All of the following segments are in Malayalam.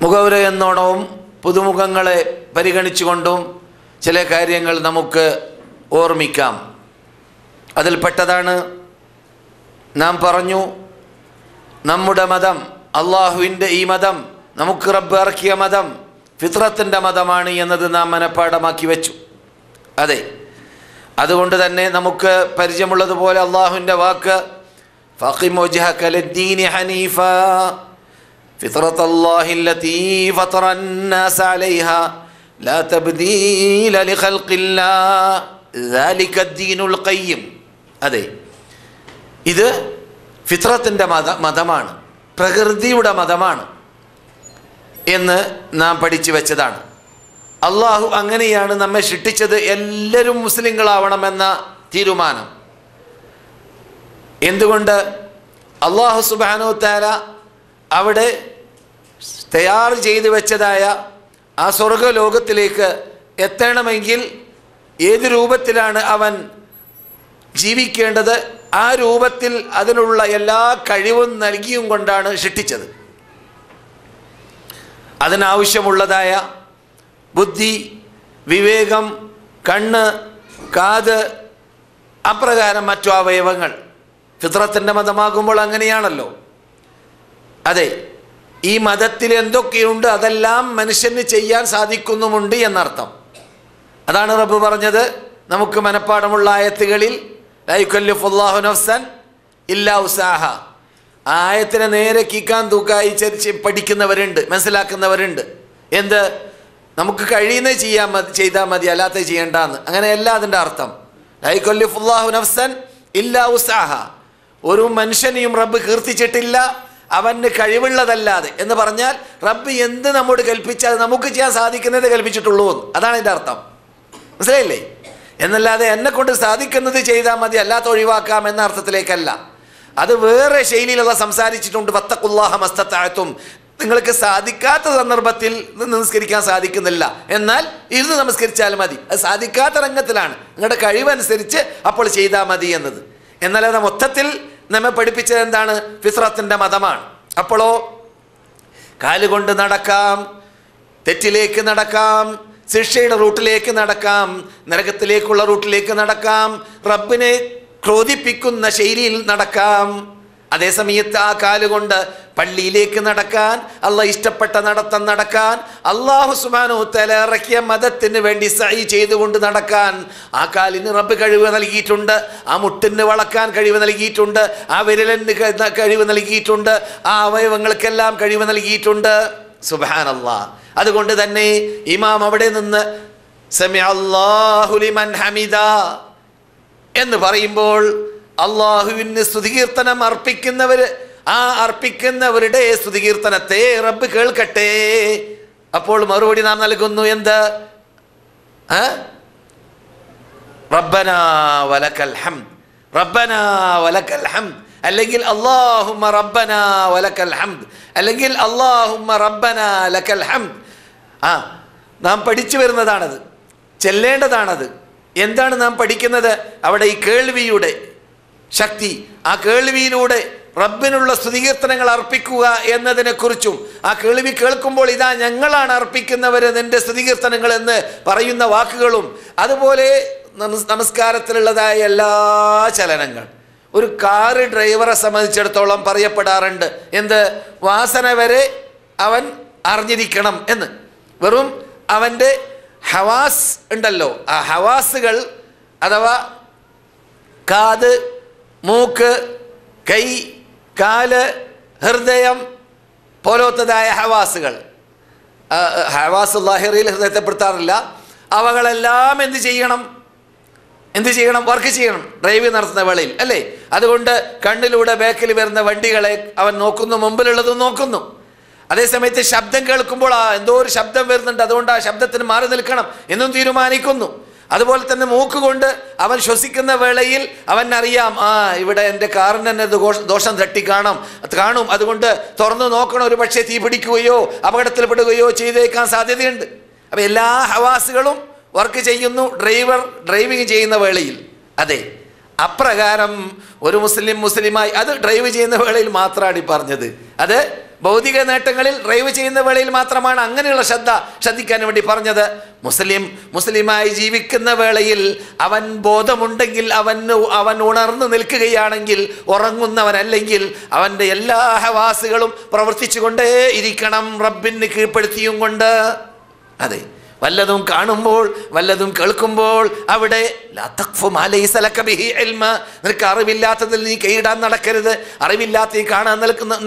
മുഖവുരയെന്നോണവും പുതുമുഖങ്ങളെ പരിഗണിച്ചുകൊണ്ടും ചില കാര്യങ്ങൾ നമുക്ക് ഓർമ്മിക്കാം. അതിൽപ്പെട്ടതാണ് നാം പറഞ്ഞു, നമ്മുടെ മതം, അള്ളാഹുവിൻ്റെ ഈ മതം, നമുക്ക് റബ്ബ് ഇറക്കിയ മതം ഫിത്രത്തിൻ്റെ മതമാണ് എന്നത് നാം മനഃപ്പാഠമാക്കി വെച്ചു. അതെ, അതുകൊണ്ട് തന്നെ നമുക്ക് പരിചയമുള്ളതുപോലെ അള്ളാഹുവിൻ്റെ വാക്ക് ഫഖിം വജ്ഹക ലിദ്ദീനി ഹനീഫ ഫിത്രത്തല്ലാഹി അല്ലതീ ഫതറന്നാസ അലൈഹാ ലാ തബ്ദീല ലിഖൽഖില്ലാഹ് ദാലിക അദ്ദീനുൽ ഖയ്യിം. അതെ, ഇത് ഫിത്രത്തിൻ്റെ മതമാണ്, പ്രകൃതിയുടെ മതമാണ് എന്ന് നാം പഠിച്ചു വെച്ചതാണ്. അള്ളാഹു അങ്ങനെയാണ് നമ്മെ സൃഷ്ടിച്ചത്, എല്ലാവരും മുസ്ലിങ്ങളാവണമെന്ന തീരുമാനം. എന്തുകൊണ്ട്? അള്ളാഹു സുബ്ഹാനഹു തആല അവിടെ തയ്യാർ ചെയ്തു വെച്ചതായ ആ സ്വർഗലോകത്തിലേക്ക് എത്തണമെങ്കിൽ ഏത് രൂപത്തിലാണ് അവൻ ജീവിക്കേണ്ടത്, ആ രൂപത്തിൽ അതിനുള്ള എല്ലാ കഴിവും നൽകിയും കൊണ്ടാണ് സൃഷ്ടിച്ചത്. അതിനാവശ്യമുള്ളതായ ബുദ്ധി, വിവേകം, കണ്ണ്, കാത്, അപ്രകാരം മറ്റു അവയവങ്ങൾ ഫിത്രത്തിൻ്റെ മതമാകുമ്പോൾ അങ്ങനെയാണല്ലോ. അതെ, ഈ മതത്തിൽ എന്തൊക്കെയുണ്ട് അതെല്ലാം മനുഷ്യന് ചെയ്യാൻ സാധിക്കുന്നുമുണ്ട് എന്നർത്ഥം. അതാണ് റബ്ബ് പറഞ്ഞത് നമുക്ക് മനഃപ്പാഠമുള്ള ആയത്തുകളിൽ, ലാ യുകല്ലിഫുല്ലാഹു നഫ്സൻ ഇല്ലാ ഉസാഹ. ആയത്തിനെ നേരെ കീക്കാൻ തൂക്കായി പഠിക്കുന്നവരുണ്ട്, മനസ്സിലാക്കുന്നവരുണ്ട്. എന്ത്? നമുക്ക് കഴിയുന്നത് ചെയ്താൽ മതി, അല്ലാത്ത ചെയ്യേണ്ടെന്ന്. അങ്ങനെയല്ല അതിൻ്റെ അർത്ഥം. ലാ യുകല്ലിഫുല്ലാഹു നഫ്സൻ ഇല്ലാ ഉസാഹ. ഒരു മനുഷ്യനെയും റബ്ബ് കീർത്തിച്ചിട്ടില്ല അവന് കഴിവുള്ളതല്ലാതെ. എന്ന് പറഞ്ഞാൽ റബ്ബ് എന്ത് നമ്മോട് കൽപ്പിച്ചാൽ നമുക്ക് ചെയ്യാൻ സാധിക്കുന്നത് കൽപ്പിച്ചിട്ടുള്ളൂ, അതാണ് അതിൻ്റെ അർത്ഥം. മനസ്സിലായില്ലേ? എന്നല്ലാതെ എന്നെ കൊണ്ട് സാധിക്കുന്നത് ചെയ്താൽ മതി, അല്ലാത്ത ഒഴിവാക്കാം എന്ന അർത്ഥത്തിലേക്കല്ല. അത് വേറെ ശൈലിയിലുള്ള സംസാരിച്ചിട്ടുണ്ട്. വത്തഖുല്ലാഹ മസ്തതഅതും. നിങ്ങൾക്ക് സാധിക്കാത്ത സന്ദർഭത്തിൽ നമസ്കരിക്കാൻ സാധിക്കുന്നില്ല, എന്നാൽ ഇരുന്ന് നമസ്കരിച്ചാൽ മതി. അത് സാധിക്കാത്ത രംഗത്തിലാണ്, നിങ്ങളുടെ കഴിവനുസരിച്ച് അപ്പോൾ ചെയ്താൽ മതി എന്നത്. എന്നല്ലാതെ മൊത്തത്തിൽ നമ്മെ പഠിപ്പിച്ചത് എന്താണ്? ഫിത്രത്തിൻ്റെ മതമാണ്. അപ്പോഴോ കാലുകൊണ്ട് നടക്കാം, തെറ്റിലേക്ക് നടക്കാം, ശിക്ഷയുടെ റൂട്ടിലേക്ക് നടക്കാം, നരകത്തിലേക്കുള്ള റൂട്ടിലേക്ക് നടക്കാം, റബ്ബിനെ ക്രോധിപ്പിക്കുന്ന ശൈലിയിൽ നടക്കാം. അതേസമയത്ത് ആ കാലുകൊണ്ട് പള്ളിയിലേക്ക് നടക്കാൻ, അള്ളാഹ് ഇഷ്ടപ്പെട്ട നടത്തം നടക്കാൻ, അള്ളാഹു സുബ്ഹാനഹു തആല ഇറക്കിയ മതത്തിന് വേണ്ടി സഈ ചെയ്തുകൊണ്ട് നടക്കാൻ ആ കാലിന് റബ്ബ് കഴിവ് നൽകിയിട്ടുണ്ട്. ആ മുട്ടിന് വളക്കാൻ കഴിവ് നൽകിയിട്ടുണ്ട്. ആ വിരലിന് കഴിവ് നൽകിയിട്ടുണ്ട്. ആ അവയവങ്ങൾക്കെല്ലാം കഴിവ് നൽകിയിട്ടുണ്ട്. സുബ്ഹാനല്ലാഹ്. അതുകൊണ്ട് തന്നെ ഇമാം അവിടെ നിന്ന് സമിഅ അല്ലാഹു ലിമൻ ഹമിദ എന്ന് പറയുമ്പോൾ അള്ളാഹുവിന് സ്തുതികീർത്തനം അർപ്പിക്കുന്നവർ, ആ അർപ്പിക്കുന്നവരുടെ സ്തുതികീർത്തനത്തെ റബ്ബ് കേൾക്കട്ടെ. അപ്പോൾ മറുപടി നാം നൽകുന്നു. എന്ത്? റബ്ബനാ വലക്കൽ ഹംദ്, റബ്ബനാ വലക്കൽ ഹംദ്, അല്ലെങ്കിൽ അല്ലാഹുമ്മ റബ്ബനാ വലക്കൽ ഹംദ്, അല്ലെങ്കിൽ അല്ലാഹുമ്മ റബ്ബനാ ലക്കൽ ഹംദ്. നാം പഠിച്ചു വരുന്നതാണത്, ചെല്ലേണ്ടതാണത്. എന്താണ് നാം പഠിക്കുന്നത്? അവിടെ ഈ കേൾവിയുടെ ശക്തി, ആ കേൾവിയിലൂടെ റബ്ബിനുള്ള സ്തുതികീർത്തനങ്ങൾ അർപ്പിക്കുക എന്നതിനെക്കുറിച്ചും, ആ കേൾവി കേൾക്കുമ്പോൾ ഇതാ ഞങ്ങളാണ് അർപ്പിക്കുന്നവർ നിന്റെ സ്തുതികീർത്തനങ്ങൾ എന്ന് പറയുന്ന വാക്കുകളും, അതുപോലെ നമസ്കാരത്തിലുള്ളതായ എല്ലാ ചലനങ്ങൾ. ഒരു കാറ് ഡ്രൈവറെ സംബന്ധിച്ചിടത്തോളം പറയപ്പെടാറുണ്ട് എന്ത്? വാസന വരെ അവൻ അറിഞ്ഞിരിക്കണം എന്ന്. വെറും അവൻ്റെ ഹവാസ് ഉണ്ടല്ലോ, ആ ഹവാസുകൾ അഥവാ കാത്, മൂക്ക്, കൈ, കാല്, ഹൃദയം പോലത്തതായ ഹവാസുകൾ, ഹവാസ് ലാഹിറിൽ ഹൃദയത്തെപ്പെടുത്താറില്ല. അവകളെല്ലാം എന്ത് ചെയ്യണം? വർക്ക് ചെയ്യണം ഡ്രൈവ് നടത്തുന്ന വേളയിൽ, അല്ലേ? അതുകൊണ്ട് കണ്ണിലൂടെ ബാക്കിൽ വരുന്ന വണ്ടികളെ അവൻ നോക്കുന്നു, മുമ്പിലുള്ളതും നോക്കുന്നു. അതേസമയത്ത് ശബ്ദം കേൾക്കുമ്പോൾ എന്തോ ഒരു ശബ്ദം വരുന്നുണ്ട്, അതുകൊണ്ട് ആ ശബ്ദത്തിന് മാറി നിൽക്കണം എന്നും തീരുമാനിക്കുന്നു. അതുപോലെ തന്നെ മൂക്കുകൊണ്ട് അവൻ ശ്വസിക്കുന്ന വേളയിൽ അവൻ അറിയാം, ഇവിടെ എൻ്റെ കാറിന് തന്നെ ദോഷം കാണും, അതുകൊണ്ട് തുറന്നു നോക്കണം, ഒരു പക്ഷേ തീ പിടിക്കുകയോ അപകടത്തിൽപ്പെടുകയോ ചെയ്തേക്കാൻ സാധ്യതയുണ്ട്. അപ്പം എല്ലാ ഹവാസുകളും വർക്ക് ചെയ്യുന്നു ഡ്രൈവിംഗ് ചെയ്യുന്ന വേളയിൽ. അതെ, അപ്രകാരം ഒരു മുസ്ലിമായി അത് ഡ്രൈവ് ചെയ്യുന്ന വേളയിൽ മാത്രമാണ് ഈ പറഞ്ഞത്. അത് ഭൗതിക നേട്ടങ്ങളിൽ ഡ്രൈവ് ചെയ്യുന്ന വേളയിൽ മാത്രമാണ് അങ്ങനെയുള്ള ശ്രദ്ധിക്കാൻ വേണ്ടി പറഞ്ഞത്. മുസ്ലിമായി ജീവിക്കുന്ന വേളയിൽ അവൻ ബോധമുണ്ടെങ്കിൽ, അവൻ ഉണർന്നു നിൽക്കുകയാണെങ്കിൽ, ഉറങ്ങുന്നവനല്ലെങ്കിൽ അവൻ്റെ എല്ലാ ഹവാസുകളും പ്രവർത്തിച്ചു കൊണ്ടേ ഇരിക്കണം, റബ്ബിന് കീഴ്പ്പെടുത്തിയും കൊണ്ട്. അതെ, വല്ലതും കാണുമ്പോൾ വല്ലതും കേൾക്കുമ്പോൾ അവിടെ നിനക്ക് അറിവില്ലാത്തതിൽ നീ കൈയിടാൻ നടക്കരുത്, അറിവില്ലാത്ത കാണാൻ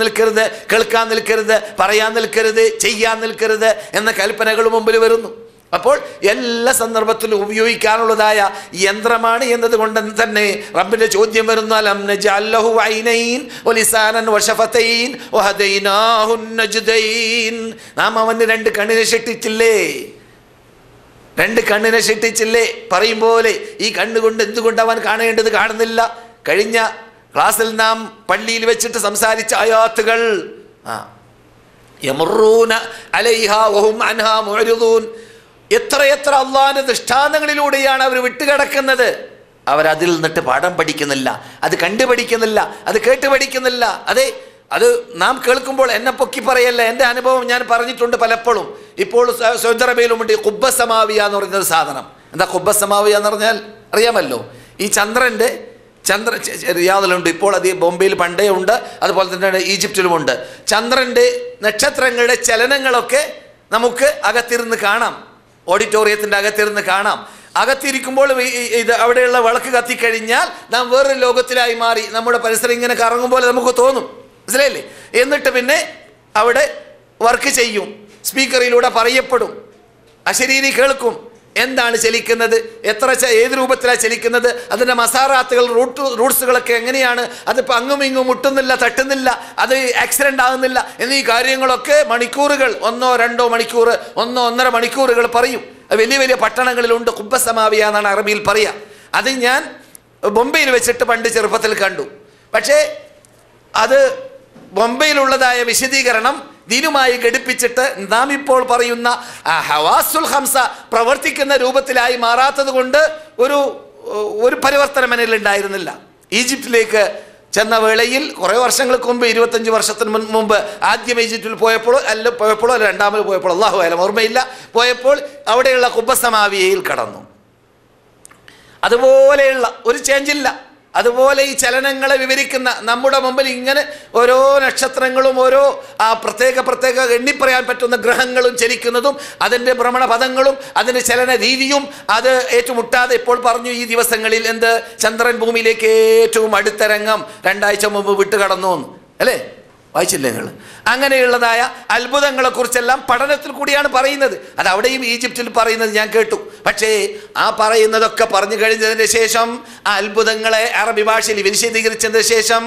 നിൽക്കരുത്, കേൾക്കാൻ നിൽക്കരുത്, പറയാൻ നിൽക്കരുത്, ചെയ്യാൻ നിൽക്കരുത് എന്ന കൽപ്പനകൾ മുമ്പിൽ വരുന്നു. അപ്പോൾ എല്ലാ സന്ദർഭത്തിലും ഉപയോഗിക്കാനുള്ളതായ യന്ത്രമാണ് എന്നതുകൊണ്ട് തന്നെ റബ്ബിന്റെ ചോദ്യം വരുന്നു, അലം നജഅൽ ലഹു ഐനൈൻ വലിസാനൻ വശഫതൈൻ വഹദൈനാഹു നജ്ദൈൻ. നാം അവന് 2 കണ്ണിനെ സൃഷ്ടിച്ചില്ലേ, 2 കണ്ണിനെ സൃഷ്ടിച്ചില്ലേ? പറയും പോലെ ഈ കണ്ണുകൊണ്ട് എന്തുകൊണ്ട് അവൻ കാണേണ്ടത് കാണുന്നില്ല? കഴിഞ്ഞ ക്ലാസ്സിൽ നാം പള്ളിയിൽ വെച്ചിട്ട് സംസാരിച്ച ആയാത്തുകൾ, യമറൂന അലൈഹാ വഹും അൻഹാ മുഅ്രിദൂൻ. എത്രയെത്ര അള്ളാഹുവിന്റെ ദൃഷ്ടാന്തങ്ങളിലൂടെയാണ് അവർ വിട്ടുകിടക്കുന്നത്. അവരതിൽ നിന്നിട്ട് പാഠം പഠിക്കുന്നില്ല, അത് കണ്ടുപഠിക്കുന്നില്ല, അത് കേട്ട് പഠിക്കുന്നില്ല. അതെ, അത് നാം കേൾക്കുമ്പോൾ എന്നെ പൊക്കി പറയല്ല, എൻ്റെ അനുഭവം ഞാൻ പറഞ്ഞിട്ടുണ്ട് പലപ്പോഴും. ഇപ്പോൾ സൗദി അറേബ്യയിലുമുണ്ട് ഖുബ്ബസ്സമാവിയ എന്ന് പറയുന്ന ഒരു സാധനം. എന്താ ഖുബ്ബസ്സമാവിയ എന്ന് പറഞ്ഞാൽ അറിയാമല്ലോ? ഈ ചന്ദ്ര റിയാദിലുണ്ട്, ഇപ്പോൾ അത് ബോംബെയിൽ പണ്ടേ ഉണ്ട്, അതുപോലെ തന്നെ ഈജിപ്തിലുമുണ്ട്. ചന്ദ്രൻ്റെ നക്ഷത്രങ്ങളുടെ ചലനങ്ങളൊക്കെ നമുക്ക് അകത്തിരുന്ന് കാണാം, ഓഡിറ്റോറിയത്തിൻ്റെ അകത്തിരുന്ന് കാണാം. അകത്തിരിക്കുമ്പോൾ ഇത് അവിടെയുള്ള വിളക്ക് കത്തിക്കഴിഞ്ഞാൽ നാം വേറൊരു ലോകത്തിലായി മാറി. നമ്മുടെ പരിസരം ഇങ്ങനെ കറങ്ങുമ്പോൾ നമുക്ക് തോന്നും, മനസ്സിലായില്ലേ? എന്നിട്ട് പിന്നെ അവിടെ വർക്ക് ചെയ്യും, സ്പീക്കറിലൂടെ പറയപ്പെടും, അശരീരി കേൾക്കും. എന്താണ് ചലിക്കുന്നത്, ഏത് രൂപത്തിലാണ് ചലിക്കുന്നത്, അതിൻ്റെ മസാറാത്തുകൾ, റൂട്ട്സുകളൊക്കെ എങ്ങനെയാണ്, അതിപ്പോൾ അങ്ങും ഇങ്ങും മുട്ടുന്നില്ല, തട്ടുന്നില്ല, അത് ആക്സിഡൻ്റ് ആകുന്നില്ല എന്നീ കാര്യങ്ങളൊക്കെ മണിക്കൂറുകൾ, 1-2 മണിക്കൂർ, 1-1.5 മണിക്കൂറുകൾ പറയും. വലിയ വലിയ പട്ടണങ്ങളിലുണ്ട്. ഖുബ്ബസ്സമാവിയ എന്നാണ് അറബിയിൽ പറയുക. അത് ഞാൻ ബോംബെയിൽ വെച്ചിട്ട് പണ്ട് ചെറുപ്പത്തിൽ കണ്ടു. പക്ഷേ അത് ബോംബെയിലുള്ളതായ വിശദീകരണം ദീനുമായി ഘടിപ്പിച്ചിട്ട് നാം ഇപ്പോൾ പറയുന്ന ഹവാസുൽ ഹംസ പ്രവർത്തിക്കുന്ന രൂപത്തിലായി മാറാത്തത് കൊണ്ട് ഒരു പരിവർത്തനം എന്നിൽ ഉണ്ടായിരുന്നില്ല. ഈജിപ്തിലേക്ക് ചെന്ന വേളയിൽ കുറേ വർഷങ്ങൾക്ക് മുമ്പ്, 25 വർഷത്തിന് മുമ്പ് ആദ്യം ഈജിപ്തിൽ പോയപ്പോഴോ രണ്ടാമത് പോയപ്പോൾ അല്ലാഹു അലം ഓർമ്മയില്ല, പോയപ്പോൾ അവിടെയുള്ള ഖുബ്ബസ്സമാവിയയിൽ കടന്നു. അതുപോലെയുള്ള ഒരു ചേഞ്ചില്ല. അതുപോലെ ഈ ചലനങ്ങളെ വിവരിക്കുന്ന നമ്മുടെ മുമ്പിൽ ഇങ്ങനെ ഓരോ നക്ഷത്രങ്ങളും ഓരോ പ്രത്യേക എണ്ണിപ്പറയാൻ പറ്റുന്ന ഗ്രഹങ്ങളും ചലിക്കുന്നതും അതിൻ്റെ ഭ്രമണപഥങ്ങളും അതിൻ്റെ ചലന രീതിയും അത് ഏറ്റുമുട്ടാതെ ഇപ്പോൾ പറഞ്ഞു ഈ ദിവസങ്ങളിൽ എന്ത് ചന്ദ്രൻ ഭൂമിയിലേക്ക് ഏറ്റവും അടുത്ത രംഗം 2 ആഴ്ച മുമ്പ് വിട്ടുകടന്നു അല്ലേ? വായിച്ചില്ലേ നിങ്ങൾ? അങ്ങനെയുള്ളതായ അത്ഭുതങ്ങളെക്കുറിച്ചെല്ലാം പഠനത്തിൽ കൂടിയാണ് പറയുന്നത്. അത് അവിടെയും ഈജിപ്തിൽ പറയുന്നത് ഞാൻ കേട്ടു. പക്ഷേ ആ പറയുന്നതൊക്കെ പറഞ്ഞു കഴിഞ്ഞതിന് ശേഷം ആ അത്ഭുതങ്ങളെ അറബി ഭാഷയിൽ വിശദീകരിച്ചതിന് ശേഷം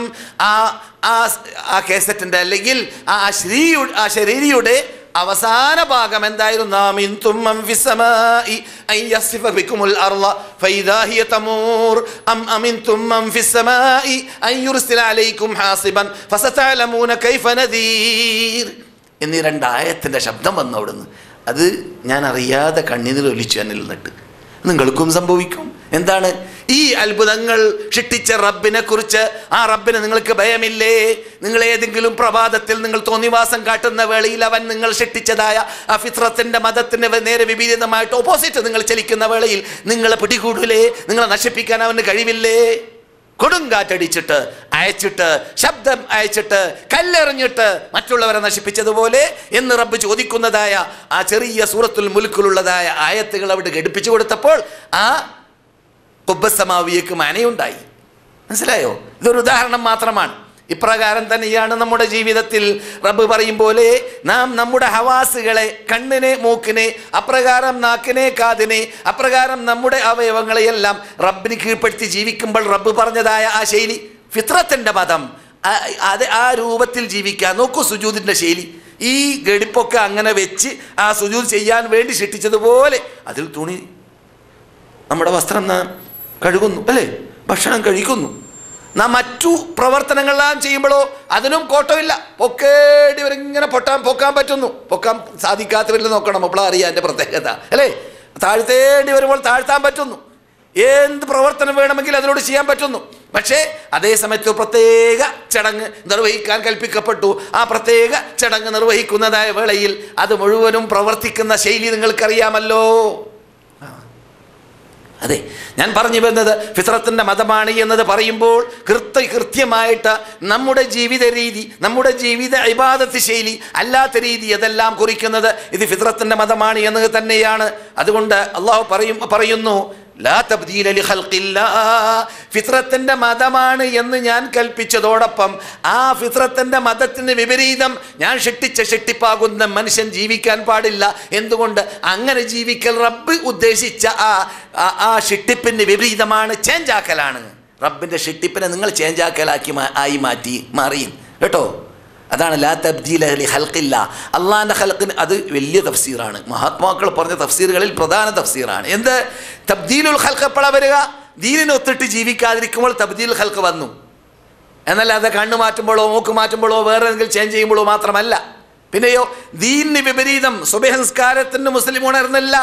ആ കേസറ്റിൻ്റെ അല്ലെങ്കിൽ ആ ശരീരിയുടെ അവസാന ഭാഗം എന്തായിരുന്നു? എന്നീ 2 ആയത്തിൻ്റെ ശബ്ദം വന്നു അവിടുന്ന്. അത് ഞാൻ അറിയാതെ കണ്ണീരിൽ ഒലിച്ചു എന്നിൽ നിന്നിട്ട്. നിങ്ങൾക്കും സംഭവിക്കും. എന്താണ് ഈ അത്ഭുതങ്ങൾ സൃഷ്ടിച്ച റബ്ബിനെ കുറിച്ച്? ആ റബ്ബിന് നിങ്ങൾക്ക് ഭയമില്ലേ? നിങ്ങൾ ഏതെങ്കിലും പ്രഭാതത്തിൽ നിങ്ങൾ തോന്നിവാസം കാട്ടുന്ന വേളയിൽ അവൻ നിങ്ങൾ സൃഷ്ടിച്ചതായ ആ ഫിത്രത്തിന്റെ മതത്തിന്റെ നേരെ വിപരീതമായിട്ട് ഓപ്പോസിറ്റ് നിങ്ങൾ ചലിക്കുന്ന വേളയിൽ നിങ്ങളെ പിടികൂടില്ലേ? നിങ്ങളെ നശിപ്പിക്കാൻ അവന് കഴിവില്ലേ? കൊടുങ്കാറ്റടിച്ചിട്ട് അയച്ചിട്ട് ശബ്ദം അയച്ചിട്ട് കല്ലെറിഞ്ഞിട്ട് മറ്റുള്ളവരെ നശിപ്പിച്ചതുപോലെ എന്ന് റബ്ബ് ചോദിക്കുന്നതായ ആ ചെറിയ സൂറത്തുൽ മുൽക്കിലുള്ളതായ ആയത്തുകൾ അവിടെ ഘടിപ്പിച്ചു കൊടുത്തപ്പോൾ ആ ഖുബ്ബസ്സമാവിയക്ക് മനയുണ്ടായി. മനസ്സിലായോ? ഇതൊരു ഉദാഹരണം മാത്രമാണ്. ഇപ്രകാരം തന്നെയാണ് നമ്മുടെ ജീവിതത്തിൽ റബ്ബ് പറയും പോലെ നാം നമ്മുടെ ഹവാസുകളെ, കണ്ണിനെ, മൂക്കിനെ, അപ്രകാരം നാക്കിനെ, കാതിനെ, അപ്രകാരം നമ്മുടെ അവയവങ്ങളെയെല്ലാം റബ്ബിന് കീഴ്പ്പെടുത്തി ജീവിക്കുമ്പോൾ റബ്ബ് പറഞ്ഞതായ ആ ശൈലി, ഫിത്രത്തിൻ്റെ മതം, അത് ആ രൂപത്തിൽ ജീവിക്കാൻ നോക്കൂ. സുജൂദിൻ്റെ ശൈലി, ഈ ഘടിപ്പൊക്കെ അങ്ങനെ വെച്ച് ആ സുജൂദ് ചെയ്യാൻ വേണ്ടി സൃഷ്ടിച്ചതുപോലെ അതിൽ തുണി, നമ്മുടെ വസ്ത്രം നാം കഴുകുന്നു അല്ലേ, ഭക്ഷണം കഴിക്കുന്നു. നാം മറ്റു പ്രവർത്തനങ്ങളെല്ലാം ചെയ്യുമ്പോഴോ അതിനും കോട്ടമില്ല. പൊക്കേടി ഇവരിങ്ങനെ പൊക്കാൻ പറ്റുന്നു. പൊക്കാൻ സാധിക്കാത്തവരിൽ നോക്കണം, അപ്പോൾ അറിയാം എൻ്റെ പ്രത്യേകത അല്ലേ. താഴ്ത്തേണ്ടി വരുമ്പോൾ താഴ്ത്താൻ പറ്റുന്നു. എന്ത് പ്രവർത്തനം വേണമെങ്കിൽ അതിലൂടെ ചെയ്യാൻ പറ്റുന്നു. പക്ഷേ അതേ സമയത്ത് പ്രത്യേക ചടങ്ങ് നിർവഹിക്കാൻ കൽപ്പിക്കപ്പെട്ടു. ആ പ്രത്യേക ചടങ്ങ് നിർവഹിക്കുന്നതായ വേളയിൽ അത് മുഴുവനും പ്രവർത്തിക്കുന്ന ശൈലി നിങ്ങൾക്കറിയാമല്ലോ. അതെ, ഞാൻ പറഞ്ഞു വരുന്നത് ഫിത്രത്തിൻ്റെ മതമാണ് എന്നത് പറയുമ്പോൾ കൃത്യമായിട്ട് നമ്മുടെ ജീവിത രീതി, നമ്മുടെ ജീവിത ഇബാദത്ത് ശൈലി, അല്ലാത്ത രീതി അതെല്ലാം കുറിക്കുന്നത് ഇത് ഫിത്രത്തിൻ്റെ മതമാണ് എന്നത് തന്നെയാണ്. അതുകൊണ്ട് അള്ളാഹു പറയുന്നു ലാ തബ്ദീല ലിഖൽഖില്ലാഹ്, ഫിത്രത്തിൻ്റെ മതമാണ് എന്ന് ഞാൻ കൽപ്പിച്ചതോടൊപ്പം ആ ഫിത്രത്തിൻ്റെ മതത്തിന് വിപരീതം ഞാൻ ഷെട്ടിപ്പാകുന്ന മനുഷ്യൻ ജീവിക്കാൻ പാടില്ല. എന്തുകൊണ്ട്? അങ്ങനെ ജീവിക്കൽ റബ്ബ് ഉദ്ദേശിച്ച ആ ഷിട്ടിപ്പിന് വിപരീതമാണ്, ചേഞ്ചാക്കലാണ്. റബ്ബിൻ്റെ ഷിട്ടിപ്പിനെ നിങ്ങൾ ചേഞ്ചാക്കലാക്കി മാറി കേട്ടോ. അതാണ് ലാ തബ്ദീല ലിഖൽഖില്ലാഹ്, അള്ളാഹിൻ്റെ ഖൽഖിന്. അത് വലിയ തഫ്സീറാണ്, മഹാത്മാക്കൾ പറഞ്ഞ തഫ്സീറുകളിൽ പ്രധാന തഫ്സീറാണ്. എന്ത് തബ്ദീലുൽ ഖൽഖ് എപ്പോഴാണ് വരിക? ദീനിനൊത്തിട്ട് ജീവിക്കാതിരിക്കുമ്പോൾ തബ്ദീലുൽ ഖൽഖ് വന്നു എന്നല്ലാതെ കണ്ണ് മാറ്റുമ്പോഴോ മൂക്ക് മാറ്റുമ്പോഴോ വേറെ എന്തെങ്കിലും ചേഞ്ച് ചെയ്യുമ്പോഴോ മാത്രമല്ല. പിന്നെയോ ദീനിന് വിപരീതം സുബഹി നിസ്കാരത്തിന് മുസ്ലിം ഉണർന്നില്ല,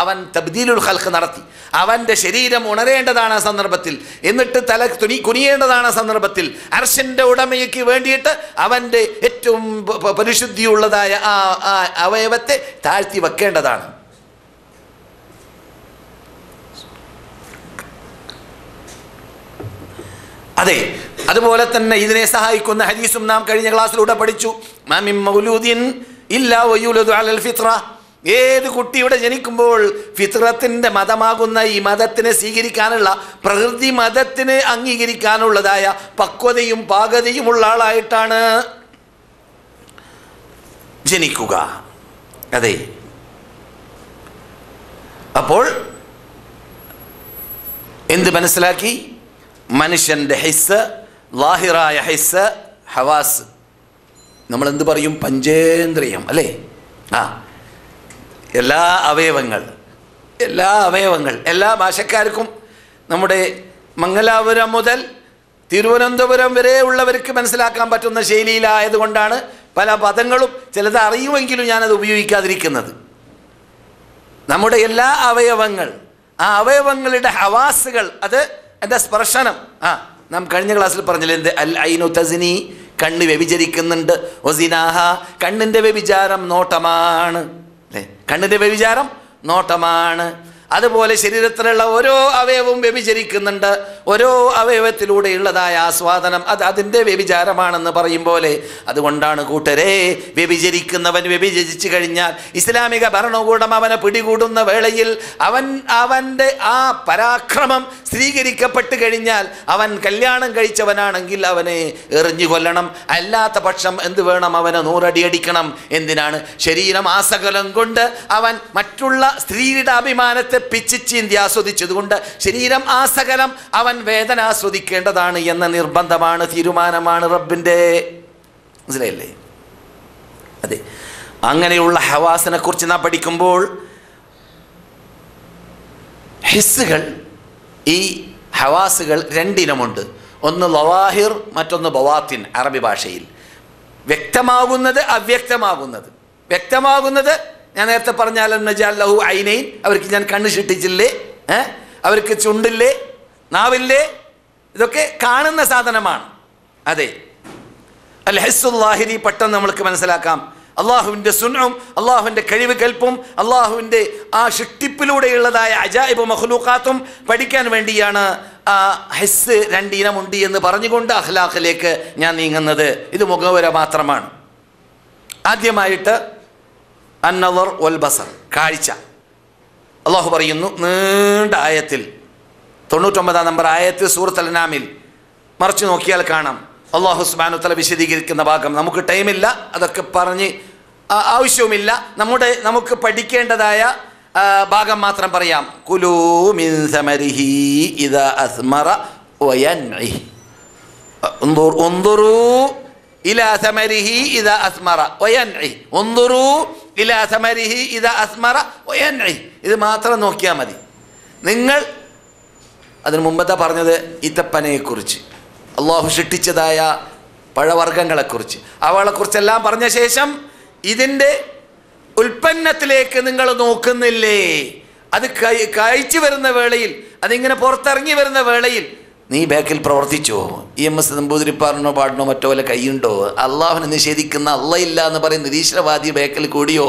അവൻ തബ്ദീലുൽ ഖൽഖ് നടത്തി. അവൻ്റെ ശരീരം ഉണരേണ്ടതാണ് ആ സന്ദർഭത്തിൽ, എന്നിട്ട് തല കുനിയേണ്ടതാണ് ആ സന്ദർഭത്തിൽ. അർശിൻ്റെ ഉടമയ്ക്ക് വേണ്ടിയിട്ട് അവൻ്റെ ഏറ്റവും പരിശുദ്ധിയുള്ളതായ ആ അവയവത്തെ താഴ്ത്തി വെക്കേണ്ടതാണ്. അതെ, അതുപോലെ തന്നെ ഇതിനെ സഹായിക്കുന്ന ഹദീസും നാം കഴിഞ്ഞ ക്ലാസ്സിലൂടെ പഠിച്ചു. മാമിൻ മൗലൂദിൻ ഇല്ലാ വയൂലദു അലൽ ഫിത്ര, ഏത് കുട്ടിയുടെ ജനിക്കുമ്പോൾ ഫിത്രത്തിൻ്റെ മതമാകുന്ന ഈ മതത്തിനെ സ്വീകരിക്കാനുള്ള, പ്രകൃതി മതത്തിനെ അംഗീകരിക്കാനുള്ളതായ പക്വതയും പാകതയുമുള്ള ആളായിട്ടാണ് ജനിക്കുക. അതെ, അപ്പോൾ എന്ത് മനസ്സിലാക്കി? മനുഷ്യൻ്റെ ഹിസ്സ്, ലാഹിറായ ഹിസ്സ്, ഹവാസ്, നമ്മളെന്ത് പറയും? പഞ്ചേന്ദ്രിയം അല്ലേ? എല്ലാ അവയവങ്ങൾ എല്ലാ ഭാഷക്കാർക്കും നമ്മുടെ മംഗലാപുരം മുതൽ തിരുവനന്തപുരം വരെ ഉള്ളവർക്ക് മനസ്സിലാക്കാൻ പറ്റുന്ന ശൈലിയിലായതുകൊണ്ടാണ് പല പദങ്ങളും ചിലത് അറിയുമെങ്കിലും ഞാനത് ഉപയോഗിക്കാതിരിക്കുന്നത്. നമ്മുടെ എല്ലാ ആ അവയവങ്ങളുടെ ഹവാസുകൾ, അത് എൻ്റെ സ്പർശനം. നാം കഴിഞ്ഞ ക്ലാസ്സിൽ പറഞ്ഞില്ലേ, എന്ത് അൽ ഐനു തസ്നി, കണ്ണ് വ്യഭിചരിക്കുന്നുണ്ട്. ഒസിനാഹ, കണ്ണിൻ്റെ വ്യഭിചാരം നോട്ടമാണ് അല്ലേ? കണ്ണിൻ്റെ വ്യഭിചാരം നോട്ടമാണ്. അതുപോലെ ശരീരത്തിലുള്ള ഓരോ അവയവവും വ്യഭിചരിക്കുന്നുണ്ട്. ഓരോ അവയവത്തിലൂടെയുള്ളതായ ആസ്വാദനം അത് അതിൻ്റെ വ്യഭിചാരമാണെന്ന് പറയും പോലെ. അതുകൊണ്ടാണ് കൂട്ടരെ, വ്യഭിചരിക്കുന്നവൻ വ്യഭിചരിച്ചു കഴിഞ്ഞാൽ ഇസ്ലാമിക ഭരണകൂടം അവനെ പിടികൂടുന്ന വേളയിൽ അവൻ്റെ ആ പരാക്രമം സ്ഥിരീകരിക്കപ്പെട്ട് കഴിഞ്ഞാൽ അവൻ കല്യാണം കഴിച്ചവനാണെങ്കിൽ അവനെ എറിഞ്ഞു കൊല്ലണം. അല്ലാത്ത പക്ഷം എന്ത് വേണം? അവനെ 100 അടി അടിക്കണം. എന്തിനാണ്? ശരീരം ആസകലം കൊണ്ട് അവൻ മറ്റുള്ള സ്ത്രീയുടെ അഭിമാനത്തെ പിച്ചിച്ചീന്തി ആസ്വദിച്ചതുകൊണ്ട് ശരീരം ആസകലം അവൻ വേദന ആസ്വദിക്കേണ്ടതാണ് എന്ന നിർബന്ധമാണ്, തീരുമാനമാണ് റബ്ബിൻ്റെ. മനസ്സിലായില്ലേ? അതെ, അങ്ങനെയുള്ള ഹവാസിനെ കുറിച്ച് നാം പഠിക്കുമ്പോൾ ഹിസ്സുകൾ, ഈ ഹവാസുകൾ രണ്ടിനമുണ്ട്. ഒന്ന് ലവാഹിർ, മറ്റൊന്ന് ബവാത്തിൻ. അറബി ഭാഷയിൽ വ്യക്തമാകുന്നത്, അവ്യക്തമാകുന്നത്. വ്യക്തമാകുന്നത് ഞാൻ നേരത്തെ പറഞ്ഞാൽ നജാലഹു ഐനൈൻ, അവർക്ക് ഞാൻ കണ്ണ് ഷിട്ടിച്ചില്ലേ, അവർക്ക് ചുണ്ടില്ലേ, നാവില്ലേ, ഇതൊക്കെ കാണുന്ന സാധനമാണ്. അതെ, അൽ ഹിസ്സുല്ലാഹിരി പെട്ടെന്ന് നമ്മൾക്ക് മനസ്സിലാക്കാം. അള്ളാഹുവിൻ്റെ സുന്നും അള്ളാഹുവിൻ്റെ കഴിവ് കൽപ്പും അള്ളാഹുവിൻ്റെ ആ ഷിട്ടിപ്പിലൂടെയുള്ളതായ അജായിബ് മഖ്ലൂഖാത്തും പഠിക്കാൻ വേണ്ടിയാണ് ആ ഹിസ്സ് രണ്ടിനമുണ്ട് എന്ന് പറഞ്ഞുകൊണ്ട് അഖ്ലാഖിലേക്ക് ഞാൻ നീങ്ങുന്നത്. ഇത് മുഖവര മാത്രമാണ്. ആദ്യമായിട്ട് അന്നദർ വൽ ബസർ, കാഴ്ച. അള്ളാഹു പറയുന്നു നീണ്ട ആയത്തിൽ, 99 നമ്പർ ആയത്തിൽ സൂറത്തുൽ അൻആമിൽ മറിച്ച് നോക്കിയാൽ കാണാം അള്ളാഹു സുബ്ഹാനഹു വ തആല വിശദീകരിക്കുന്ന ഭാഗം. നമുക്ക് ടൈമില്ല, അതൊക്കെ പറഞ്ഞ് ആവശ്യവുമില്ല. നമുക്ക് പഠിക്കേണ്ടതായ ഭാഗം മാത്രം പറയാം. കുലൂ മിൻ സമരിഹി ഇദാ അസ്മറ വയൻഇ, ഉൻദുറൂ ഇലാ സമരിഹി ഇദാ അസ്മറ വയൻഇ, ഉൻദുറൂ ഇലാ സമരിഹി ഇദാ അസ്മറ വയൻഇ. ഇത് മാത്രം നോക്കിയാൽ മതി. നിങ്ങൾ അതിന് മുമ്പത്തെ പറഞ്ഞത് ഈത്തപ്പനയെക്കുറിച്ച്, അള്ളാഹു സൃഷ്ടിച്ചതായ പഴവർഗ്ഗങ്ങളെക്കുറിച്ച്, അവളെക്കുറിച്ചെല്ലാം പറഞ്ഞ ശേഷം ഇതിൻ്റെ ഉൽപ്പന്നത്തിലേക്ക് നിങ്ങൾ നോക്കുന്നില്ലേ? അത് കഴിച്ചു വരുന്ന വേളയിൽ, അതിങ്ങനെ പുറത്തിറങ്ങി വരുന്ന വേളയിൽ നീ ബാക്കിൽ പ്രവർത്തിച്ചോ? EMS നമ്പൂതിരിപ്പാറിനോ പാടിനോ മറ്റോ വല്ല കൈയുണ്ടോ? അള്ളാഹുവിനെ നിഷേധിക്കുന്ന അള്ളയില്ല എന്ന് പറയുന്ന നിരീശ്വരവാദി ബാക്കിൽ കൂടിയോ?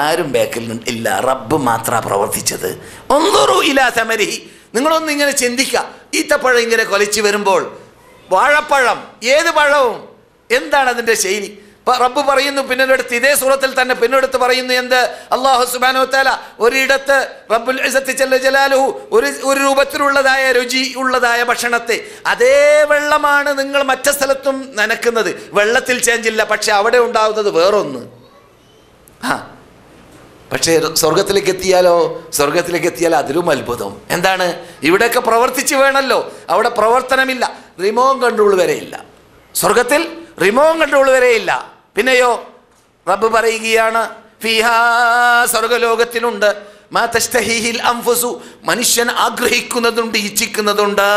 ആരും ബാക്കിൽ ഇല്ല. റബ്ബ് മാത്രമാണ് പ്രവർത്തിച്ചത്. ഒന്നുറു ഇലാ സമരി. നിങ്ങളൊന്നിങ്ങനെ ചിന്തിക്കുക. ഈത്തപ്പഴം ഇങ്ങനെ കൊലച്ചു വരുമ്പോൾ, വാഴപ്പഴം, ഏത് പഴവും എന്താണ് അതിൻ്റെ ശൈലി? റബ്ബ് പറയുന്നു പിന്നീടെടുത്ത് ഇതേ സൂറത്തിൽ തന്നെ പിന്നീടെടുത്ത് പറയുന്നു എന്ത്? അല്ലാഹു സുബ്ഹാനഹു വ തആല ഒരിടത്ത് റബ്ബുൽ ഇസ്സത്തി ജല്ല ജലാലുഹു ഒരു രൂപത്തിലുള്ളതായ രുചി ഉള്ളതായ ഭക്ഷണത്തെ അതേ വെള്ളമാണ് നിങ്ങൾ മറ്റു സ്ഥലത്തും നനക്കുന്നത്, വെള്ളത്തിൽ ചേഞ്ചില്ല, പക്ഷെ അവിടെ ഉണ്ടാവുന്നത് വേറൊന്ന്. പക്ഷേ സ്വർഗത്തിലേക്ക് എത്തിയാൽ അതിലും അത്ഭുതം. എന്താണ്? ഇവിടെയൊക്കെ പ്രവർത്തിച്ച് വേണമല്ലോ, അവിടെ പ്രവർത്തനമില്ല, റിമോട്ട് കൺട്രോൾ വരെയില്ല. സ്വർഗത്തിൽ റിമോട്ട് കൺട്രോൾ വരെയില്ല. പിന്നെയോ റബ്ബ് പറയുകയാണ്, ഫീഹാ സ്വർഗലോകത്തിലുണ്ട്, മാ തസ്തഹീഹിൽ അൻഫുസു, മനുഷ്യൻ ആഗ്രഹിക്കുന്നതുണ്ട്, ഇച്ഛിക്കുന്നതുണ്ട്.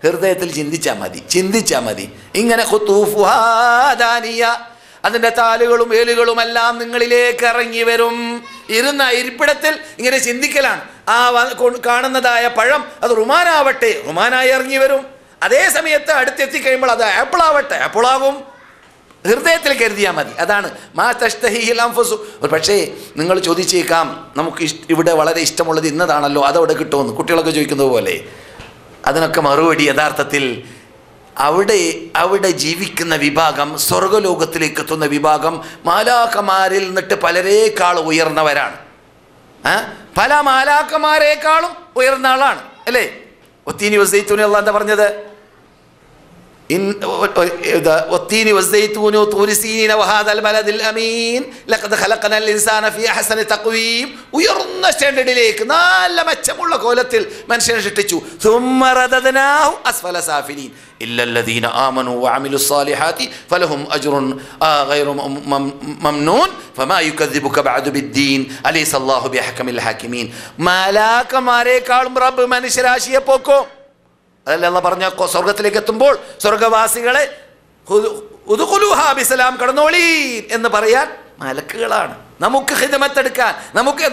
ഹൃദയത്തിൽ ചിന്തിച്ചാൽ മതി. ഇങ്ങനെ ഖുതൂഫുഹാ ദാനിയ, അതിൻ്റെ താലുകളും ഏലുകളും എല്ലാം നിങ്ങളിലേക്ക് ഇറങ്ങി വരും. ഇരുന്ന ഇരിപ്പിടത്തിൽ ഇങ്ങനെ ചിന്തിക്കലാണ്. ആ കാണുന്നതായ പഴം അത് റുമാനാവട്ടെ, റുമാനായി ഇറങ്ങി വരും. അതേ സമയത്ത് അടുത്തെത്തി കഴിയുമ്പോൾ അത് ആപ്പിളാവട്ടെ, ആപ്പിളാകും. ഹൃദയത്തിൽ കരുതിയാൽ മതി. അതാണ് മാ തസ്തഹീഹിൽ അൻഫുസു. പക്ഷേ നിങ്ങൾ ചോദിച്ചേക്കാം, നമുക്ക് ഇവിടെ വളരെ ഇഷ്ടമുള്ളത് ഇന്നതാണല്ലോ, അതവിടെ കിട്ടുമെന്ന് കുട്ടികളൊക്കെ ചോദിക്കുന്നത് പോലെ. അതിനൊക്കെ മറുപടി യഥാർത്ഥത്തിൽ അവിടെ ജീവിക്കുന്ന വിഭാഗം, സ്വർഗലോകത്തിലേക്ക് എത്തുന്ന വിഭാഗം മാലാഖമാരിൽ നിന്നിട്ട് പലരേക്കാൾ ഉയർന്നവരാണ്. പല മാലാഖമാരേക്കാളും ഉയർന്ന ആളാണ് അല്ലേ? ഒത്തീനി വസ്സൈത്തൂനി അല്ലാഹ് എന്താ പറഞ്ഞത്? والتين والزيتون وطور سينين وهذا البلد الأمين لقد خلقنا الإنسان في أحسن تقويم. ഉയർന്ന സ്റ്റാൻഡേർഡിലേക്ക് നല്ല മെച്ചമുള്ള കോലത്തിൽ മനുഷ്യനെ സൃഷ്ടിച്ചു. ثم رددناه أسفل سافلين إلا الذين آمنوا وعملوا الصالحات فلهم أجر غير ممنون فما يكذبك بعد بالدين أليس الله بأحكم الحاكمين. മാലാഖമാരേക്കാളും റബ്ബ് മനുഷ്യരാശിയെ പോക്കോ. അതല്ല അല്ലാഹ് പറഞ്ഞ സ്വർഗത്തിലേക്ക് എത്തുമ്പോൾ സ്വർഗവാസികളെ ഉദ്ഖുലൂഹാ ബിസലാം, കടന്നോളീൻ എന്ന് പറയാൻ മലക്കുകളാണ്. നമുക്ക് ഖിദ്മത്തെടുക്കാൻ,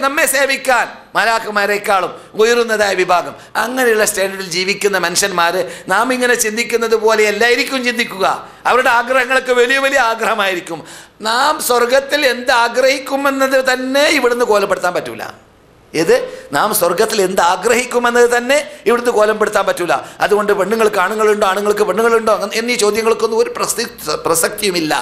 നമ്മെ സേവിക്കാൻ മലാക്കുമാരേക്കാളും ഉയരുന്നതായ വിഭാഗം. അങ്ങനെയുള്ള സ്റ്റാൻഡേർഡിൽ ജീവിക്കുന്ന മനുഷ്യന്മാർ നാം ഇങ്ങനെ ചിന്തിക്കുന്നത് പോലെ എല്ലായിരിക്കും ചിന്തിക്കുക. അവരുടെ ആഗ്രഹങ്ങളൊക്കെ വലിയ വലിയ ആഗ്രഹമായിരിക്കും. നാം സ്വർഗത്തിൽ എന്ത് ആഗ്രഹിക്കുമെന്നത് തന്നെ ഇവിടുന്ന് കോലപ്പെടുത്താൻ പറ്റൂല. നാം സ്വർഗത്തിൽ എന്ത് ആഗ്രഹിക്കുമെന്നത് തന്നെ ഇവിടുത്തെ കോലപ്പെടുത്താൻ പറ്റൂല. അതുകൊണ്ട് പെണ്ണുങ്ങൾക്ക് ആണുങ്ങളുണ്ടോ, ആണുങ്ങൾക്ക് പെണ്ണുങ്ങളുണ്ടോ എന്നീ ചോദ്യങ്ങൾക്കൊന്നും ഒരു പ്രസക്തിയുമില്ല.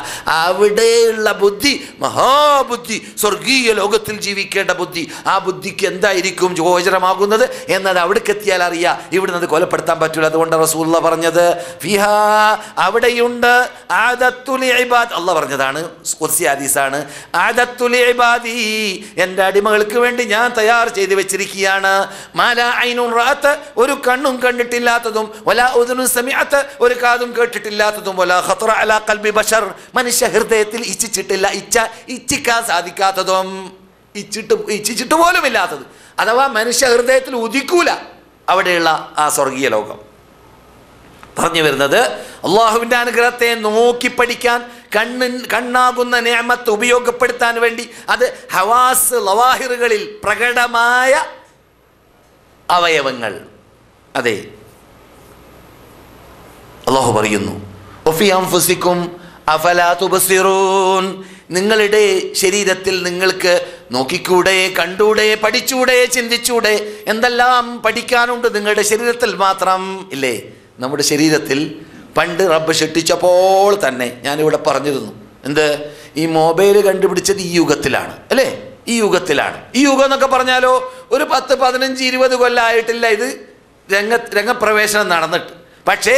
അവിടെയുള്ള ബുദ്ധി മഹാബുദ്ധി, സ്വർഗീയ ലോകത്തിൽ ജീവിക്കേണ്ട ബുദ്ധി, ആ ബുദ്ധിക്ക് എന്തായിരിക്കും ഗോചരമാകുന്നത് എന്നത് അവിടേക്ക് എത്തിയാൽ അറിയാം. ഇവിടുന്ന് അത് കൊലപ്പെടുത്താൻ പറ്റൂല. അതുകൊണ്ട് റസൂലുള്ളാഹ് പറഞ്ഞത് ഫിഹാ, അവിടെയുണ്ട് ആദത്തുൽ ഇബാദ്. അല്ലാഹ് പറഞ്ഞതാണ്, ഖുദ്സി ഹദീസാണ്. ആദത്തുൽ ഇബാദി, എൻ്റെ അടിമകൾക്ക് വേണ്ടി ഞാൻ തയ്യാർ ചെയ്ത് വെച്ചിരിക്കുകയാണ്. മാലാ ഐനുൻ റഅത്ത്, ഒരു കണ്ണും കണ്ടിട്ടില്ലാത്തതും, വലാ ഉദുനുൻ സമിഅത്ത്, ഒരു കാതും കേട്ടിട്ടില്ലാത്തതും, വലാ ഖതറ അലാ ഖൽബി ബശർ, മനുഷ്യ ഹൃദയത്തിൽ ഇച്ഛിക്കാൻ സാധിക്കാത്തതും, ഇച്ഛിച്ചിട്ട് പോലും ഇല്ലാത്തത്, അഥവാ മനുഷ്യ ഹൃദയത്തിൽ ഉദിക്കൂല അവിടെയുള്ള ആ സ്വർഗീയ ലോകം. പറഞ്ഞു വരുന്നത് അള്ളാഹുവിൻ്റെ അനുഗ്രഹത്തെ നോക്കി പഠിക്കാൻ, കണ്ണാകുന്ന നിഅമത്ത് ഉപയോഗപ്പെടുത്താൻ വേണ്ടി, അത് ഹവാസ് ലവാഹിറുകളിൽ പ്രകടമായ അവയവങ്ങൾ. അതെ, അള്ളാഹു പറയുന്നു വഫി അൻഫുസികും അഫലാ തുബ്സിറൂൻ, നിങ്ങളുടെ ശരീരത്തിൽ നിങ്ങൾക്ക് നോക്കിക്കൂടെ, കണ്ടൂടെ, പഠിച്ചൂടെ, ചിന്തിച്ചൂടെ? എന്തെല്ലാം പഠിക്കാനുണ്ട് നിങ്ങളുടെ ശരീരത്തിൽ മാത്രം ഇല്ലേ? നമ്മുടെ ശരീരത്തിൽ പണ്ട് റബ്ബ് സൃഷ്ടിച്ചപ്പോൾ തന്നെ ഞാനിവിടെ പറഞ്ഞിരുന്നു, എന്ത്, ഈ മൊബൈൽ കണ്ടുപിടിച്ചത് ഈ യുഗത്തിലാണ് അല്ലേ? ഈ യുഗത്തിലാണ്. ഈ യുഗം എന്നൊക്കെ പറഞ്ഞാലോ ഒരു 10, 15, 20 കൊല്ലമായിട്ടില്ല ഇത് രംഗപ്രവേശനം നടന്നിട്ട്. പക്ഷേ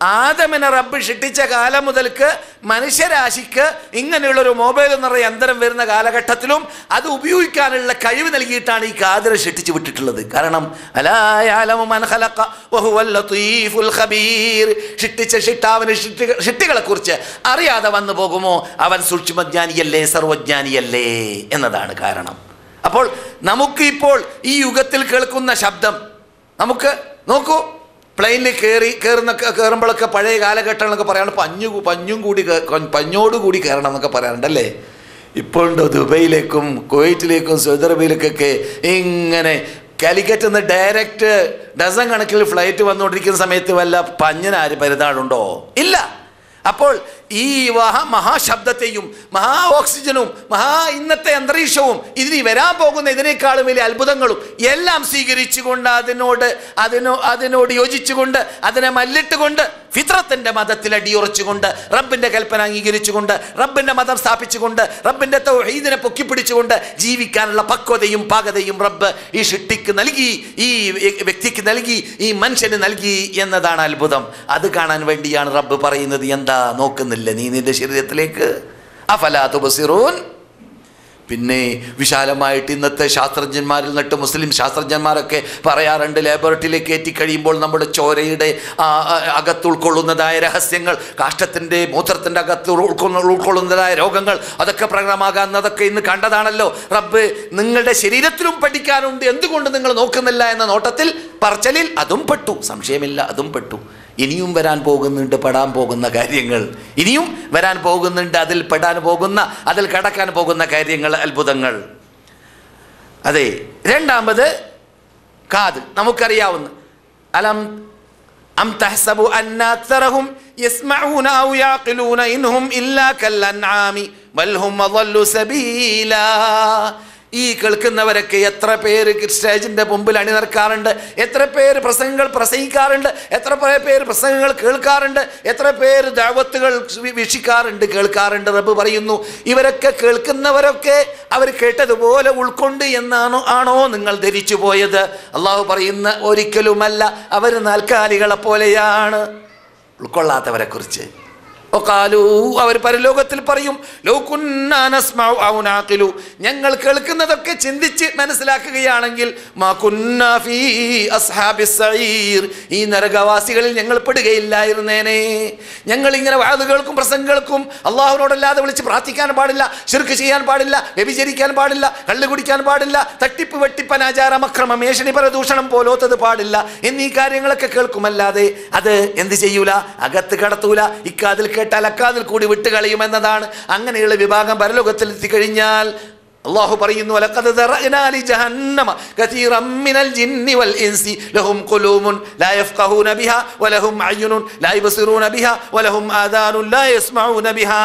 ആദമിനെ റബ്ബ് സൃഷ്ടിച്ച കാലം മുതൽക്ക് മനുഷ്യരാശിക്ക് ഇങ്ങനെയുള്ളൊരു മൊബൈൽ എന്നൊരു യന്ത്രം വരുന്ന കാലഘട്ടത്തിലും അത് ഉപയോഗിക്കാനുള്ള കഴിവ് നൽകിയിട്ടാണ് ഈ ഖാദിറെ സൃഷ്ടിച്ചു വിട്ടിട്ടുള്ളത്. കാരണം അലാ യഅലമു മൻ ഖലഖ വഹുവൽ ലതീഫുൽ ഖബീർ, സൃഷ്ടിച്ച സൃഷ്ടാവിന് സൃഷ്ടികളെ കുറിച്ച് അറിയാതെ വന്നു പോകുമോ? അവൻ സൂക്ഷ്മജ്ഞാനിയല്ലേ, സർവജ്ഞാനിയല്ലേ എന്നതാണ് കാരണം. അപ്പോൾ നമുക്ക് ഇപ്പോൾ ഈ യുഗത്തിൽ കേൾക്കുന്ന ശബ്ദം, നമുക്ക് നോക്കൂ, പ്ലെയിനിൽ കയറുമ്പോഴൊക്കെ പഴയ കാലഘട്ടങ്ങളൊക്കെ പറയാണ്ട് പഞ്ഞോടുകൂടി കയറണം എന്നൊക്കെ പറയാറുണ്ടല്ലേ? ഇപ്പോഴുണ്ടോ ദുബൈയിലേക്കും കുവൈറ്റിലേക്കും സൗദി അറേബ്യയിലേക്കൊക്കെ ഇങ്ങനെ കാലിക്കറ്റ് നിന്ന് ഡയറക്റ്റ് ഡസൻ കണക്കിൽ ഫ്ലൈറ്റ് വന്നുകൊണ്ടിരിക്കുന്ന സമയത്ത് വല്ല പഞ്ഞിനാര് പരിതാടുണ്ടോ? ഇല്ല. അപ്പോൾ ഈ മഹാശബ്ദത്തെയും മഹാ ഓക്സിജനും ഇന്നത്തെ അന്തരീക്ഷവും ഇതിന് വരാൻ പോകുന്ന ഇതിനേക്കാളും വലിയ അത്ഭുതങ്ങളും എല്ലാം സ്വീകരിച്ചുകൊണ്ട് അതിനോട് യോജിച്ചുകൊണ്ട് അതിനെ മല്ലിട്ടുകൊണ്ട് ഫിത്രത്തിന്റെ മതത്തിൽ അടിയുറച്ചുകൊണ്ട് റബ്ബിന്റെ കൽപ്പന അംഗീകരിച്ചുകൊണ്ട് റബ്ബിന്റെ മതം സ്ഥാപിച്ചുകൊണ്ട് റബ്ബിന്റെ തൗഹീദിനെ പൊക്കിപ്പിടിച്ചുകൊണ്ട് ജീവിക്കാനുള്ള പക്വതയും പാകതയും റബ്ബ് ഈ ഷിട്ടിക്ക് നൽകി, ഈ വ്യക്തിക്ക് നൽകി, ഈ മനുഷ്യന് നൽകി എന്നതാണ് അത്ഭുതം. അത് കാണാൻ വേണ്ടിയാണ് റബ്ബ് പറയുന്നത്, എന്താ നോക്കുന്നില്ല നീ നിന്റെ ശരീരത്തിലേക്ക്? അഫലാ തുബ്സിറൂൻ. പിന്നെ വിശാലമായിട്ട് ഇന്നത്തെ ശാസ്ത്രജ്ഞന്മാരിൽ നിന്നിട്ട് മുസ്ലിം ശാസ്ത്രജ്ഞന്മാരൊക്കെ പറയാറുണ്ട്, ലാബോറട്ടറിയിലേക്ക് കയറ്റി കഴിയുമ്പോൾ നമ്മുടെ ചോരയുടെ അകത്ത് ഉൾക്കൊള്ളുന്നതായ രഹസ്യങ്ങൾ, കാഷ്ടത്തിൻ്റെ മൂത്രത്തിൻ്റെ അകത്ത് ഉൾക്കൊള്ളുന്നതായ രോഗങ്ങൾ അതൊക്കെ പ്രകടമാകാവുന്നതൊക്കെ ഇന്ന് കണ്ടതാണല്ലോ. റബ്ബ് നിങ്ങളുടെ ശരീരത്തിലും പഠിക്കാനുണ്ട്, എന്തുകൊണ്ട് നിങ്ങൾ നോക്കുന്നില്ല എന്ന നോട്ടത്തിൽ പറച്ചലിൽ അതും പെട്ടു, സംശയമില്ല, അതും പെട്ടു. ഇനിയും വരാൻ പോകുന്നുണ്ട് പെടാൻ പോകുന്ന കാര്യങ്ങൾ, ഇനിയും വരാൻ പോകുന്നുണ്ട് അതിൽ പെടാൻ പോകുന്ന, അതിൽ കടക്കാൻ പോകുന്ന കാര്യങ്ങൾ, അത്ഭുതങ്ങൾ. അതെ, രണ്ടാമത് കാത്. നമുക്കറിയാവുന്ന അം തഹ്സബു അന്ന അക്തറഹും യസ്മഊന ഔ യഅഖിലൂന ഇൻഹും ഇല്ലാ കൽഅൻആമി ബൽ ഹും അദല്ലു സബീലാ. ഈ കേൾക്കുന്നവരൊക്കെ എത്ര പേര് സ്റ്റേജിൻ്റെ മുമ്പിൽ അണിനിരക്കാറുണ്ട്, എത്ര പേര് പ്രസംഗങ്ങൾ പ്രസംഗിക്കാറുണ്ട്, എത്ര പേര് പ്രസംഗങ്ങൾ കേൾക്കാറുണ്ട്, എത്ര പേര് ദഅവത്തുകൾ വീക്ഷിക്കാറുണ്ട്, കേൾക്കാറുണ്ട്. റബ്ബ് പറയുന്നു, ഇവരൊക്കെ കേൾക്കുന്നവരൊക്കെ അവർ കേട്ടതുപോലെ ഉൾക്കൊണ്ട് ആണോ നിങ്ങൾ ധരിച്ചു പോയത്? അള്ളാഹു പറയുന്ന ഒരിക്കലുമല്ല, അവർ നാൽക്കാലികളെ പോലെയാണ്. ഉൾക്കൊള്ളാത്തവരെ കുറിച്ച് അവർ പരലോകത്തിൽ പറയും, ഞങ്ങൾ കേൾക്കുന്നതൊക്കെ ചിന്തിച്ച് മനസ്സിലാക്കുകയാണെങ്കിൽ ഈ നരകവാസികളിൽ ഞങ്ങൾ പെടുകയില്ലായിരുന്നേനെ. ഞങ്ങൾ ഇങ്ങനെ വാദുകൾക്കും പ്രസംഗങ്ങൾക്കും അള്ളാഹുവിനോടല്ലാതെ വിളിച്ച് പ്രാർത്ഥിക്കാൻ പാടില്ല, ശിർക്ക് ചെയ്യാൻ പാടില്ല, വ്യഭിചരിക്കാൻ പാടില്ല, കള്ളു കുടിക്കാൻ പാടില്ല, തട്ടിപ്പ് വെട്ടിപ്പ് അനാചാരം അക്രമം ഏഷണി പരദൂഷണം പോലോത്തത് പാടില്ല എന്നീ കാര്യങ്ങളൊക്കെ കേൾക്കുമല്ലാതെ അത് എന്ത് ചെയ്യൂല, അകത്ത് കടത്തൂല. ഇക്കാതിൽ കേട്ടാൽ അക്കാതിൽ കൂടി വിട്ടുകളയുമെന്നതാണ്. അങ്ങനെയുള്ള വിഭാഗം പരലോകത്തിൽ എത്തിക്കഴിഞ്ഞാൽ അല്ലാഹു പറയുന്നു, വലഖദ് ദറഅനാ ലിജഹന്നമ കസീറൻ മിനൽ ജിന്നി വൽ ഇൻസി ലഹും ഖുലൂബുൻ ലാ യഫ്ഖഹൂന ബിഹാ വലഹും അയ്യുനുൻ ലാ യബ്സിറൂന ബിഹാ വലഹും ആദാനുൻ ലാ യസ്മഊന ബിഹാ.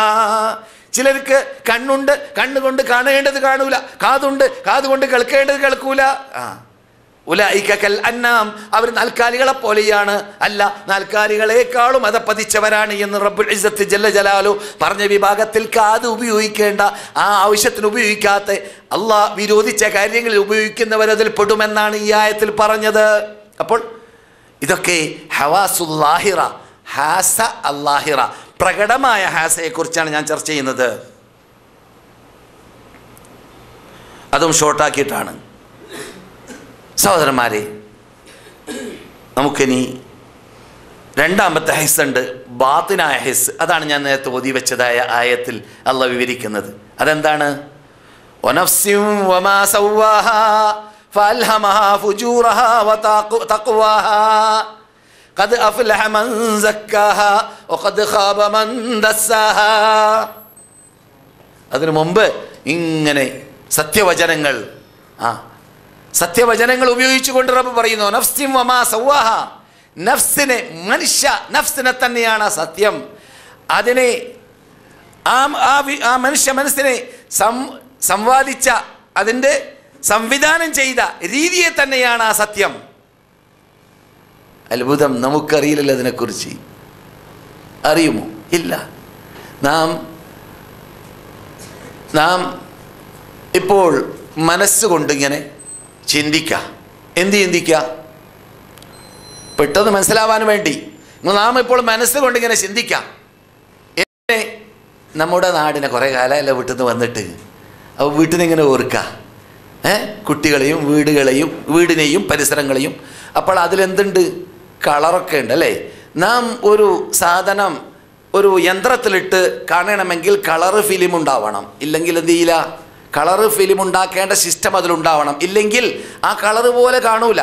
ചിലർക്ക് കണ്ണുണ്ട്, കണ്ണുകൊണ്ട് കാണേണ്ടത് കാണൂല, കാതുണ്ട്, കാതുകൊണ്ട് കേൾക്കേണ്ടത് കേൾക്കൂല. ഉലൈക കൽ അന്നാം, അവർ നാൽക്കാലികളെ പോലെയാണ്. അല്ല, നാൽക്കാലികളെക്കാളും അതപ്പതിച്ചവരാണ് എന്ന് റബ്ബുൽ ഇസ്സത്ത് ജല്ല ജലാലു പറഞ്ഞ വിഭാഗത്തിൽ കാത് ഉപയോഗിക്കേണ്ട, ആ ആവശ്യത്തിന് ഉപയോഗിക്കാത്ത, അള്ളാഹ് വിരോധിച്ച കാര്യങ്ങളിൽ ഉപയോഗിക്കുന്നവരതിൽ പെടുമെന്നാണ് ഈ ആയത്തിൽ പറഞ്ഞത്. അപ്പോൾ ഇതൊക്കെ ഹവാസുല്ലാഹിറ, ഹാസ അല്ലാഹിറ, പ്രകടമായ ഹാസയെക്കുറിച്ചാണ് ഞാൻ ചർച്ച ചെയ്യുന്നത്. അതും ഷോർട്ടാക്കിയിട്ടാണ്. സഹോദരന്മാരെ, നമുക്കിനി രണ്ടാമത്തെ ഹിസ്സുണ്ട്, ബാത്തിനായ ഹിസ്. അതാണ് ഞാൻ നേരത്തെ ഓതി വെച്ചതായ ആയത്തിൽ അള്ളാഹ് വിവരിക്കുന്നത്. അതെന്താണ്? വനഫ്സിൻ വമാ സവ്വാഹാ ഫഅൽഹമഹാ ഫുജൂറഹാ വതഖ്വാഹാ ഖദ് അഫ്ലഹ മൻ സക്കാഹാ വഖദ് ഖാബ മൻ ദസ്സാഹാ. അതിനു മുമ്പ് ഇങ്ങനെ സത്യവചനങ്ങൾ സത്യവചനങ്ങൾ ഉപയോഗിച്ചുകൊണ്ട് റബ്ബ് പറയുന്നു, നഫ്സിൻ വമാ സവ്വാഹ, നഫ്സിനെ, നഫ്സിനെ തന്നെയാണ് സത്യം. അതിനെ ആ മനുഷ്യ മനസ്സിനെ സംവാദിച്ച, അതിൻ്റെ സംവിധാനം ചെയ്ത രീതിയെ തന്നെയാണ് ആ സത്യം. അത്ഭുതം. നമുക്കറിയില്ലല്ലോ അതിനെക്കുറിച്ച്. അറിയുമോ? ഇല്ല. നാം ഇപ്പോൾ മനസ്സുകൊണ്ടിങ്ങനെ ചിന്തിക്കുക. എന്ത് ചിന്തിക്കുക? പെട്ടെന്ന് മനസ്സിലാവാൻ വേണ്ടി നാം ഇപ്പോൾ മനസ്സുകൊണ്ടിങ്ങനെ ചിന്തിക്കാം. എന്നെ നമ്മുടെ നാടിനെ കുറേ കാലമല്ല വീട്ടിൽ നിന്ന് വന്നിട്ട്, അപ്പോൾ വീട്ടിൽ നിന്ന് ഇങ്ങനെ ഓർക്കുക, കുട്ടികളെയും വീടിനെയും പരിസരങ്ങളെയും. അപ്പോൾ അതിലെന്തുണ്ട്? കളറൊക്കെ ഉണ്ട് അല്ലേ? നാം ഒരു സാധനം ഒരു യന്ത്രത്തിലിട്ട് കാണണമെങ്കിൽ കളറ് ഫിലിം ഉണ്ടാവണം, ഇല്ലെങ്കിൽ എന്ത് ചെയ്യില്ല, കളറ് ഫിലിം ഉണ്ടാക്കേണ്ട സിസ്റ്റം അതിലുണ്ടാവണം, ഇല്ലെങ്കിൽ ആ കളറ് പോലെ കാണൂല.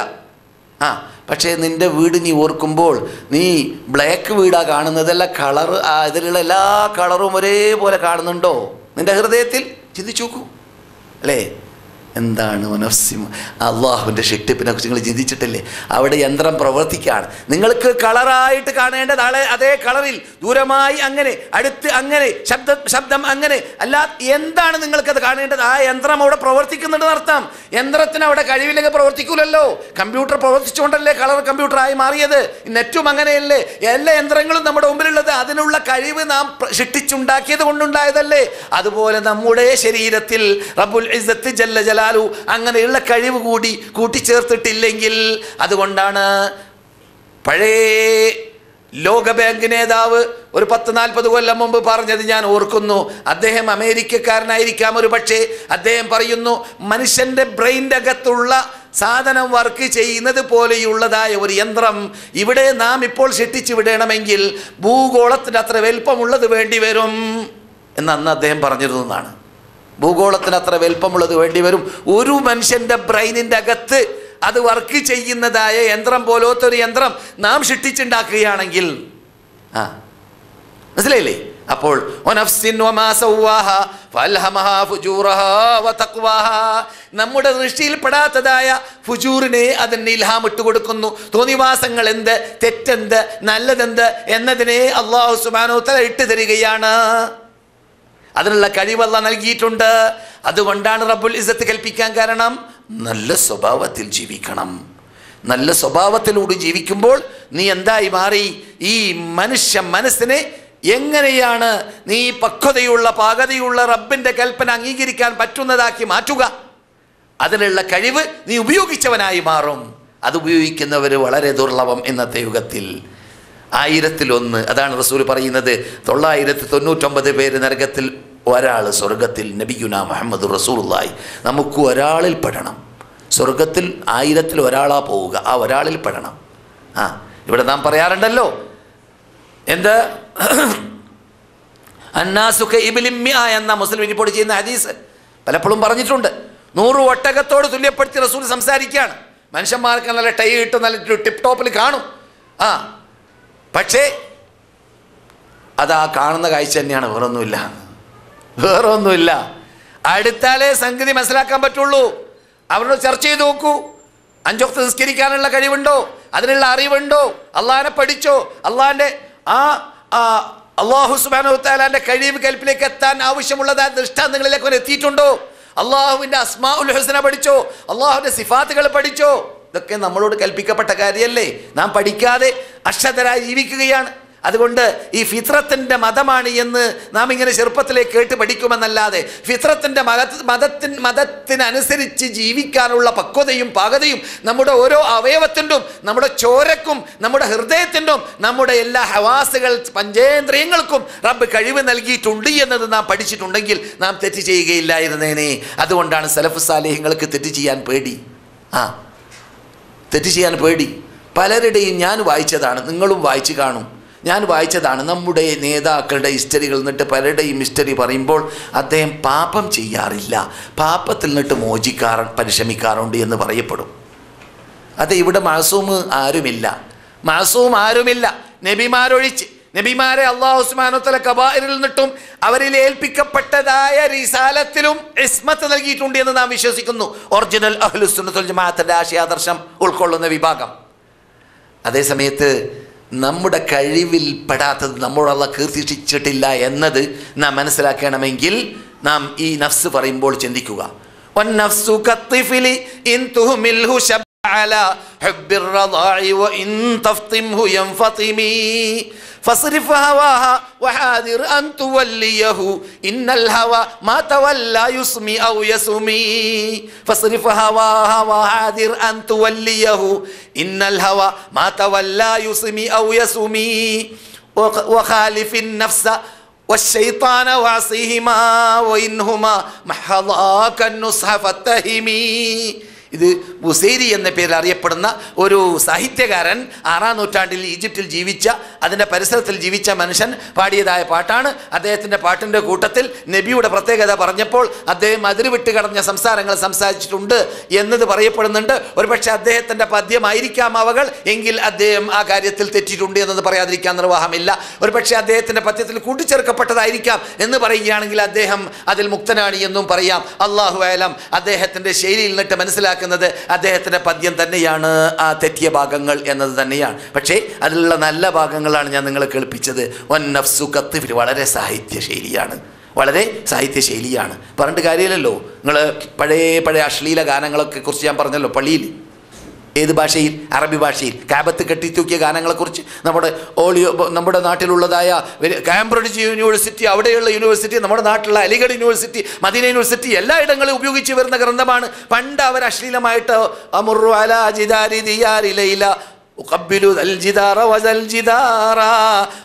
പക്ഷേ നിൻ്റെ വീട് നീ ഓർക്കുമ്പോൾ നീ ബ്ലാക്ക് വീടാണ് കാണുന്നതല്ല, കളറ് ഇതിലുള്ള എല്ലാ കളറും ഒരേപോലെ കാണുന്നുണ്ടോ നിൻ്റെ ഹൃദയത്തിൽ? ചിന്തിച്ചു നോക്കൂ അല്ലേ? എന്താണ് നഫ്സിൻ? അള്ളാഹുവിൻ്റെ സൃഷ്ടിപ്പിനെ കുറിച്ച് നിങ്ങൾ ചിന്തിച്ചിട്ടില്ലേ? അവിടെ യന്ത്രം പ്രവർത്തിക്കുകയാണ്. നിങ്ങൾക്ക് കളറായിട്ട് കാണേണ്ടത് അതേ കളറിൽ, ദൂരമായി അങ്ങനെ, അടുത്ത് അങ്ങനെ, ശബ്ദം അങ്ങനെ, അല്ല എന്താണ് നിങ്ങൾക്കത് കാണേണ്ടത്? ആ യന്ത്രം അവിടെ പ്രവർത്തിക്കുന്നുണ്ടെന്ന് അർത്ഥം. യന്ത്രത്തിന് അവിടെ കഴിവില്ലെങ്കിൽ പ്രവർത്തിക്കൂലല്ലോ. കമ്പ്യൂട്ടർ പ്രവർത്തിച്ചുകൊണ്ടല്ലേ കളർ കമ്പ്യൂട്ടറായി മാറിയത്. നെറ്റും അങ്ങനെയല്ലേ. എല്ലാ യന്ത്രങ്ങളും നമ്മുടെ മുമ്പിലുള്ളത് അതിനുള്ള കഴിവ് നാം സൃഷ്ടിച്ചുണ്ടാക്കിയത് കൊണ്ടുണ്ടായതല്ലേ. അതുപോലെ നമ്മുടെ ശരീരത്തിൽ റബ്ബുൽ ഇസ്സത്ത് ജല്ല ജലാലു അങ്ങനെയുള്ള കഴിവ് കൂടി കൂട്ടിച്ചേർത്തിട്ടില്ലെങ്കിൽ, അതുകൊണ്ടാണ് പഴയ ലോക ബാങ്ക് നേതാവ് ഒരു 10-40 കൊല്ലം മുമ്പ് പറഞ്ഞത് ഞാൻ ഓർക്കുന്നു. അദ്ദേഹം അമേരിക്കക്കാരനായിരിക്കാം ഒരു പക്ഷേ. അദ്ദേഹം പറയുന്നു, മനുഷ്യന്റെ ബ്രെയിൻ്റെ അകത്തുള്ള സാധനം വർക്ക് ചെയ്യുന്നത് പോലെയുള്ളതായ ഒരു യന്ത്രം ഇവിടെ നാം ഇപ്പോൾ സൃഷ്ടിച്ചു വിടണമെങ്കിൽ ഭൂഗോളത്തിന് അത്ര വലിപ്പമുള്ളത് വേണ്ടി വരും എന്നന്ന് അദ്ദേഹം പറഞ്ഞിരുന്നതാണ്. ഭൂഗോളത്തിന് അത്ര വലിപ്പമുള്ളത് വേണ്ടി വരും. ഒരു മനുഷ്യൻ്റെ ബ്രെയിനിൻ്റെ അകത്ത് അത് വർക്ക് ചെയ്യുന്നതായ യന്ത്രം പോലത്തെ ഒരു യന്ത്രം നാം സൃഷ്ടിച്ചുണ്ടാക്കുകയാണെങ്കിൽ, മനസ്സിലായില്ലേ? അപ്പോൾ നമ്മുടെ ദൃഷ്ടിയിൽപ്പെടാത്തതായ ഫുജൂറിനെ അതിന് ഇൽഹാം ഇട്ട് കൊടുക്കുന്നു. തോന്നിവാസങ്ങൾ എന്ത്, തെറ്റെന്ത്, നല്ലതെന്ത് എന്നതിനെ അല്ലാഹു സുബ്ഹാനഹു വ തആല ഇട്ട് തരികയാണ്. അതിനുള്ള കഴിവ് അല്ലാഹ് നൽകിയിട്ടുണ്ട്. അതുകൊണ്ടാണ് റബ്ബുൽ ഇസ്സത്ത് കൽപ്പിക്കാൻ കാരണം, നല്ല സ്വഭാവത്തിൽ ജീവിക്കണം. നല്ല സ്വഭാവത്തിലൂടെ ജീവിക്കുമ്പോൾ നീ എന്തായി മാറി? ഈ മനുഷ്യ മനസ്സിനെ എങ്ങനെയാണ് നീ പക്വതയുള്ള പാകതയുള്ള റബ്ബിൻ്റെ കൽപ്പന അംഗീകരിക്കാൻ പറ്റുന്നതാക്കി മാറ്റുക? അതിനുള്ള കഴിവ് നീ ഉപയോഗിച്ചവനായി മാറും. അത് ഉപയോഗിക്കുന്നവർ വളരെ ദുർലഭം ഇന്നത്തെ യുഗത്തിൽ. 1000-1. അതാണ് റസൂൽ പറയുന്നത്. 999 പേര് നരകത്തിൽ, ഒരാൾ സ്വർഗത്തിൽ. നബിയുനാ മുഹമ്മദ് റസൂലുള്ളാഹി. നമുക്ക് ഒരാളിൽ പെടണം. സ്വർഗത്തിൽ 1000-ൽ ഒരാളാ പോവുക. ആ ഒരാളിൽ പെടണം. ഇവിടെ നാം പറയാറുണ്ടല്ലോ, എന്ത് അന്നാസുക ഇബ്ലിമ്മിഅ എന്ന മുസ്ലിം റിപ്പോർട്ട് ചെയ്യുന്ന ഹദീസ് പലപ്പോഴും പറഞ്ഞിട്ടുണ്ട്. 100 ഒട്ടകത്തോട് തുല്യപ്പെടുത്തി റസൂൽ സംസാരിക്കുകയാണ്. മനുഷ്യന്മാർക്ക് നല്ല ടൈ ഇട്ട് നല്ല ടിപ്പ് ടോപ്പിൽ കാണും. പക്ഷേ അത് ആ കാണുന്ന കാഴ്ച തന്നെയാണ്, വേറെ ഒന്നുമില്ല. അടുത്താലേ സംഗതി മനസ്സിലാക്കാൻ പറ്റുള്ളൂ. അവരോട് ചർച്ച ചെയ്ത് നോക്കൂ. 5 വക്ത് നിസ്കരിക്കാനുള്ള കഴിവുണ്ടോ? അതിനുള്ള അറിവുണ്ടോ? അള്ളാഹിനെ പഠിച്ചോ? അള്ളാഹിൻ്റെ അല്ലാഹു സുബ്ഹാനഹു വ തആലയുടെ കഴിവ് കൽപ്പിലേക്ക് എത്താൻ ആവശ്യമുള്ളതായ ദൃഷ്ടാന്തങ്ങളിലേക്ക് അവൻ എത്തിയിട്ടുണ്ടോ? അള്ളാഹുവിൻ്റെ അസ്മാഉൽ ഹുസ്ന പഠിച്ചോ? അള്ളാഹുവിൻ്റെ സിഫാത്തുകൾ പഠിച്ചോ? ഇതൊക്കെ നമ്മളോട് കൽപ്പിക്കപ്പെട്ട കാര്യമല്ലേ? നാം പഠിക്കാതെ അക്ഷതരായി ജീവിക്കുകയാണ്. അതുകൊണ്ട് ഈ ഫിത്രത്തിൻ്റെ മതമാണ് എന്ന് നാം ഇങ്ങനെ ചെറുപ്പത്തിലേക്ക് കേട്ട് പഠിക്കുമെന്നല്ലാതെ ഫിത്രത്തിൻ്റെ മതത്തിനനുസരിച്ച് ജീവിക്കാനുള്ള പക്വതയും പാകതയും നമ്മുടെ ഓരോ അവയവത്തിൻ്റെയും, നമ്മുടെ ചോരക്കും, നമ്മുടെ ഹൃദയത്തിൻ്റെയും, നമ്മുടെ എല്ലാ ഹവാസുകൾ പഞ്ചേന്ദ്രിയങ്ങൾക്കും റബ്ബ് കഴിവ് നൽകിയിട്ടുണ്ട് എന്നത് നാം പഠിച്ചിട്ടുണ്ടെങ്കിൽ നാം തെറ്റ് ചെയ്യുകയില്ലായിരുന്നേനെ. അതുകൊണ്ടാണ് സലഫ് സാലിഹ്യങ്ങൾക്ക് തെറ്റ് ചെയ്യാൻ പേടി. പലരുടെയും ഞാൻ വായിച്ചതാണ്, നിങ്ങളും വായിച്ചു കാണും, ഞാൻ വായിച്ചതാണ്. നമ്മുടെ നേതാക്കളുടെ ഹിസ്റ്ററികൾ നിന്നിട്ട് പലരുടെയും ഹിസ്റ്ററി പറയുമ്പോൾ അദ്ദേഹം പാപം ചെയ്യാറില്ല, പാപത്തിൽ നിന്നിട്ട് പരിശ്രമിക്കാറുണ്ട് എന്ന് പറയപ്പെടും. അതെ, ഇവിടെ മാസൂം ആരുമില്ല, നബിമാരൊഴിച്ച്. നബിമാരെ അല്ലാഹു സുബ്ഹാനഹു വ തആല കബായിറിൽ നിന്നിട്ടും അവരിൽ ഏൽപ്പിക്കപ്പെട്ടതായ റിസാലത്തിലും ഇസ്മത്ത് നൽകിയിട്ടുണ്ട് എന്ന് നാം വിശ്വസിക്കുന്നു. ഒറിജിനൽ അഹ്ലുസ് സുന്നത്ത് വൽ ജമാഅത്തിന്റെ ആശയാദർശം ഉൾക്കൊള്ളുന്ന വിഭാഗം. അതേസമയത്ത് നമ്മുടെ കഴിവിൽ പെടാത്തത് നമ്മോട് അല്ലാഹ് കീർത്തിച്ചിട്ടില്ല എന്നത് നാം മനസ്സിലാക്കണമെങ്കിൽ നാം ഈ നഫ്സ് പറയുമ്പോൾ ചിന്തിക്കുക. വന്നഫ്സു കത്തിഫിലി ഇൻ തുഹ്മിൽഹു ശബ അലാ ഹുബ്ബിർ റദാഇ വഇൻ തഫ്തിംഹു യൻഫതിമി فاصرف هواها وحاذر أن توليه إن الهوى ما تولى يسمي أو يسمي فاصرف هواها وحاذر أن توليه إن الهوى ما تولى يسمي أو يسمي وخالف النفس والشيطان وعصيهما وإنهما محضاك النصح فاتهمي. ഇത് ബുസൈരി എന്ന പേരിൽ അറിയപ്പെടുന്ന ഒരു സാഹിത്യകാരൻ 6-ാം നൂറ്റാണ്ടിൽ ഈജിപ്തിൽ ജീവിച്ച, അതിൻ്റെ പരിസരത്തിൽ ജീവിച്ച മനുഷ്യൻ പാടിയതായ പാട്ടാണ്. അദ്ദേഹത്തിൻ്റെ പാട്ടിൻ്റെ കൂട്ടത്തിൽ നബിയുടെ പ്രത്യേകത പറഞ്ഞപ്പോൾ അദ്ദേഹം അതിരുവിട്ട് കടഞ്ഞ സംസാരങ്ങൾ സംസാരിച്ചിട്ടുണ്ട് എന്നത് പറയപ്പെടുന്നുണ്ട്. ഒരുപക്ഷെ അദ്ദേഹത്തിൻ്റെ പദ്യമായിരിക്കാം അവകൾ, എങ്കിൽ അദ്ദേഹം ആ കാര്യത്തിൽ തെറ്റിയിട്ടുണ്ട് എന്നത് പറയാതിരിക്കാൻ നിർവാഹമില്ല. ഒരുപക്ഷെ അദ്ദേഹത്തിൻ്റെ പദ്യത്തിൽ കൂട്ടിച്ചേർക്കപ്പെട്ടതായിരിക്കാം എന്ന് പറയുകയാണെങ്കിൽ അദ്ദേഹം അതിൽ മുക്തനാണ് എന്നും പറയാം. അല്ലാഹു അഅലം. അദ്ദേഹത്തിൻ്റെ ശൈലിയിൽ നിന്നിട്ട് മനസ്സിലാക്കുന്നത് അദ്ദേഹത്തിൻ്റെ പദ്യം തന്നെയാണ് ആ തെറ്റിയ ഭാഗങ്ങൾ എന്നത് തന്നെയാണ്. പക്ഷേ അതിലുള്ള നല്ല ഭാഗങ്ങളാണ് ഞാൻ നിങ്ങളെ കേൾപ്പിച്ചത്. വൻ നഫ്സു കത്തിഫിൽ വളരെ സാഹിത്യ ശൈലിയാണ്, വളരെ സാഹിത്യ ശൈലിയാണ്. പറഞ്ഞിട്ട് കാര്യമില്ലല്ലോ. നിങ്ങൾ പഴയ അശ്ലീല ഗാനങ്ങളൊക്കെ കുറിച്ച് ഞാൻ പറഞ്ഞല്ലോ പള്ളിയിൽ. ഏത് ഭാഷയിൽ? അറബി ഭാഷയിൽ. കാബത്ത് കെട്ടിത്തൂക്കിയ ഗാനങ്ങളെക്കുറിച്ച് നമ്മുടെ നാട്ടിലുള്ളതായ കാംബ്രിഡ്ജ് യൂണിവേഴ്സിറ്റി, അവിടെയുള്ള യൂണിവേഴ്സിറ്റി, നമ്മുടെ നാട്ടിലുള്ള അലിഗഡ് യൂണിവേഴ്സിറ്റി, മദീന യൂണിവേഴ്സിറ്റി എല്ലായിടങ്ങളും ഉപയോഗിച്ച് വരുന്ന ഗ്രന്ഥമാണ്. പണ്ട് അവർ അശ്ലീലമായിട്ട് അമുറു അലാ ജിദാരി ദിയാരി ലൈല ഉഖബ്ബിലു അൽ ജിദാറ വസൽ ജിദാറ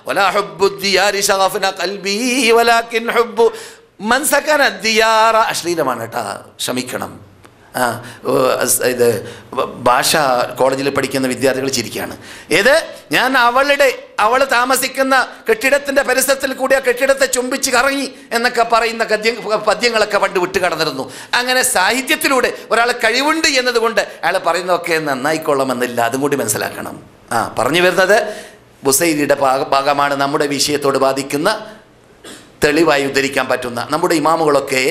വലാ ഹുബ്ബു ദിയാരി ശഗഫന ഖൽബി വലാകിൻ ഹുബ്ബു മൻ സകന ദിയാറ. അശ്ലീലമാണ് കേട്ടോ, ക്ഷമിക്കണം. ഇത് ഭാഷ കോളേജിൽ പഠിക്കുന്ന വിദ്യാർത്ഥികൾ ചിരിക്കുകയാണ്. ഞാൻ അവൾ താമസിക്കുന്ന കെട്ടിടത്തിൻ്റെ പരിസരത്തിൽ കൂടി ആ കെട്ടിടത്തെ ചുംബിച്ച് കറങ്ങി എന്നൊക്കെ പറയുന്ന പദ്യങ്ങളൊക്കെ പണ്ട് വിട്ട് കടന്നിരുന്നു. അങ്ങനെ സാഹിത്യത്തിലൂടെ ഒരാൾ കഴിവുണ്ട് എന്നതുകൊണ്ട് അയാൾ പറയുന്നതൊക്കെ നന്നായിക്കൊള്ളണമെന്നില്ല, അതും കൂടി മനസ്സിലാക്കണം. പറഞ്ഞു വരുന്നത് ബുസൈരിയുടെ ഭാഗമാണ് നമ്മുടെ വിഷയത്തോട് ബാധിക്കുന്ന തെളിവായി ഉദ്ധരിക്കാൻ പറ്റുന്ന. നമ്മുടെ ഇമാമുകളൊക്കെ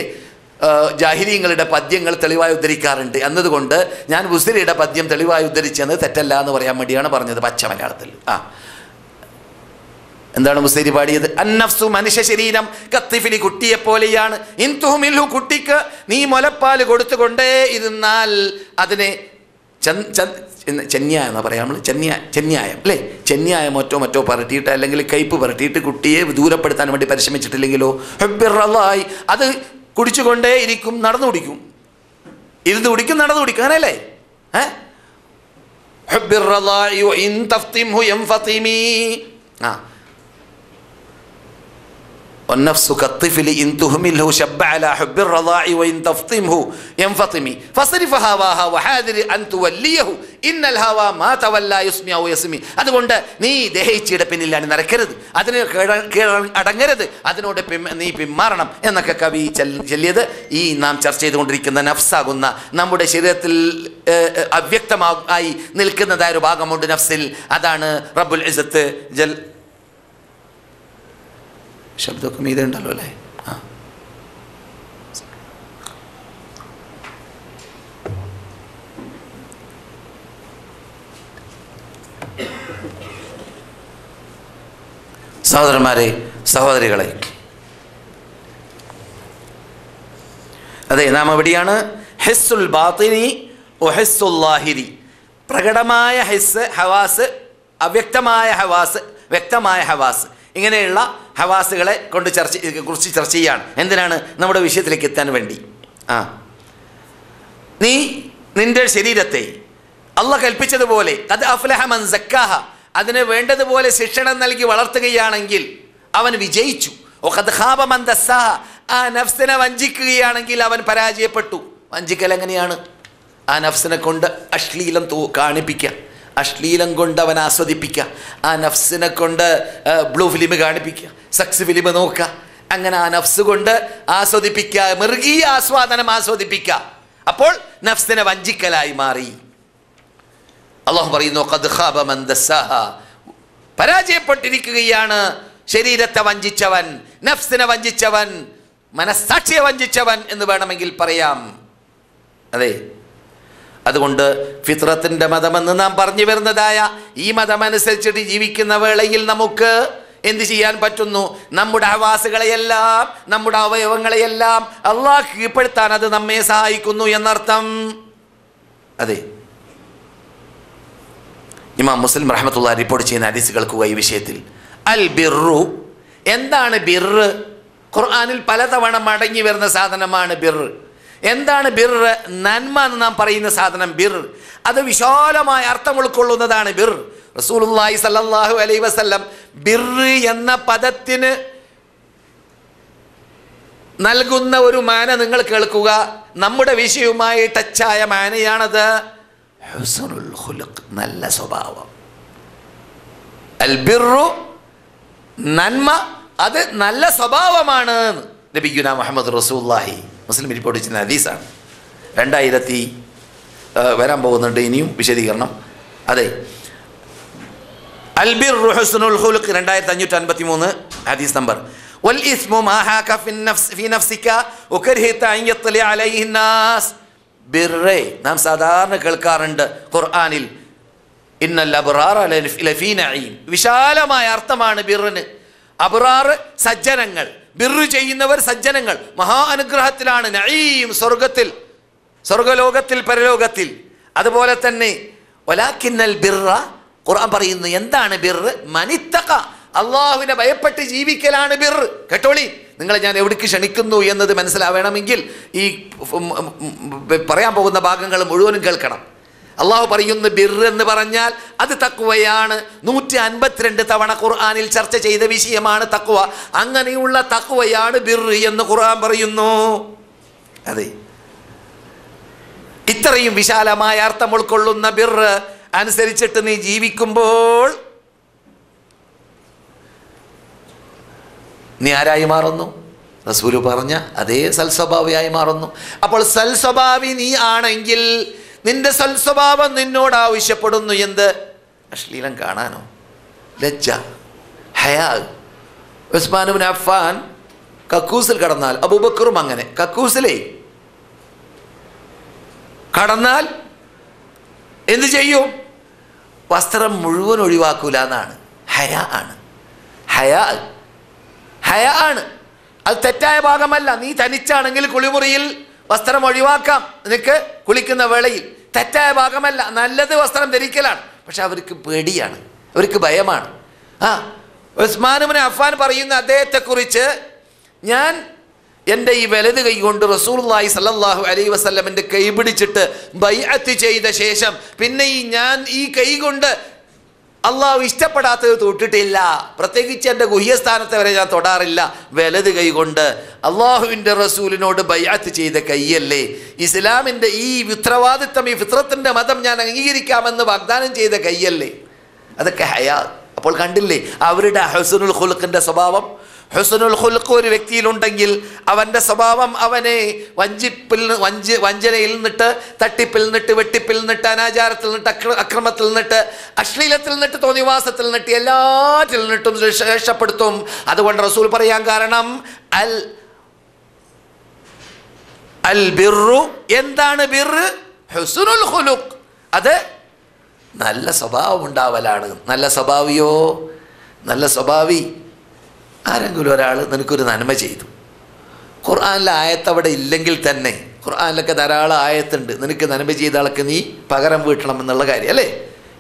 ജാഹിലീങ്ങളുടെ പദ്യങ്ങൾ തെളിവായി ഉദ്ധരിക്കാറുണ്ട് എന്നതുകൊണ്ട് ഞാൻ ബുസൈരിയുടെ പദ്യം തെളിവായി ഉദ്ധരിച്ചെന്ന് തെറ്റല്ല എന്ന് പറയാൻ വേണ്ടിയാണ് പറഞ്ഞത് പച്ച മലയാളത്തിൽ. എന്താണ് ബുസൈരി പാടിയത്? അന്നഫ്സു മനുഷ്യ ശരീരം കത്തിഫിലി കുട്ടിയെ പോലെയാണ്. ഇൻതുഹുമിൽഹു കുട്ടിക്ക് നീ മുലപ്പാൽ കൊടുത്തുകൊണ്ടേ ഇരുന്നാൽ അതിനെ ചെന്യായം എന്നാ പറയാം നമ്മൾ, ചെന്യായം അല്ലേ, ചെന്യായം മറ്റോ പുരട്ടിയിട്ട് അല്ലെങ്കിൽ കയ്പ് പുരട്ടിയിട്ട് കുട്ടിയെ ദൂരപ്പെടുത്താൻ വേണ്ടി പരിശ്രമിച്ചിട്ടില്ലെങ്കിലോ ഹുബ്ബിറല്ലാഹി അത് കുടിച്ചുകൊണ്ടേ ഇരിക്കും, നടന്നു കുടിക്കും, ഇരുന്ന് കുടിക്കും, നടന്നു കുടിക്കും, അങ്ങനെയല്ലേ? ഹുബ്ബിറല്ലാഹി വഇൻ തഫ്തിംഹു യൻഫതിമി. والنفس كالطفل إن تهمله شب على حب الرضاع وإن تفطمه ينفطم فصرف هواها وحاذر أن توليه إن الهوى ما تولى يسمع ويسمي. അതുകൊണ്ട് നീ ദഹിച്ചിയുടെ പിന്നിലാണ് നടക്കരുത്, അതിന് അടങ്ങരുത്, അതിനോട് നീ പിന്മാറണം എന്നൊക്കെ കവി ചൊല്ലിയത് ഈ നാം ചർച്ച ചെയ്തുകൊണ്ടിരിക്കുന്ന നഫ്സാകുന്ന നമ്മുടെ ശരീരത്തിൽ അവ്യക്തമായി നിൽക്കുന്നതായ ഒരു ഭാഗമുണ്ട് നഫ്സിൽ. അതാണ് റബ്ബുൽ ഇസ്സത്ത് ശബ്ദമൊക്കെ മീതെ ഉണ്ടല്ലോ അല്ലേ? സഹോദരന്മാരെ, സഹോദരികളെ, അതെ നാം എവിടെയാണ്? ഹിസ്സുൽ ബാത്തിനി വഹിസ്സുൽ ലാഹിരി. പ്രകടമായ ഹിസ് ഹവാസ്, അവ്യക്തമായ ഹവാസ്, വ്യക്തമായ ഹവാസ്, ഇങ്ങനെയുള്ള ഹവാസുകളെ കൊണ്ട് കുറിച്ച് ചർച്ച ചെയ്യാണ്. എന്തിനാണ്? നമ്മുടെ വിഷയത്തിലേക്ക് എത്താൻ വേണ്ടി. നീ നിന്റെ ശരീരത്തെ അള്ളാഹ് കൽപ്പിച്ചതുപോലെ ഖദ് അഫ്ലഹ മൻ സക്കാഹ, അതിന് വേണ്ടതുപോലെ ശിക്ഷണം നൽകി വളർത്തുകയാണെങ്കിൽ അവൻ വിജയിച്ചു. ഖദ് ഖാബ മൻ ദസ്സാഹ, ആ നഫ്സിനെ വഞ്ചിക്കുകയാണെങ്കിൽ അവൻ പരാജയപ്പെട്ടു. വഞ്ചിക്കൽ എങ്ങനെയാണ്? ആ നഫ്സിനെ കൊണ്ട് അശ്ലീലം കാണിപ്പിക്കുക, അശ്ലീലം കൊണ്ട് അവൻ ആസ്വദിപ്പിക്കുക, ആ നഫ്സിനെ കൊണ്ട് ബ്ലൂ ഫിലിം കാണിപ്പിക്കുക, സെക്സ് ഫിലിം നോക്കുക, അങ്ങനെ ആ നഫ്സ് കൊണ്ട് ആസ്വദിപ്പിക്കുക, മൃഗീയ ആസ്വാദനം ആസ്വദിപ്പിക്കുക. അപ്പോൾ നഫ്സിനെ വഞ്ചിക്കലായി മാറി. അല്ലാഹു പറയുന്നു ഖദ് ഖാബ മൻ ദസ്സാഹ, പരാജയപ്പെട്ടിരിക്കുകയാണ് ശരീരത്തെ വഞ്ചിച്ചവൻ, നഫ്സിനെ വഞ്ചിച്ചവൻ, മനസ്സാക്ഷിയെ വഞ്ചിച്ചവൻ എന്ന് വേണമെങ്കിൽ പറയാം. അതെ, അതുകൊണ്ട് ഫിത്രത്തിൻ്റെ മതമെന്ന് നാം പറഞ്ഞു വരുന്നതായ ഈ മതമനുസരിച്ചിട്ട് ജീവിക്കുന്ന വേളയിൽ നമുക്ക് എന്ത് ചെയ്യാൻ പറ്റുന്നു? നമ്മുടെ ഹവാസുകളെയെല്ലാം, നമ്മുടെ അവയവങ്ങളെയെല്ലാം അള്ളാഹ് കീഴ്പ്പെടുത്താൻ അത് നമ്മെ സഹായിക്കുന്നു എന്നർത്ഥം. അതെ, ഇമാം മുസ്ലിം റഹ്മത്തുള്ളാഹി റിപ്പോർട്ട് ചെയ്യുന്ന ഹദീസ് കേൾക്കുക ഈ വിഷയത്തിൽ. അൽ ബിർറു, എന്താണ് ബിർറ്? ഖുർആനിൽ പലതവണ മടങ്ങി വരുന്ന സാധനമാണ് ബിർറ്. എന്താണ് ബിർറ്? നന്മ എന്ന് നാം പറയുന്ന സാധനം ബിർറ്, അത് വിശാലമായ അർത്ഥം ഉൾക്കൊള്ളുന്നതാണ് ബിർറ്. റസൂലുള്ളാഹി സ്വല്ലല്ലാഹു അലൈഹി വസല്ലം ബിർറ് എന്ന പദത്തിന് നൽകുന്ന ഒരു മാന നിങ്ങൾ കേൾക്കുക. നമ്മുടെ വിഷയവുമായി ടച്ചായ മാനയാണത്. ഹുസ്നുൽ ഖുലുഖ്, നല്ല സ്വഭാവം. അൽ ബിർറു, നന്മ, അത് നല്ല സ്വഭാവമാണ്. നബിയുനാ മുഹമ്മദ് റസൂലുള്ളാഹി മുസ്ലിം റിപ്പോർട്ട് ചെയ്യുന്ന ഹദീസാണ്. 2000 വരാൻ പോകുന്നുണ്ട് ഇനിയും വിശദീകരണം. അതെ, അൽ ബിർറു ഹുസ്നുൽ ഖുലുഖ് 2553 ഹദീസ് നമ്പർ. വൽ ഇസ്മു മാ ഹാക ഫി നഫ്സിക വകരിഹത അൻ യത്ലി അലൈഹി നാസ്. ബിർറെ നാം സാധാരണ കേൾക്കാറുണ്ട് ഖുർആനിൽ, ഇന്നൽ അബ്റാറ ലഫീ നഈം. വിശാലമായ അർത്ഥമാണ് ബിറിന്. അബ്റാർ സജ്ജനങ്ങൾ, ബിർറ് ചെയ്യുന്നവർ സജ്ജനങ്ങൾ, മഹാ അനുഗ്രഹത്തിലാണ്. നഈം സ്വർഗത്തിൽ, സ്വർഗലോകത്തിൽ, പരലോകത്തിൽ. അതുപോലെ തന്നെ വലാകിന്നൽ ബിർറ, ഖുർആൻ പറയുന്നു എന്താണ് ബിർറ്? മനിത്തഖ, അള്ളാഹുവിനെ ഭയപ്പെട്ട് ജീവിക്കലാണ് ബിർറ്. കേട്ടോളി, നിങ്ങളെ ഞാൻ എവിടേക്ക് ക്ഷണിക്കുന്നു എന്നത് മനസ്സിലാവണമെങ്കിൽ ഈ പറയാൻ പോകുന്ന ഭാഗങ്ങൾ മുഴുവനും കേൾക്കണം. അള്ളാഹു പറയുന്നു ബിർറ് എന്ന് പറഞ്ഞാൽ അത് തഖ്വയാണ്. 152 തവണ ഖുർആനിൽ ചർച്ച ചെയ്ത വിഷയമാണ് തഖ്വ. അങ്ങനെയുള്ള തഖ്വയാണ് ബിർറ് എന്ന് ഖുർആൻ പറയുന്നു. അതെ, ഇത്രയും വിശാലമായ അർത്ഥം ഉൾക്കൊള്ളുന്ന ബിർറ് അനുസരിച്ചിട്ട് നീ ജീവിക്കുമ്പോൾ നീ ആരായി മാറുന്നു? റസൂല് പറഞ്ഞ അതേ സൽസ്വഭാവിയായി മാറുന്നു. അപ്പോൾ സൽസ്വഭാവി നീ ആണെങ്കിൽ നിന്റെ സൽസ്വഭാവം നിന്നോട് ആവശ്യപ്പെടുന്നു എന്ത്? അശ്ലീലം കാണാനോ? ലജ്ജ, ഹയാ. ഉസ്മാൻ ഇബ്നു അഫ്ഫാൻ കക്കൂസിൽ കടന്നാൽ, അബൂബക്കറും അങ്ങനെ കക്കൂസിലേ കടന്നാൽ എന്ത് ചെയ്യും? വസ്ത്രം മുഴുവൻ ഒഴിവാക്കൂല എന്നാണ്. ഹയാ ആണ്, ഹയാ, ഹയാ ആണ്. അത് തെറ്റായ ഭാഗമല്ല. നീ തനിച്ചാണെങ്കിൽ കുളിമുറിയിൽ വസ്ത്രം ഒഴിവാക്കാം നിനക്ക് കുളിക്കുന്ന വേളയിൽ. തെറ്റായ ഭാഗമല്ല, നല്ലത് വസ്ത്രം ധരിക്കലാണ്. പക്ഷെ അവർക്ക് പേടിയാണ്, അവർക്ക് ഭയമാണ്. ഉസ്മാൻ ഇബ്നു അഫ്ഫാൻ പറയുന്ന അദ്ദേഹത്തെക്കുറിച്ച്, ഞാൻ എൻ്റെ ഈ വലത് കൈ കൊണ്ട് റസൂലുള്ളാഹി സ്വല്ലല്ലാഹു അലൈഹി വസല്ലമിൻ്റെ കൈ പിടിച്ചിട്ട് ബൈഅത്ത് ചെയ്ത ശേഷം പിന്നെ ഞാൻ ഈ കൈ കൊണ്ട് അള്ളാഹു ഇഷ്ടപ്പെടാത്തത് തൊട്ടിട്ടില്ല. പ്രത്യേകിച്ച് എൻ്റെ ഗുഹ്യസ്ഥാനത്തെ വരെ ഞാൻ തൊടാറില്ല. വലത് കൈ കൊണ്ട് അള്ളാഹുവിൻ്റെ റസൂലിനോട് ബൈഅത്ത് ചെയ്ത കൈയല്ലേ. ഇസ്ലാമിൻ്റെ ഈ ഉത്തരവാദിത്വം, ഈ ഫിത്രത്തിൻ്റെ മതം ഞാൻ അംഗീകരിക്കാമെന്ന് വാഗ്ദാനം ചെയ്ത കൈയല്ലേ. അതൊക്കെ ഹയാ. അപ്പോൾ കണ്ടില്ലേ അവരുടെ ഹുസ്നുൽ ഖുലുഖിൻ്റെ സ്വഭാവം. ഹുസ്നുൽ ഖുലുഖ് ഒരു വ്യക്തിയിലുണ്ടെങ്കിൽ അവൻ്റെ സ്വഭാവം അവനെ വഞ്ചനയിൽ നിന്നിട്ട്, തട്ടിപ്പിൽ നിന്നിട്ട്, വെട്ടിപ്പിൽ നിന്നിട്ട്, അനാചാരത്തിൽ നിന്നിട്ട്, അക്രമത്തിൽ നിന്നിട്ട്, അശ്ലീലത്തിൽ നിന്നിട്ട്, തോന്നിവാസത്തിൽ നിന്നിട്ട്, എല്ലാറ്റിൽ നിന്നിട്ടും രക്ഷപ്പെടുത്തും. അതുകൊണ്ട് റസൂൽ പറയാൻ കാരണം അൽ ബിർറു, എന്താണ് ബിർറ്? ഹുസ്നുൽ ഖുലുഖ്, അത് നല്ല സ്വഭാവം ഉണ്ടാവലാണ്. നല്ല സ്വഭാവിയോ, നല്ല സ്വഭാവി ആരെങ്കിലും ഒരാൾ നിനക്കൊരു നന്മ ചെയ്തു, ഖുർആനിലെ ആയത്ത് അവിടെ ഇല്ലെങ്കിൽ തന്നെ, ഖുർആനിലൊക്കെ ധാരാളം ആയത്തുണ്ട് നിനക്ക് നന്മ ചെയ്ത ആൾക്ക് നീ പകരം വീട്ടണം എന്നുള്ള കാര്യം അല്ലേ.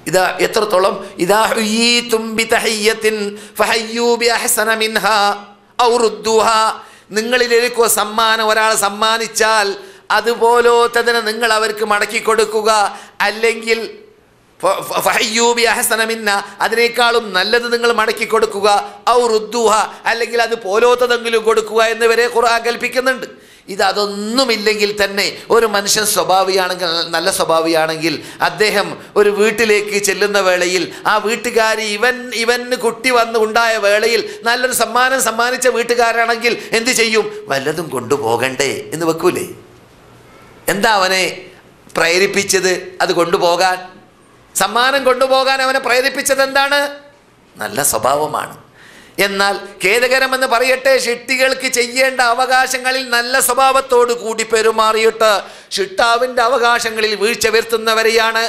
ഇതാ എത്രത്തോളം, ഇദാ ഹുയ്യീതും ബിതഹിയ്യത്തിൻ ഫഹയ്യൂ ബിഅഹ്സന മിൻഹാ ഔ റുദ്ദൂഹാ, നിങ്ങളിലേക്ക് സമ്മാനം ഒരാൾ സമ്മാനിച്ചാൽ അതുപോലത്തതിനെ നിങ്ങൾ അവർക്ക് മടക്കി കൊടുക്കുക, അല്ലെങ്കിൽ അതിനേക്കാളും നല്ലത് നിങ്ങൾ മടക്കി കൊടുക്കുക, ഔ റുദ്ദൂഹ, അല്ലെങ്കിൽ അത് പോലോത്തതെങ്കിലും കൊടുക്കുക എന്നിവരെ ഖുർആൻ കൽപ്പിക്കുന്നുണ്ട്. ഇതൊന്നുമില്ലെങ്കിൽ തന്നെ ഒരു മനുഷ്യൻ സ്വഭാവിയാണെങ്കിൽ, നല്ല സ്വഭാവിയാണെങ്കിൽ, അദ്ദേഹം ഒരു വീട്ടിലേക്ക് ചെല്ലുന്ന വേളയിൽ ആ വീട്ടുകാരി ഇവന് കുട്ടി വന്ന് ഉണ്ടായ വേളയിൽ നല്ലൊരു സമ്മാനം സമ്മാനിച്ച വീട്ടുകാരാണെങ്കിൽ എന്ത് ചെയ്യും? വല്ലതും കൊണ്ടുപോകണ്ടേ എന്ന് വെക്കൂലേ? എന്താ അവനെ പ്രേരിപ്പിച്ചത് അത് കൊണ്ടുപോകാൻ? സമ്മാനം കൊണ്ടുപോകാൻ അവനെ പ്രേരിപ്പിച്ചത് എന്താണ്? നല്ല സ്വഭാവമാണ്. എന്നാൽ ഖേദകരമെന്ന് പറയട്ടെ, ഷിട്ടികൾക്ക് ചെയ്യേണ്ട അവകാശങ്ങളിൽ നല്ല സ്വഭാവത്തോടു കൂടി പെരുമാറിയിട്ട് ഷിട്ടാവിൻ്റെ അവകാശങ്ങളിൽ വീഴ്ച വരുത്തുന്നവരെയാണ്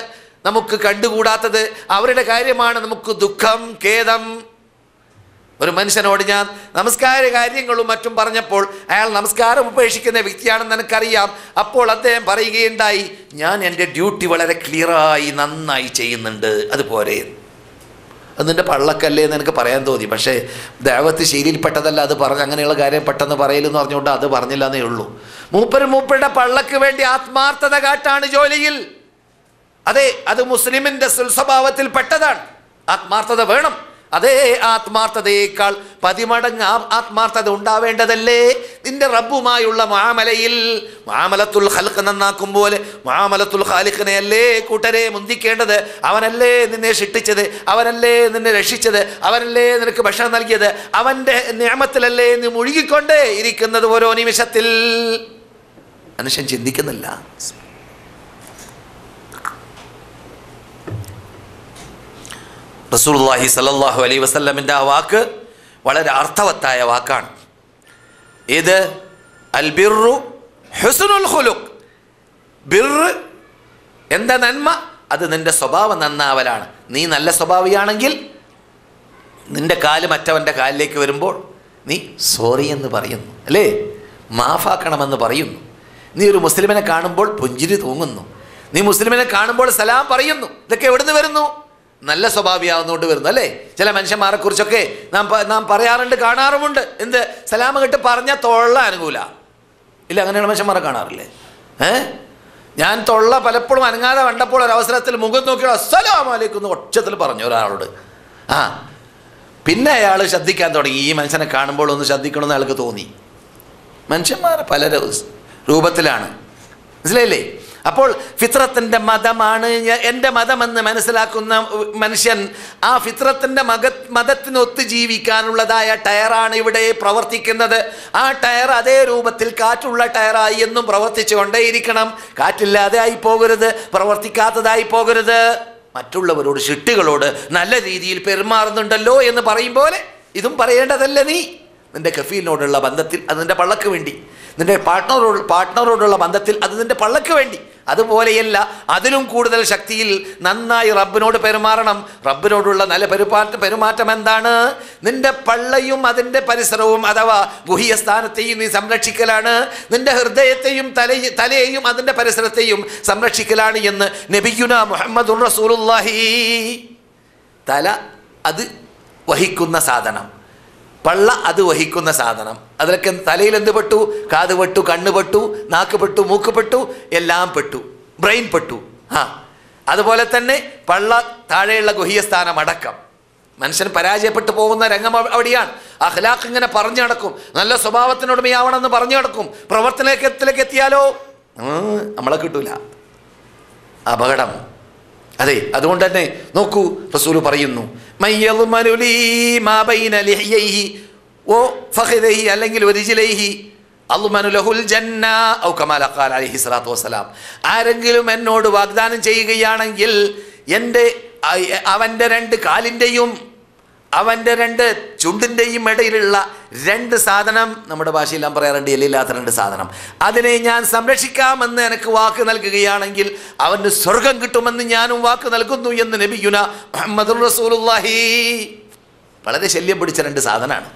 നമുക്ക് കണ്ടുകൂടാത്തത്. അവരുടെ കാര്യമാണ് നമുക്ക് ദുഃഖം, ഖേദം. ഒരു മനുഷ്യനോട് ഞാൻ നമസ്കാര കാര്യങ്ങളും മറ്റും പറഞ്ഞപ്പോൾ അയാൾ നമസ്കാരം ഉപേക്ഷിക്കുന്ന വ്യക്തിയാണെന്ന് എനിക്കറിയാം. അപ്പോൾ അദ്ദേഹം പറയുകയുണ്ടായി, ഞാൻ എൻ്റെ ഡ്യൂട്ടി വളരെ ക്ലിയറായി നന്നായി ചെയ്യുന്നുണ്ട്, അതുപോലെ. അത് നിൻ്റെ പള്ളക്കല്ലേ എന്ന് എനിക്ക് പറയാൻ തോന്നി. പക്ഷേ ദഅവത്ത് ശൈലിയിൽപ്പെട്ടതല്ല അത് പറഞ്ഞ് അങ്ങനെയുള്ള കാര്യം പെട്ടെന്ന് പറയലെന്ന് പറഞ്ഞുകൊണ്ട് അത് പറഞ്ഞില്ല എന്നേ ഉള്ളൂ. മൂപ്പരുടെ പള്ളക്ക് വേണ്ടി ആത്മാർത്ഥത കാട്ടാണ് ജോലിയിൽ. അതെ, അത് മുസ്ലിമിൻ്റെ സ്വഭാവത്തിൽ പെട്ടതാണ്. ആത്മാർത്ഥത വേണം. അതേ ആത്മാർത്ഥതയേക്കാൾ 10 മടങ്ങ് ആത്മാർത്ഥത ഉണ്ടാവേണ്ടതല്ലേ നിന്റെ റബ്ബുമായുള്ള മുആമലയിൽ? മുആമലത്തുൽ ഖൽഖ് നന്നാക്കും പോലെ മുആമലത്തുൽ ഖാലിഖിനെ അല്ലേ കൂട്ടരെ മുന്തിക്കേണ്ടത്? അവനല്ലേ നിന്നെ സൃഷ്ടിച്ചത്, അവനല്ലേ നിന്നെ രക്ഷിച്ചത്, അവനല്ലേ നിനക്ക് ഭക്ഷണം നൽകിയത്, അവൻ്റെ നിഅമത്തിലല്ലേ നീ മുഴുകിക്കൊണ്ടേ ഇരിക്കുന്നത് ഓരോ നിമിഷത്തിൽ. മനുഷ്യൻ ചിന്തിക്കുന്നില്ല. റസൂലുള്ളാഹി സ്വല്ലല്ലാഹു അലൈഹി വസല്ലമിൻ്റെ ആ വാക്ക് വളരെ അർത്ഥവത്തായ വാക്കാണ്. ഇത് അൽ ബിർറു ഹുസ്നുൽ ഖുലുഖ്. ബിർറ് എന്താ? നന്മ. അത് നിന്റെ സ്വഭാവം നന്നാവലാണ്. നീ നല്ല സ്വഭാവിയാണെങ്കിൽ നിന്റെ കാല് മറ്റവൻ്റെ കാലിലേക്ക് വരുമ്പോൾ നീ സോറി എന്ന് പറയുന്നു, അല്ലേ? മാഫാക്കണമെന്ന് പറയുന്നു. നീ ഒരു മുസ്ലിമിനെ കാണുമ്പോൾ പുഞ്ചിരി തൂങ്ങുന്നു. നീ മുസ്ലിമിനെ കാണുമ്പോൾ സലാം പറയുന്നു. ഇതൊക്കെ എവിടുന്ന് വരുന്നു? നല്ല സ്വഭാവിയാവുന്നതുകൊണ്ട് വരുന്നു, അല്ലേ? ചില മനുഷ്യന്മാരെ കുറിച്ചൊക്കെ നാം പറയാറുണ്ട്, കാണാറുമുണ്ട്. എന്ത്? സലാം കേട്ട് പറഞ്ഞാൽ തൊള്ള അനുകൂല ഇല്ല. അങ്ങനെയുള്ള മനുഷ്യന്മാരെ കാണാറില്ലേ? ഞാൻ തൊള്ള പലപ്പോഴും അനങ്ങാതെ കണ്ടപ്പോൾ ഒരവസരത്തിൽ മുഖം നോക്കി അസ്സലാമു അലൈക്കും എന്ന് ഒച്ചത്തിൽ പറഞ്ഞു ഒരാളോട്. പിന്നെ അയാൾ ശ്രദ്ധിക്കാൻ തുടങ്ങി. ഈ മനുഷ്യനെ കാണുമ്പോൾ ഒന്ന് ശ്രദ്ധിക്കണമെന്ന് അയാൾക്ക് തോന്നി. മനുഷ്യന്മാർ പല രൂപത്തിലാണ്, മനസ്സിലായില്ലേ? അപ്പോൾ ഫിത്രത്തിൻ്റെ മതമാണ് എൻ്റെ മതമെന്ന് മനസ്സിലാക്കുന്ന മനുഷ്യൻ ആ ഫിത്രത്തിൻ്റെ മതത്തിനൊത്ത് ജീവിക്കാനുള്ളതായ ടയറാണ് ഇവിടെ പ്രവർത്തിക്കുന്നത്. ആ ടയർ അതേ രൂപത്തിൽ കാറ്റുള്ള ടയറായി എന്നും പ്രവർത്തിച്ചു കൊണ്ടേയിരിക്കണം. കാറ്റില്ലാതെ ആയി പോകരുത്, പ്രവർത്തിക്കാത്തതായി പോകരുത്. മറ്റുള്ളവരോട് സൃഷ്ടികളോട് നല്ല രീതിയിൽ പെരുമാറുന്നുണ്ടല്ലോ എന്ന് പറയും പോലെ ഇതും പറയേണ്ടതല്ലേ നീ? നിൻ്റെ കഫീലിനോടുള്ള ബന്ധത്തിൽ അത് നിൻ്റെ പള്ളക്ക് വേണ്ടി, നിൻ്റെ പാർട്ട്ണറോടുള്ള ബന്ധത്തിൽ അത് നിൻ്റെ പള്ളക്ക് വേണ്ടി. അതുപോലെയല്ല, അതിലും കൂടുതൽ ശക്തിയിൽ നന്നായി റബ്ബിനോട് പെരുമാറണം. റബ്ബിനോടുള്ള നല്ല പെരുമാറ്റം എന്താണ്? നിന്റെ പള്ളയും അതിൻ്റെ പരിസരവും അഥവാ ഗുഹ്യ സ്ഥാനത്തെയും നീ സംരക്ഷിക്കലാണ്. നിന്റെ ഹൃദയത്തെയും തലയെയും അതിൻ്റെ പരിസരത്തെയും സംരക്ഷിക്കലാണ് എന്ന് നബിയുനാ മുഹമ്മദുർ റസൂലുള്ളാഹി. തല അത് വഹിക്കുന്ന സാധനം, പള്ള അത് വഹിക്കുന്ന സാധനം. അതിലൊക്കെ തലയിൽ എന്ത് പെട്ടു? കാത് പെട്ടു, കണ്ണ് പെട്ടു, നാക്ക് പെട്ടു, മൂക്ക് പെട്ടു, എല്ലാം പെട്ടു, ബ്രെയിൻ പെട്ടു. അതുപോലെ തന്നെ പള്ള താഴെയുള്ള ഗുഹ്യസ്ഥാനം അടക്കം. മനുഷ്യൻ പരാജയപ്പെട്ടു പോകുന്ന രംഗം അവിടെയാണ്. അഖ്ലാഖ് ഇങ്ങനെ പറഞ്ഞു നടക്കും, നല്ല സ്വഭാവത്തിനുടമയാവണമെന്ന് പറഞ്ഞു നടക്കും. പ്രവർത്തനത്തിലേക്ക് എത്തിയാലോ നമ്മളെ കിട്ടൂല. അപകടം. അതെ, അതുകൊണ്ട് തന്നെ നോക്കൂ, റസൂൽ പറയുന്നു അല്ലെങ്കിൽ ആരെങ്കിലും എന്നോട് വാഗ്ദാനം ചെയ്യുകയാണെങ്കിൽ അവൻ്റെ 2 കാലിൻ്റെയും അവൻ്റെ 2 ചുണ്ടിൻ്റെയും ഇടയിലുള്ള 2 സാധനം, നമ്മുടെ ഭാഷയിൽ നാം പറയാറുണ്ട് എല്ലില്ലാത്ത 2 സാധനം, അതിനെ ഞാൻ സംരക്ഷിക്കാമെന്ന് എനിക്ക് വാക്ക് നൽകുകയാണെങ്കിൽ അവന് സ്വർഗം കിട്ടുമെന്ന് ഞാനും വാക്ക് നൽകുന്നു എന്ന് നബിയുനാ മുഹമ്മദുർ റസൂലുള്ളാഹി. വളരെ ശല്യം പിടിച്ച 2 സാധനമാണ്.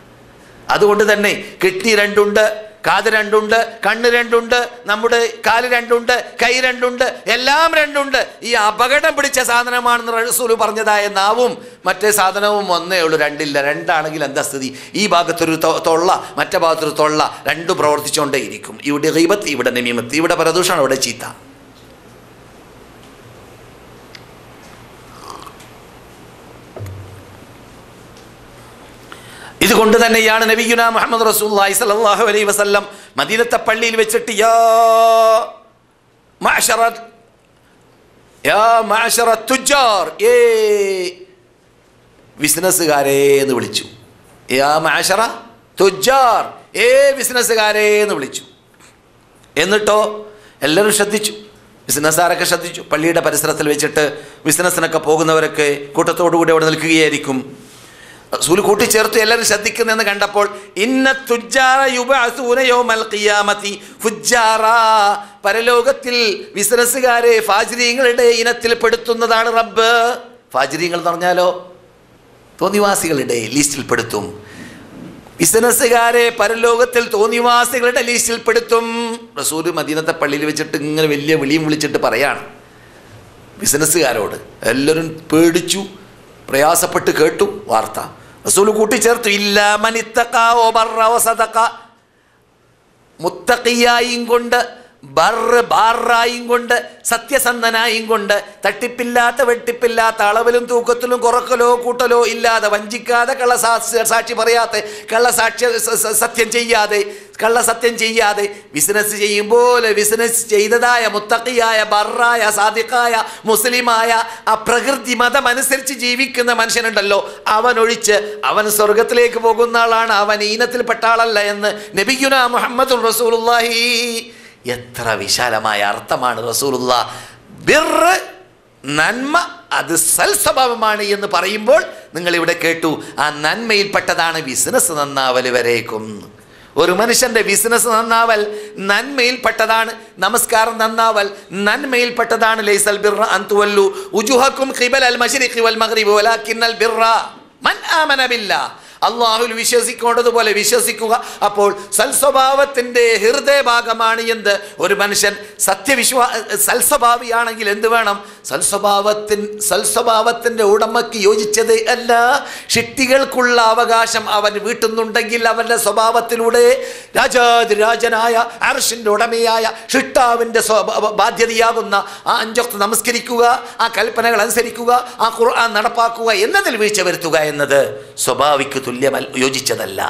അതുകൊണ്ട് തന്നെ കിഡ്നി 2 ഉണ്ട്, കാത് 2 ഉണ്ട്, കണ്ണ് 2 ഉണ്ട്, നമ്മുടെ കാല് 2 ഉണ്ട്, കൈ 2 ഉണ്ട്, എല്ലാം 2 ഉണ്ട്. ഈ അപകടം പിടിച്ച സാധനമാണെന്ന് റസൂൽ പറഞ്ഞതായ നാവും മറ്റേ സാധനവും ഒന്നേ ഉള്ളൂ, 2 ഇല്ല. 2 ആണെങ്കിൽ എന്താ സ്ഥിതി? ഈ ഭാഗത്തൊരു തൊള്ള, മറ്റേ ഭാഗത്തൊരു തൊള്ള, 2 പ്രവർത്തിച്ചുകൊണ്ടേ ഇരിക്കും. ഇവിടെ ഗീബത്ത്, ഇവിടെ നമീമത്ത്, ഇവിടെ പരദൂഷണം, ഇവിടെ ചീത്ത. ഇതുകൊണ്ട് തന്നെയാണ് നബിയുനാ മുഹമ്മദ് റസൂലുള്ളാഹി സ്വല്ലല്ലാഹു അലൈഹി വസല്ലം മദീനത്തെ പള്ളിയിൽ വെച്ചിട്ട് യാ മഅശറ തുജാർ, ബിസിനസ്സുകാരെ എന്ന് വിളിച്ചു. യാ മഅശറ തുജാർ, ബിസിനസ്സുകാരെ എന്ന് വിളിച്ചു. എന്നിട്ടോ എല്ലാവരും ശ്രദ്ധിച്ചു, ബിസിനസ്സുകാരൊക്കെ ശ്രദ്ധിച്ചു. പള്ളിയുടെ പരിസരത്തിൽ വെച്ചിട്ട് ബിസിനസ്സിനൊക്കെ പോകുന്നവരൊക്കെ കൂട്ടത്തോടുകൂടി അവിടെ നിൽക്കുകയായിരിക്കും. റസൂൽ കൂട്ടിച്ചേർത്തു എല്ലാവരും ശ്രദ്ധിക്കുന്നെന്ന് കണ്ടപ്പോൾ ഇന്ന തുജ്ജാറ യുബഅസൂന യൗമൽ ഖിയാമത്തി ഫുജ്ജാറാ, പരലോകത്തിൽ ബിസിനസ്സുകാരെ ഫാജിരീങ്ങളുടെ ഇനത്തിൽ പെടുത്തുന്നതാണ് റബ്ബ്. ഫാജിരീങ്ങൾ എന്ന് പറഞ്ഞാലോ തോന്നിവാസികളുടെ ലിസ്റ്റിൽ പെടുത്തും. ബിസിനസ്സുകാരെ പരലോകത്തിൽ തോന്നിവാസികളുടെ ലിസ്റ്റിൽ പെടുത്തും. റസൂൽ മദീനത്തെ പള്ളിയിൽ വെച്ചിട്ട് ഇങ്ങനെ വലിയ വിളിയും വിളിച്ചിട്ട് പറയാണ് ബിസിനസ്സുകാരോട്. എല്ലാവരും പേടിച്ചു, പ്രയാസപ്പെട്ട് കേട്ടു വാർത്ത. റസൂൽ കൂട്ടിച്ചേർത്തു ഇല്ലാ മൻ ഇത്തഖാ വബറ വസദഖ, മുത്തഖിയായും കൊണ്ട് ബാറായും കൊണ്ട് സത്യസന്ധനായും കൊണ്ട് തട്ടിപ്പില്ലാത്ത വെട്ടിപ്പില്ലാത്ത അളവിലും തൂക്കത്തിലും കുറക്കലോ കൂട്ടലോ ഇല്ലാതെ വഞ്ചിക്കാതെ സാക്ഷി പറയാതെ സത്യം ചെയ്യാതെ ബിസിനസ് ചെയ്യുമ്പോൾ ബിസിനസ് ചെയ്തതായ മുത്തഖിയായ ബറായ സാദിഖായ മുസ്ലിമായ ആ പ്രകൃതി മതം അനുസരിച്ച് ജീവിക്കുന്ന മനുഷ്യനുണ്ടല്ലോ, അവനൊഴിച്ച് അവൻ സ്വർഗത്തിലേക്ക് പോകുന്ന ആളാണ്, അവൻ ഈനത്തിൽപ്പെട്ട ആളല്ല എന്ന് നബിയുനാ മുഹമ്മദുർ റസൂലുള്ളാഹി. എത്ര വിശാലമായ അർത്ഥമാണ് റസൂലുള്ളാഹ്. ബിർറ് നന്മ അത് സൽസ്വഭാവമാണ് എന്ന് പറയുമ്പോൾ നിങ്ങളിവിടെ കേട്ടു, ആ നന്മയിൽപ്പെട്ടതാണ് ബിസിനസ് നന്നാവൽ വരേക്കും. ഒരു മനുഷ്യൻ്റെ ബിസിനസ് നന്നാവൽ നന്മയിൽപ്പെട്ടതാണ്, നമസ്കാരം നന്നാവൽ നന്മയിൽപ്പെട്ടതാണ്. ലൈസൽ ബിർറ അൻ തുവല്ലു ഉജൂഹക്കും ഖിബലൽ മശ്രിഖി വൽ മഗ്രിബി വലാകിന്നൽ ബിർറ മൻ ആമന ബില്ലാഹ്. അള്ളാഹുൽ വിശ്വസിക്കേണ്ടതുപോലെ വിശ്വസിക്കുക. അപ്പോൾ സൽസ്വഭാവത്തിൻ്റെ ഹൃദയഭാഗമാണ് എന്ത്? ഒരു മനുഷ്യൻ സൽസ്വഭാവിയാണെങ്കിൽ എന്ത് വേണം? സൽസ്വഭാവത്തിൻ്റെ ഉടമയ്ക്ക് യോജിച്ചത് അല്ല, ഷിട്ടികൾക്കുള്ള അവകാശം അവൻ വീട്ടുന്നുണ്ടെങ്കിൽ അവൻ്റെ സ്വഭാവത്തിലൂടെ രാജാതിരാജനായ അർശിൻ്റെ ഉടമയായ ഷിട്ടാവിൻ്റെ ബാധ്യതയാകുന്ന ആ 5 വക്ത് നമസ്കരിക്കുക, ആ കൽപ്പനകൾ അനുസരിക്കുക, ആ ഖുർആൻ നടപ്പാക്കുക എന്നതിൽ വീഴ്ച വരുത്തുക എന്നത് സ്വഭാവിക്ക് തുല്യമല്ല, യോജിച്ചതല്ല.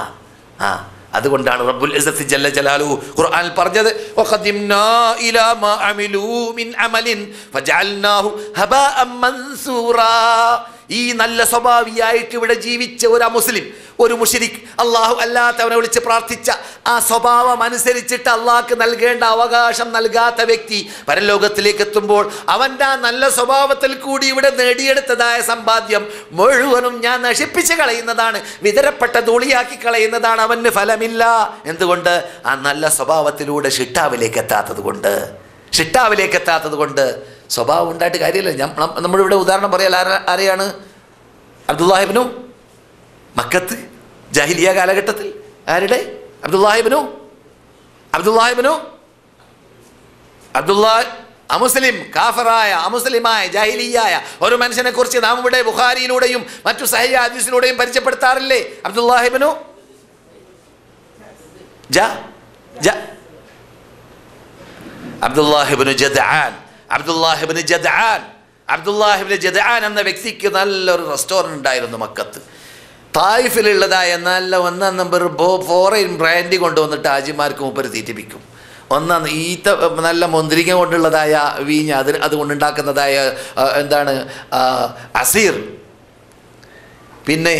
അതുകൊണ്ടാണ് റബ്ബുൽ ഇസ്സത്തി ജല്ല ജലാലുഹു ഖുർആനിൽ പറഞ്ഞത് വഖദിംനാ ഇലാ മാ അമിലൂ മിൻ അമലിൻ ഫജഅൽനാഹു ഹബാഅൻ മൻസൂറാ. ഈ നല്ല സ്വഭാവിയായിട്ട് ഇവിടെ ജീവിച്ച ഒരു മുസ്ലിം, ഒരു മുശ്രിക്, അള്ളാഹു അല്ലാത്തവനെ വിളിച്ച് പ്രാർത്ഥിച്ച ആ സ്വഭാവം അനുസരിച്ചിട്ട് അള്ളാഹ്ക്ക് നൽകേണ്ട അവകാശം നൽകാത്ത വ്യക്തി പരലോകത്തിലേക്ക് എത്തുമ്പോൾ അവൻ്റെ ആ നല്ല സ്വഭാവത്തിൽ കൂടി ഇവിടെ നേടിയെടുത്തതായ സമ്പാദ്യം മുഴുവനും ഞാൻ നശിപ്പിച്ച് കളയുന്നതാണ്, വിതരപ്പെട്ട ധൂളിയാക്കി കളയുന്നതാണ്, അവന് ഫലമില്ല. എന്തുകൊണ്ട്? ആ നല്ല സ്വഭാവത്തിലൂടെ ഷിട്ടാവിലേക്ക് എത്താത്തത് കൊണ്ട്. സ്വഭാവം ഉണ്ടായിട്ട് കാര്യമില്ല. നമ്മളിവിടെ ഉദാഹരണം പറയാൻ ആരെയാണ്? അബ്ദുല്ലാഹിബ്നു മക്കത്ത് ജാഹിലിയ കാലഘട്ടത്തിൽ ആരുടെ? അബ്ദുല്ലാഹിബ്നു അമുസ്ലിം, കാഫറായ അമുസ്ലിമായ ജാഹിലിയായ ഒരു മനുഷ്യനെ കുറിച്ച് നാം ഇവിടെ ബുഖാരിയിലൂടെയും മറ്റു സഹീഹ് ഹദീസിലൂടെയും പരിചയപ്പെടുത്താറില്ലേ? അബ്ദുല്ലാഹിബ്നു ജദ്ആൻ എന്ന വ്യക്തിക്ക് നല്ലൊരു റെസ്റ്റോറൻറ്റ് ഉണ്ടായിരുന്നു മക്കത്ത്. തായിഫിലുള്ളതായ നല്ല 1 നമ്പർ ഫോറിൻ ബ്രാൻഡി കൊണ്ടുവന്നിട്ട് ഹാജിമാർക്ക് മൂപ്പര് തീറ്റിപ്പിക്കും. ഈത്ത നല്ല മുന്തിരിങ്ങ കൊണ്ടുള്ളതായ വീഞ്ഞ്, അതുകൊണ്ടുണ്ടാക്കുന്നതായ എന്താണ് അസീർ. പിന്നെ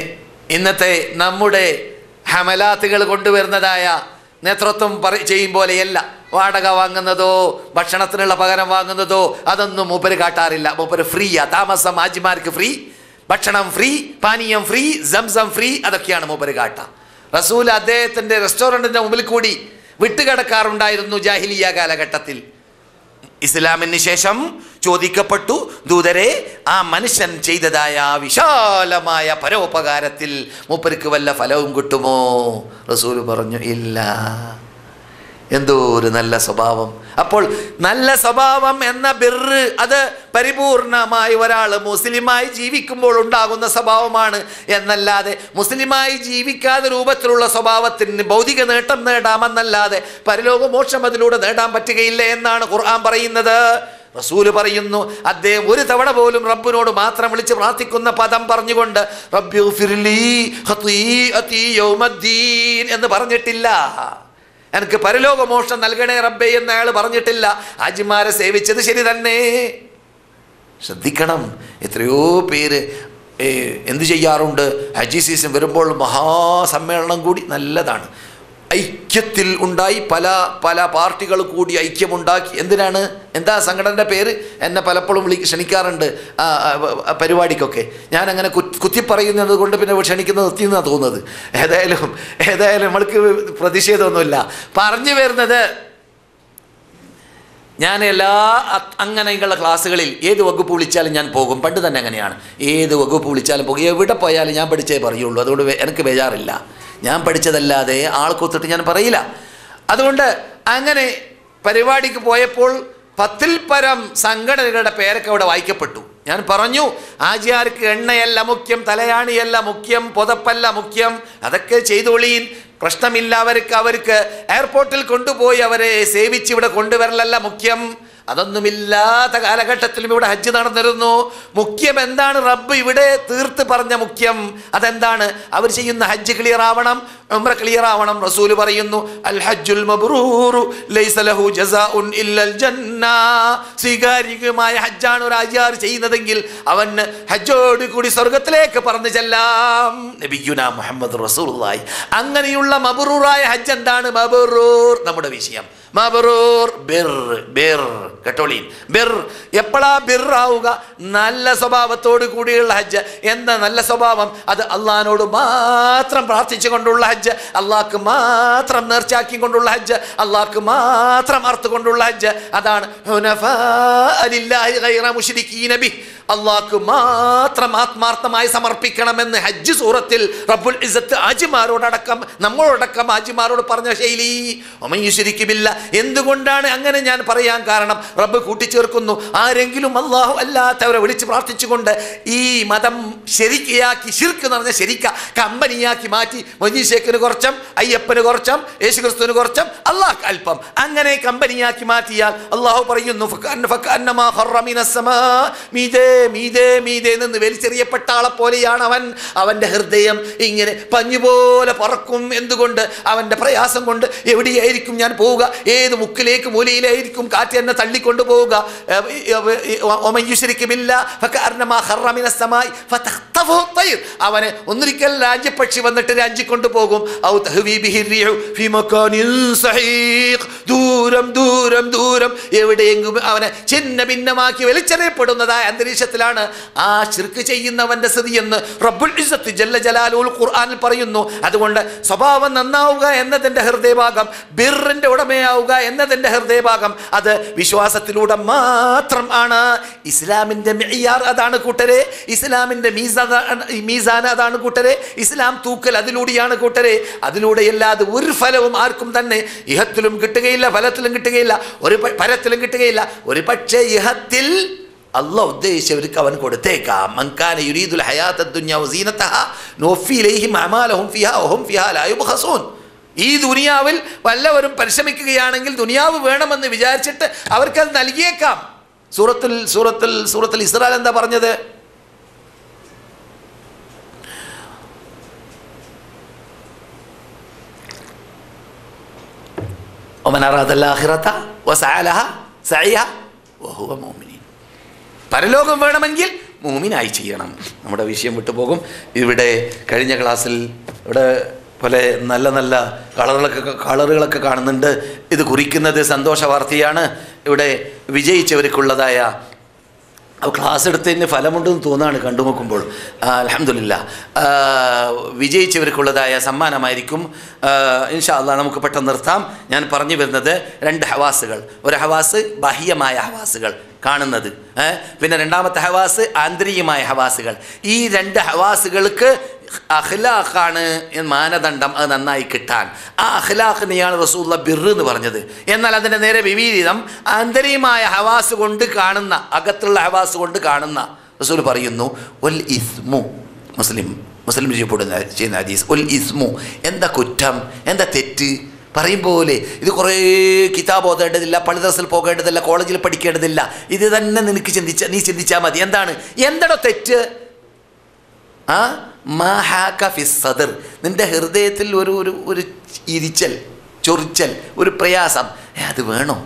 ഇന്നത്തെ നമ്മുടെ ഹമലാത്തുകൾ കൊണ്ടുവരുന്നതായ നേതൃത്വം ചെയ്യും പോലെയല്ല, വാടക വാങ്ങുന്നതോ ഭക്ഷണത്തിനുള്ള പകരം വാങ്ങുന്നതോ അതൊന്നും മൂപ്പര് കാട്ടാറില്ല. മൂപ്പര് ഫ്രീയാ, താമസം ഹാജിമാർക്ക് ഫ്രീ, ഭക്ഷണം ഫ്രീ, പാനീയം ഫ്രീ, സംസം ഫ്രീ, അതൊക്കെയാണ് മൂപ്പര് കാട്ട. റസൂൽ അദ്ദേഹത്തിൻ്റെ റെസ്റ്റോറൻറ്റിൻ്റെ മുമ്പിൽ കൂടി വിട്ടുകിടക്കാറുണ്ടായിരുന്നു ജാഹിലിയ കാലഘട്ടത്തിൽ. ഇസ്ലാമിന് ശേഷം ചോദിക്കപ്പെട്ടു, ദൂതരെ ആ മനുഷ്യൻ ചെയ്തതായ വിശാലമായ പരോപകാരത്തിൽ മൂപ്പർക്ക് വല്ല ഫലവും കിട്ടുമോ? റസൂൽ പറഞ്ഞു ഇല്ല. എന്തോ ഒരു നല്ല സ്വഭാവം. അപ്പോൾ നല്ല സ്വഭാവം എന്ന ബിർറ് അത് പരിപൂർണമായി ഒരാൾ മുസ്ലിമായി ജീവിക്കുമ്പോൾ ഉണ്ടാകുന്ന സ്വഭാവമാണ് എന്നല്ലാതെ മുസ്ലിമായി ജീവിക്കാതെ രൂപത്തിലുള്ള സ്വഭാവത്തിന് ഭൗതിക നേട്ടം നേടാമെന്നല്ലാതെ പരലോക മോക്ഷം അതിലൂടെ നേടാൻ പറ്റുകയില്ല എന്നാണ് ഖുർആൻ പറയുന്നത്. റസൂല് പറയുന്നു, അദ്ദേഹം ഒരു തവണ പോലും റബ്ബിനോട് മാത്രം വിളിച്ച് പ്രാർത്ഥിക്കുന്ന പദം പറഞ്ഞുകൊണ്ട് റബ്ബിഗ്ഫിർലി ഖതീഅതി യൗമദ്ദീൻ എന്ന് പറഞ്ഞിട്ടില്ല. എനിക്ക് പരലോക മോക്ഷം നൽകണേ റബ്ബേ എന്ന് അയാൾ പറഞ്ഞിട്ടില്ല. ഹാജിമാരെ സേവിച്ചത് ശരി തന്നെ. ശ്രദ്ധിക്കണം, എത്രയോ പേര് എന്തു ചെയ്യാറുണ്ട്? ഹജ്ജ് സീസൺ വരുമ്പോൾ മഹാസമ്മേളനം കൂടി നല്ലതാണ്. ഐക്യത്തിൽ ഉണ്ടായി പല പാർട്ടികൾ കൂടി ഐക്യമുണ്ടാക്കി. എന്താ സംഘടനയുടെ പേര്? എന്നെ പലപ്പോഴും ക്ഷണിക്കാറുണ്ട് പരിപാടിക്കൊക്കെ. ഞാനങ്ങനെ കുത്തിപ്പറയുന്നത് കൊണ്ട് പിന്നെ ക്ഷണിക്കുന്നത് നിർത്തിയെന്നാണ് തോന്നുന്നത്. ഏതായാലും നമ്മൾക്ക് പ്രതിഷേധമൊന്നുമില്ല. പറഞ്ഞു വരുന്നത്, ഞാൻ അങ്ങനെയുള്ള ക്ലാസ്സുകളിൽ ഏത് വകുപ്പ് വിളിച്ചാലും ഞാൻ പോകും. പണ്ട് തന്നെ അങ്ങനെയാണ്, ഏത് വകുപ്പ് വിളിച്ചാലും പോകും. എവിടെ പോയാലും ഞാൻ പഠിച്ചേ പറയുള്ളൂ. അതുകൊണ്ട് എനിക്ക് ബേജാറില്ല. ഞാൻ പഠിച്ചതല്ലാതെ ആൾക്കൊത്തിട്ട് ഞാൻ പറയില്ല. അതുകൊണ്ട് അങ്ങനെ പരിപാടിക്ക് പോയപ്പോൾ 10ൽ പരം സംഘടനകളുടെ പേരൊക്കെ അവിടെ വായിക്കപ്പെട്ടു. ഞാൻ പറഞ്ഞു, ആജിയാർക്ക് എണ്ണയല്ല മുഖ്യം, തലയാണിയല്ല മുഖ്യം, പുതപ്പല്ല മുഖ്യം, അതൊക്കെ ചെയ്തോളീൻ, പ്രശ്നമില്ല. അവർക്ക് എയർപോർട്ടിൽ കൊണ്ടുപോയി അവരെ സേവിച്ച് ഇവിടെ കൊണ്ടുവരലല്ല മുഖ്യം. അതൊന്നുമില്ലാത്ത കാലഘട്ടത്തിലും ഇവിടെ ഹജ്ജ് നടന്നിരുന്നു. മുഖ്യം എന്താണ്? റബ്ബ് ഇവിടെ തീർത്ത് പറഞ്ഞ മുഖ്യം അതെന്താണ്? അവർ ചെയ്യുന്ന ഹജ്ജ് ക്ലിയർ ആവണം, ഉംറ ക്ലിയർ ആവണം. റസൂൽ പറയുന്നു, അൽ ഹജ്ജുൽ മബ്റൂറു ലൈസ ലഹു ജസാഉൻ ഇല്ലൽ ജന്ന. സ്വീകാര്യമായ ഹജ്ജാണ് ഒരു ഹാജിയാർ ചെയ്യുന്നതെങ്കിൽ അവന് ഹജ്ജോട് കൂടി സ്വർഗത്തിലേക്ക് പറന്നു ചെല്ലാം. നബിയുനാ മുഹമ്മദ് റസൂലുള്ളാഹി. അങ്ങനെയുള്ള മബ്റൂറായ ഹജ്ജ് എന്താണ്? മബ്റൂർ നമ്മുടെ വിഷയം. മബ്റൂർ ബിർ കേട്ടോളീൻ. ബിർ എപ്പോഴാ ബിറാവുക? നല്ല സ്വഭാവത്തോട് കൂടിയുള്ള ഹജ്ജ്. എന്താ നല്ല സ്വഭാവം? അത് അള്ളാഹിനോട് മാത്രം പ്രാർത്ഥിച്ചുകൊണ്ടുള്ള ഹജ്ജ്, അള്ളാഹ്ക്ക് മാത്രം നേർച്ചാക്കി കൊണ്ടുള്ള ഹജ്ജ്, അള്ളാഹ്ക്ക് മാത്രം അർത്ഥകൊണ്ടുള്ള ഹജ്ജ്. അതാണ് ഹുനഫാ ലില്ലാഹി ഗൈറ മുശ്രികീന ബിഹി. അള്ളാഹ്ക്ക് മാത്രം ആത്മാർത്ഥമായി സമർപ്പിക്കണമെന്ന് ഹജ്ജ് സൂറത്തിൽ റബ്ബുൽ ഇസ്സത്ത് ഹാജിമാരോടടക്കം നമ്മളോടക്കം ഹാജിമാരോട് പറഞ്ഞ ശൈലി. വമൻ യുശ്രിക് ബില്ലാഹ്. എന്തുകൊണ്ടാണ് അങ്ങനെ ഞാൻ പറയാൻ കാരണം? റബ്ബ് കൂട്ടിച്ചേർക്കുന്നു. ആരെങ്കിലും അള്ളാഹു അല്ലാത്തവരെ വിളിച്ച് പ്രാർത്ഥിച്ചുകൊണ്ട് ഈ മതം ശരിക്കയാക്കി, ശിർക്ക് എന്ന് പറഞ്ഞാൽ ശരിക്ക കമ്പനിയാക്കി മാറ്റി, മൊയ്തീൻ കുറച്ചും അയ്യപ്പന് കുറച്ചും യേശുക്രിസ്തുവിന് കുറച്ചും അള്ളാഹ് അല്പം, അങ്ങനെ കമ്പനിയാക്കി മാറ്റിയാൽ അള്ളാഹു പറയുന്നു, മീതെ നിന്ന് വലിച്ചെറിയപ്പെട്ട ആളെ പോലെയാണ് അവൻ. അവൻ്റെ ഹൃദയം ഇങ്ങനെ പഞ്ഞുപോലെ പറക്കും. എന്തുകൊണ്ട്? അവൻ്റെ പ്രയാസം കൊണ്ട്. എവിടെയായിരിക്കും ഞാൻ പോവുക? ഏത് മുക്കിലേക്ക് മൂലയിലായിരിക്കും കാറ്റ് എന്നെ തള്ളിക്കൊണ്ടു പോവുക? അവനെ ഒന്നിരിക്കൽ രാജ്യപക്ഷി വന്നിട്ട് രാജിക്കൊണ്ടു പോകും. ദൂരം ദൂരം ദൂരം എവിടെയെങ്കിലും അവനെ ഛിന്ന ഭിന്നമാക്കി വലിച്ചെറിയപ്പെടുന്നതായ അന്തരീക്ഷത്തിലാണ് ആ ശിർക്ക് ചെയ്യുന്നവന്റെ സ്ഥിതി എന്ന് റബ്ബുൽ ഇസ്സത്ത് ജല്ല ജലാലുൽ ഖുർആനിൽ പറയുന്നു. അതുകൊണ്ട് സ്വഭാവം നന്നാവുക എന്നതിൻ്റെ ഹൃദയഭാഗം, ബിറിന്റെ ഉടമയാവുക എന്നതിൻ്റെ ഹൃദയഭാഗം, അത് വിശ്വാസത്തിലൂടെ മാത്രം ആണ്. ഇസ്ലാമിൻ്റെ മിഅ്യാർ അതാണ് കൂട്ടരെ. ഇസ്ലാമിൻ്റെ മീസാൻ അതാണ് കൂട്ടരെ. ഇസ്ലാം തൂക്കൽ അതിലൂടെയാണ് കൂട്ടരെ. അതിലൂടെയല്ലാതെ ഒരു ഫലവും ആർക്കും തന്നെ ഇഹത്തിലും കിട്ടുകയില്ല, ഫലത്തിലും കിട്ടുകയില്ല, ഒരു പരത്തിലും കിട്ടുകയില്ല. ഒരു പക്ഷേ ഇഹത്തിൽ അള്ളാഹ് ഉദ്ദേശിച്ചവർക്ക് അവൻ കൊടുത്തേക്കാം. മൻകാന യുരീദുൽ ഹയാത്തദ് ദുനിയ വസീനതഹാ നുവഫി ഇലൈഹിം അഅമാലഹും ഫിഹാ വഹും ഫിഹാ ലാ യുബ്ഖസൂൻ. ഈ ദുനിയാവിൽ വല്ലവരും പരിശ്രമിക്കുകയാണെങ്കിൽ ദുനിയാവ് വേണമെന്ന് വിചാരിച്ചിട്ട് അവർക്കത് നൽകിയേക്കാം. സൂറത്തുൽ ഇസ്രാ എന്താ പറഞ്ഞത്? വമൻ അറാദൽ ആഖിറത വസഅ ലഹാ സഅയഹാ വഹുവ മുഅ്മിൻ. പരലോകം വേണമെങ്കിൽ മുഅ്മിനായി ചെയ്യണം. നമ്മുടെ വിഷയം വിട്ടുപോകും. ഇവിടെ കഴിഞ്ഞ ക്ലാസ്സിൽ ഇവിടെ പല നല്ല നല്ല കളറുകളൊക്കെ കാണുന്നുണ്ട്. ഇത് കുറിക്കുന്നത് സന്തോഷ വാർത്തയാണ്. ഇവിടെ വിജയിച്ചവർക്കുള്ളതായ ക്ലാസ് എടുത്തതിന് ഫലമുണ്ടെന്ന് തോന്നുകയാണ് കണ്ടു നോക്കുമ്പോൾ. അൽഹംദുലില്ലാ, വിജയിച്ചവർക്കുള്ളതായ സമ്മാനമായിരിക്കും. ഇൻഷാ അല്ലാഹ് നമുക്ക് പെട്ടെന്ന് നിർത്താം. ഞാൻ പറഞ്ഞു വരുന്നത് 2 ഹവാസുകൾ. ഒരു ഹവാസ് ബാഹ്യമായ ഹവാസുകൾ കാണുന്നത്, പിന്നെ രണ്ടാമത്തെ ഹവാസ് ആന്തരികമായ ഹവാസുകൾ. ഈ 2 ഹവാസുകൾക്ക് അഖ്ലാഖാണ് മാനദണ്ഡം. അത് നന്നായി കിട്ടാൻ ആ അഖ്ലാഖിനെയാണ് റസൂലുള്ളാഹി ബിർ എന്ന് പറഞ്ഞത്. എന്നാൽ അതിൻ്റെ നേരെ വിപരീതം ആന്തരികമായ ഹവാസ് കൊണ്ട് കാണുന്ന, അകത്തുള്ള ഹവാസ് കൊണ്ട് കാണുന്ന റസൂൽ പറയുന്നു, ഒൽ ഇസ്മു. മുസ്ലിം ചെയ്യുന്ന ഹദീസ്. ഒൽ ഇസ്മു, എന്താ കുറ്റം, എന്താ തെറ്റ് പറയും പോലെ. ഇത് കുറേ കിതാബ് ഓതേണ്ടതില്ല, പള്ളിദർസിൽ പോകേണ്ടതില്ല, കോളേജിൽ പഠിക്കേണ്ടതില്ല. ഇത് തന്നെ നീ ചിന്തിച്ചാൽ മതി. എന്താണോ തെറ്റ്? മാഹാക ഫിസ് സദർ, നിൻ്റെ ഹൃദയത്തിൽ ഒരു ഇരിച്ചൽ, ചൊറിച്ചൽ, ഒരു പ്രയാസം. അത് വേണോ,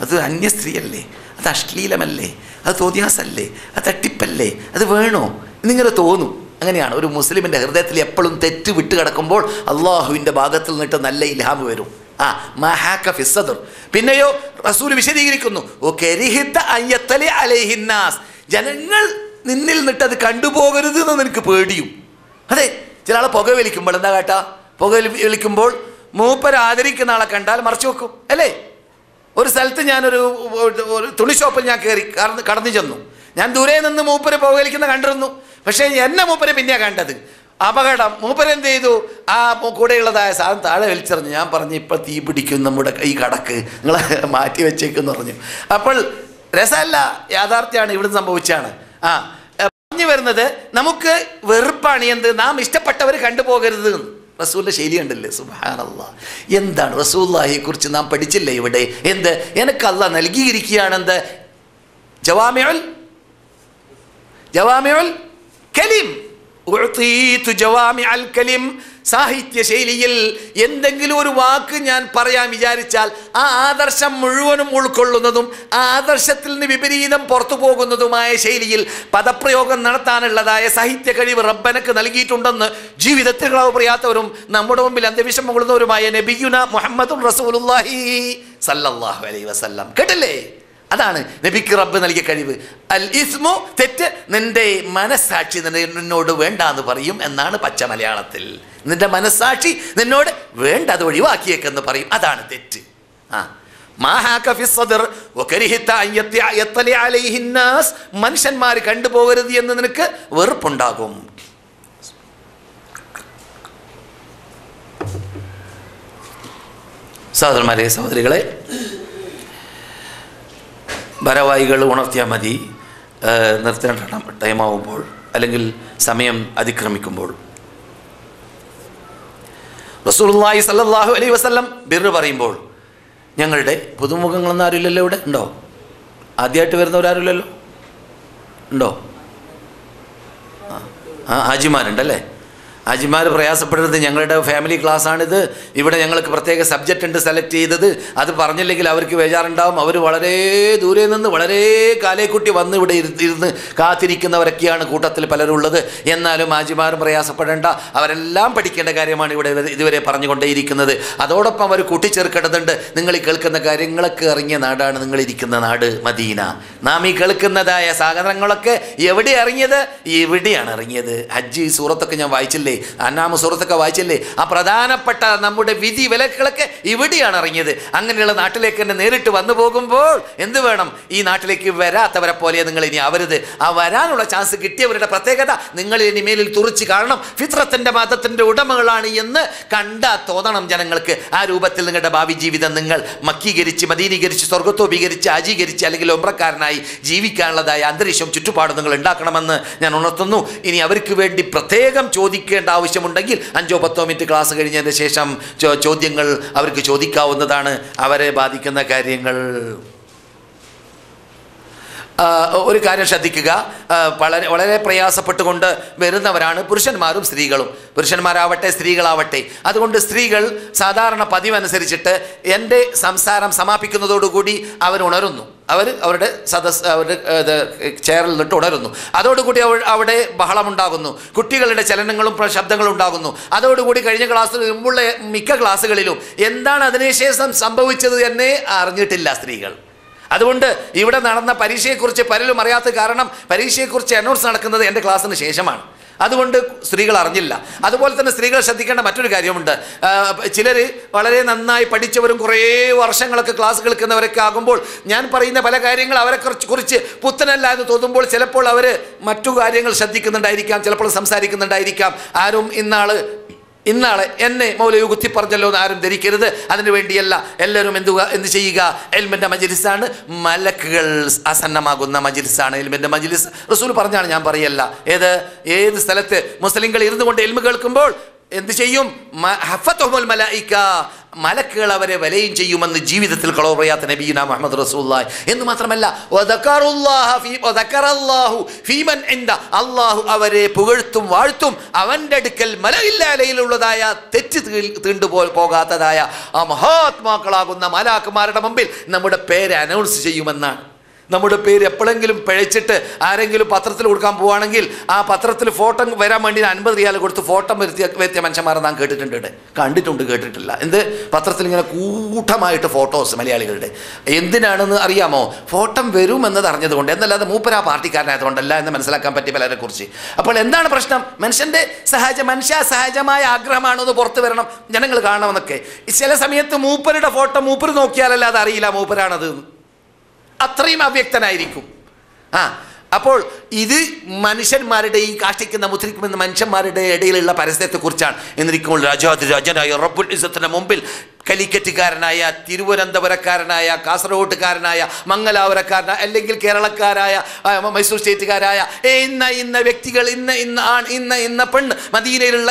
അത് അന്യ സ്ത്രീയല്ലേ, അത് അശ്ലീലമല്ലേ, അത് തോന്നിയാസല്ലേ, അത് തട്ടിപ്പല്ലേ, അത് വേണോ എന്നിങ്ങനെ തോന്നും. അങ്ങനെയാണ് ഒരു മുസ്ലിമിൻ്റെ ഹൃദയത്തിൽ എപ്പോഴും തെറ്റ് വിട്ട് കിടക്കുമ്പോൾ അള്ളാഹുവിൻ്റെ ഭാഗത്തിൽ നിന്നിട്ട് നല്ല ഇൽഹാം വരും. മാഹാക ഫിസ് സദർ. പിന്നെയോ റസൂൽ വിശദീകരിക്കുന്നു, ജനങ്ങൾ നിന്നിൽ നിന്നിട്ട് അത് കണ്ടുപോകരുത് എന്ന് നിനക്ക് പേടിയും. അതെ, ചില ആളെ പുക വലിക്കുമ്പോൾ എന്താ കേട്ടാ, പുക വലിക്കുമ്പോൾ മൂപ്പര് ആദരിക്കുന്ന ആളെ കണ്ടാൽ മറച്ചു വെക്കും അല്ലേ. ഒരു സ്ഥലത്ത് ഞാനൊരു തുണി ഷോപ്പിൽ ഞാൻ കടന്നു ചെന്നു. ഞാൻ ദൂരെ നിന്ന് മൂപ്പര് പുക വലിക്കുന്ന കണ്ടിരുന്നു. പക്ഷേ എന്നെ മൂപ്പര് പിന്നെയാണ് കണ്ടത്. അപകടം. മൂപ്പരെന്ത് ചെയ്തു? ആ കൂടെയുള്ളതായ സാധനം താഴെ വലിച്ചെറിഞ്ഞു. ഞാൻ പറഞ്ഞു, ഇപ്പം തീ പിടിക്കും നമ്മുടെ ഈ കടക്ക്, നിങ്ങൾ മാറ്റി വെച്ചേക്കെന്ന് പറഞ്ഞു. അപ്പോൾ രസമല്ല, യാഥാർത്ഥ്യമാണ്, ഇവിടെ സംഭവിച്ചാണ്. പറഞ്ഞു വരുന്നത് നമുക്ക് വെറുപ്പാണ്. എന്ത്? നാം ഇഷ്ടപ്പെട്ടവർ കണ്ടുപോകരുത്. റസൂലിൻ്റെ ശൈലി കണ്ടില്ലേ? സുബ്ഹാനല്ലാഹ്. എന്താണ് റസൂലുള്ളാഹിയെ കുറിച്ച് നാം പഠിച്ചില്ലേ ഇവിടെ? എന്ത്? എനിക്ക് അല്ലാഹ് നൽകിയിരിക്കുകയാണ്. എന്ത്? ജവാമിഉൽ കലിം. ഉഅ്തീതു ജവാമിഉൽ കലിം. സാഹിത്യ ശൈലിയിൽ എന്തെങ്കിലും ഒരു വാക്ക് ഞാൻ പറയാൻ വിചാരിച്ചാൽ ആ ആദർശം മുഴുവനും ഉൾക്കൊള്ളുന്നതും ആ ആദർശത്തിൽ നിന്ന് വിപരീതം പുറത്തു പോകുന്നതുമായ ശൈലിയിൽ പദപ്രയോഗം നടത്താനുള്ളതായ സാഹിത്യ കഴിവ് റബ്ബനക്ക് നൽകിയിട്ടുണ്ടെന്ന് ജീവിതത്തിൽ പറയാത്തവരും നമ്മുടെ മുമ്പിൽ അന്ത്യവിഷമം കൊള്ളുന്നവരുമായ നബിയുന മുഹമ്മദുർ റസൂലുള്ളാഹി സല്ലല്ലാഹു അലൈഹി വസല്ലം. കേട്ടില്ലേ? അതാണ് നബിക്ക് റബ്ബ് നൽകിയ കഴിവ്. അൽ ഇസ്മു, തെറ്റ്, നിന്റെ മനസ്സാക്ഷി നിന്നോട് വേണ്ട എന്ന് പറയും എന്നാണ് പച്ച മലയാളത്തിൽ. നിന്റെ മനസ്സാക്ഷി നിന്നോട് വേണ്ട, അത് ഒഴിവാക്കിയേക്കെന്ന് പറയും. അതാണ് തെറ്റ്. മനുഷ്യന്മാർ കണ്ടുപോകരുത് എന്ന് നിനക്ക് വെറുപ്പുണ്ടാകും. സഹോദരന്മാരെ, സഹോദരികളെ, ഭാരവാഹികൾ ഉണർത്തിയാൽ മതി. നിർത്തേണ്ട ടൈമാവുമ്പോൾ അല്ലെങ്കിൽ സമയം അതിക്രമിക്കുമ്പോൾ. റസൂലുള്ളാഹി സ്വല്ലല്ലാഹു അലൈഹി വസല്ലം ബിർറ് പറയുമ്പോൾ ഞങ്ങളുടെ പുതുമുഖങ്ങളൊന്നും ആരുമില്ലല്ലോ ഇവിടെ? ഉണ്ടോ? ആദ്യമായിട്ട് വരുന്നവരാരുമില്ലല്ലോ? ഉണ്ടോ? ഹാജിമാരുണ്ടല്ലേ? ഹാജിമാർ പ്രയാസപ്പെടരുത്. ഞങ്ങളുടെ ഫാമിലി ക്ലാസ്സാണിത്. ഇവിടെ ഞങ്ങൾക്ക് പ്രത്യേക സബ്ജക്റ്റ് ഉണ്ട് സെലക്ട് ചെയ്തത്. അത് പറഞ്ഞില്ലെങ്കിൽ അവർക്ക് ബേജാറുണ്ടാവും. അവർ വളരെ ദൂരെ നിന്ന് വളരെ കാലേക്കുട്ടി വന്ന് ഇവിടെ ഇരുന്ന് കാത്തിരിക്കുന്നവരൊക്കെയാണ് കൂട്ടത്തിൽ പലരുള്ളത്. എന്നാലും ഹാജിമാരും പ്രയാസപ്പെടേണ്ട. അവരെല്ലാം പഠിക്കേണ്ട കാര്യമാണ് ഇവിടെ ഇതുവരെ പറഞ്ഞുകൊണ്ടേയിരിക്കുന്നത്. അതോടൊപ്പം അവർ കൂട്ടിച്ചേർക്കേണ്ടതുണ്ട്. നിങ്ങൾ ഈ കേൾക്കുന്ന കാര്യങ്ങളൊക്കെ ഇറങ്ങിയ നാടാണ് നിങ്ങളിരിക്കുന്ന നാട് മദീന. നാം ഈ കേൾക്കുന്നതായ സാഗരങ്ങളൊക്കെ എവിടെ ഇറങ്ങിയത്? ഇവിടെയാണ് ഇറങ്ങിയത്. ഹജ്ജ് സൂറത്തൊക്കെ ഞാൻ വായിച്ചില്ലേ? അന്നാമ സൂറത്തൊക്കെ വായിച്ചില്ലേ? ആ പ്രധാനപ്പെട്ട നമ്മുടെ വിധി വിലക്കുകളൊക്കെ ഇവിടെയാണ് ഇറങ്ങിയത്. അങ്ങനെയുള്ള നാട്ടിലേക്ക് തന്നെ നേരിട്ട് വന്നു പോകുമ്പോൾ എന്ത് വേണം? ഈ നാട്ടിലേക്ക് വരാത്തവരെ പോലെ നിങ്ങൾ ഇനി ആവരുത്. ആ വരാനുള്ള ചാൻസ് കിട്ടിയവരുടെ പ്രത്യേകത നിങ്ങൾ ഇനി മേലിൽ തുറിച്ച് കാണണം. ഫിത്രത്തിന്റെ മതത്തിന്റെ ഉടമകളാണ് എന്ന് കണ്ടാ തോന്നണം ജനങ്ങൾക്ക്. ആ രൂപത്തിൽ നിങ്ങളുടെ ഭാവി ജീവിതം നിങ്ങൾ മക്കീകരിച്ച് മദീനീകരിച്ച് സ്വർഗത്തോപീകരിച്ച് ആജീകരിച്ച് അല്ലെങ്കിൽ ഉംറക്കാരനായി ജീവിക്കാനുള്ളതായ അന്തരീക്ഷം ചുറ്റുപാടും നിങ്ങൾ ഉണ്ടാക്കണമെന്ന് ഞാൻ ഉണർത്തുന്നു. ഇനി അവർക്ക് വേണ്ടി പ്രത്യേകം ചോദിക്കേണ്ട ആവശ്യമുണ്ടെങ്കിൽ 5-10 മിനിറ്റ് ക്ലാസ് കഴിഞ്ഞതിന് ശേഷം ചോദ്യങ്ങൾ അവർക്ക് ചോദിക്കാവുന്നതാണ്. അവരെ ബാധിക്കുന്ന കാര്യങ്ങൾ. ഒരു കാര്യം ശ്രദ്ധിക്കുക. വളരെ പ്രയാസപ്പെട്ടുകൊണ്ട് വരുന്നവരാണ് പുരുഷന്മാരും സ്ത്രീകളും. പുരുഷന്മാരാവട്ടെ സ്ത്രീകളാവട്ടെ. അതുകൊണ്ട് സ്ത്രീകൾ സാധാരണ പതിവനുസരിച്ചിട്ട് എൻ്റെ സംസാരം സമാപിക്കുന്നതോടുകൂടി അവരുണരുന്നു. അവരുടെ അവരുടെ ചെയറിൽ നിന്നിട്ട് ഉണരുന്നു. അതോടുകൂടി അവിടെ ബഹളമുണ്ടാകുന്നു. കുട്ടികളുടെ ചലനങ്ങളും ശബ്ദങ്ങളും ഉണ്ടാകുന്നു. അതോടുകൂടി കഴിഞ്ഞ ക്ലാസ്സിൽ മുമ്പുള്ള മിക്ക ക്ലാസ്സുകളിലും എന്താണ് അതിനുശേഷം സംഭവിച്ചത് എന്നേ അറിഞ്ഞിട്ടില്ല സ്ത്രീകൾ. അതുകൊണ്ട് ഇവിടെ നടന്ന പരീക്ഷയെക്കുറിച്ച് പലരും അറിയാത്ത കാരണം പരീക്ഷയെക്കുറിച്ച് അനൗൺസ് നടക്കുന്നത് എൻ്റെ ക്ലാസ്സിന് ശേഷമാണ്. അതുകൊണ്ട് സ്ത്രീകൾ അറിഞ്ഞില്ല. അതുപോലെ തന്നെ സ്ത്രീകൾ ശ്രദ്ധിക്കേണ്ട മറ്റൊരു കാര്യമുണ്ട്. ചിലർ വളരെ നന്നായി പഠിച്ചവരും കുറേ വർഷങ്ങളൊക്കെ ക്ലാസ് കേൾക്കുന്നവരൊക്കെ ആകുമ്പോൾ ഞാൻ പറയുന്ന പല കാര്യങ്ങൾ അവരെ കുറിച്ച് പുത്തനല്ല എന്ന് തോന്നുമ്പോൾ ചിലപ്പോൾ അവർ മറ്റു കാര്യങ്ങൾ ശ്രദ്ധിക്കുന്നുണ്ടായിരിക്കാം, ചിലപ്പോൾ സംസാരിക്കുന്നുണ്ടായിരിക്കാം. ആരും ഇന്നാളെ എന്നെ മൗലവി കുത്തി പറഞ്ഞല്ലോ എന്ന് ആരും ധരിക്കരുത്. അതിനു വേണ്ടിയല്ല. എല്ലാവരും എന്ത് ചെയ്യുക? ഇൽമിൻ്റെ മജ്ലിസാണ്. മലക്കുകൾ ആസന്നമാകുന്ന മജ്ലിസാണ് ഇൽമിൻ്റെ മജ്ലിസ്. റസൂൽ പറഞ്ഞാണ്, ഞാൻ പറയല്ല. ഏത് സ്ഥലത്ത് മുസ്ലിങ്ങൾ ഇരുന്നു കൊണ്ട് ഇൽമ കേൾക്കുമ്പോൾ എന്ത് ചെയ്യും? ഹഫത്തുഹുൽ മലായിക, മലക്കുകൾ അവരെ വലയും ചെയ്യുമെന്ന് ജീവിതത്തിൽ കളവ് പറയാത്ത നബിയുനാ മുഹമ്മദ് റസൂലുള്ളാഹി. എന്ന് മാത്രമല്ല അള്ളാഹു അവരെ പുകഴ്ത്തും വാഴ്ത്തും. അവൻ്റെ അടുക്കൽ മലയില്ലാലയിലുള്ളതായ തെറ്റ് പോകാത്തതായ ആ മഹാത്മാക്കളാകുന്ന മലാക്കുമാരുടെ മുമ്പിൽ നമ്മുടെ പേര് അനൗൺസ് ചെയ്യുമെന്നാണ്. നമ്മുടെ പേര് എപ്പോഴെങ്കിലും പിഴച്ചിട്ട് ആരെങ്കിലും പത്രത്തിൽ കൊടുക്കാൻ പോവുകയാണെങ്കിൽ ആ പത്രത്തിൽ ഫോട്ടോ വരാൻ വേണ്ടി 50 റിയാൽ കൊടുത്ത് ഫോട്ടോ വരുത്തിയ മനുഷ്യന്മാരെ നാം കേട്ടിട്ടില്ല. എന്ത്? പത്രത്തിൽ ഇങ്ങനെ കൂട്ടമായിട്ട് ഫോട്ടോസ് മലയാളികളുടെ. എന്തിനാണെന്ന് അറിയാമോ? ഫോട്ടോ വരുമെന്നത് അറിഞ്ഞതുകൊണ്ട്, എന്നല്ലാതെ മൂപ്പരാ പാർട്ടിക്കാരനായതുകൊണ്ടല്ല എന്ന് മനസ്സിലാക്കാൻ പറ്റി പലരെ കുറിച്ച്. അപ്പോൾ എന്താണ് പ്രശ്നം? മനുഷ്യ സഹജമായ ആഗ്രഹമാണെന്ന് പുറത്തു വരണം, ജനങ്ങൾ കാണണമെന്നൊക്കെ. ചില സമയത്ത് മൂപ്പരുടെ ഫോട്ടോ മൂപ്പർ നോക്കിയാലല്ലാതെ അറിയില്ല മൂപ്പരാണത്. അത്രയും അവ്യക്തനായിരിക്കും. അപ്പോൾ ഇത് മനുഷ്യന്മാരുടെ ഈ കാഷ്ടിക്കുന്ന മുദ്രിക്കുമെന്ന മനുഷ്യന്മാരുടെ ഇടയിലുള്ള പരസ്യത്തെക്കുറിച്ചാണ്. എന്നിരിക്കുമ്പോൾ രാജാതിരാജനായ റബ്ബുൽ ഇസ്സത്തിന്റെ മുമ്പിൽ കലിക്കറ്റുകാരനായ, തിരുവനന്തപുരക്കാരനായ, കാസർഗോട്ടുകാരനായ, മംഗലാപുരക്കാരനായ, അല്ലെങ്കിൽ കേരളക്കാരായ, മൈസൂർ സ്റ്റേറ്റുകാരായ ഇന്ന വ്യക്തികൾ, ഇന്ന പെണ്ണ് മദീനയിലുള്ള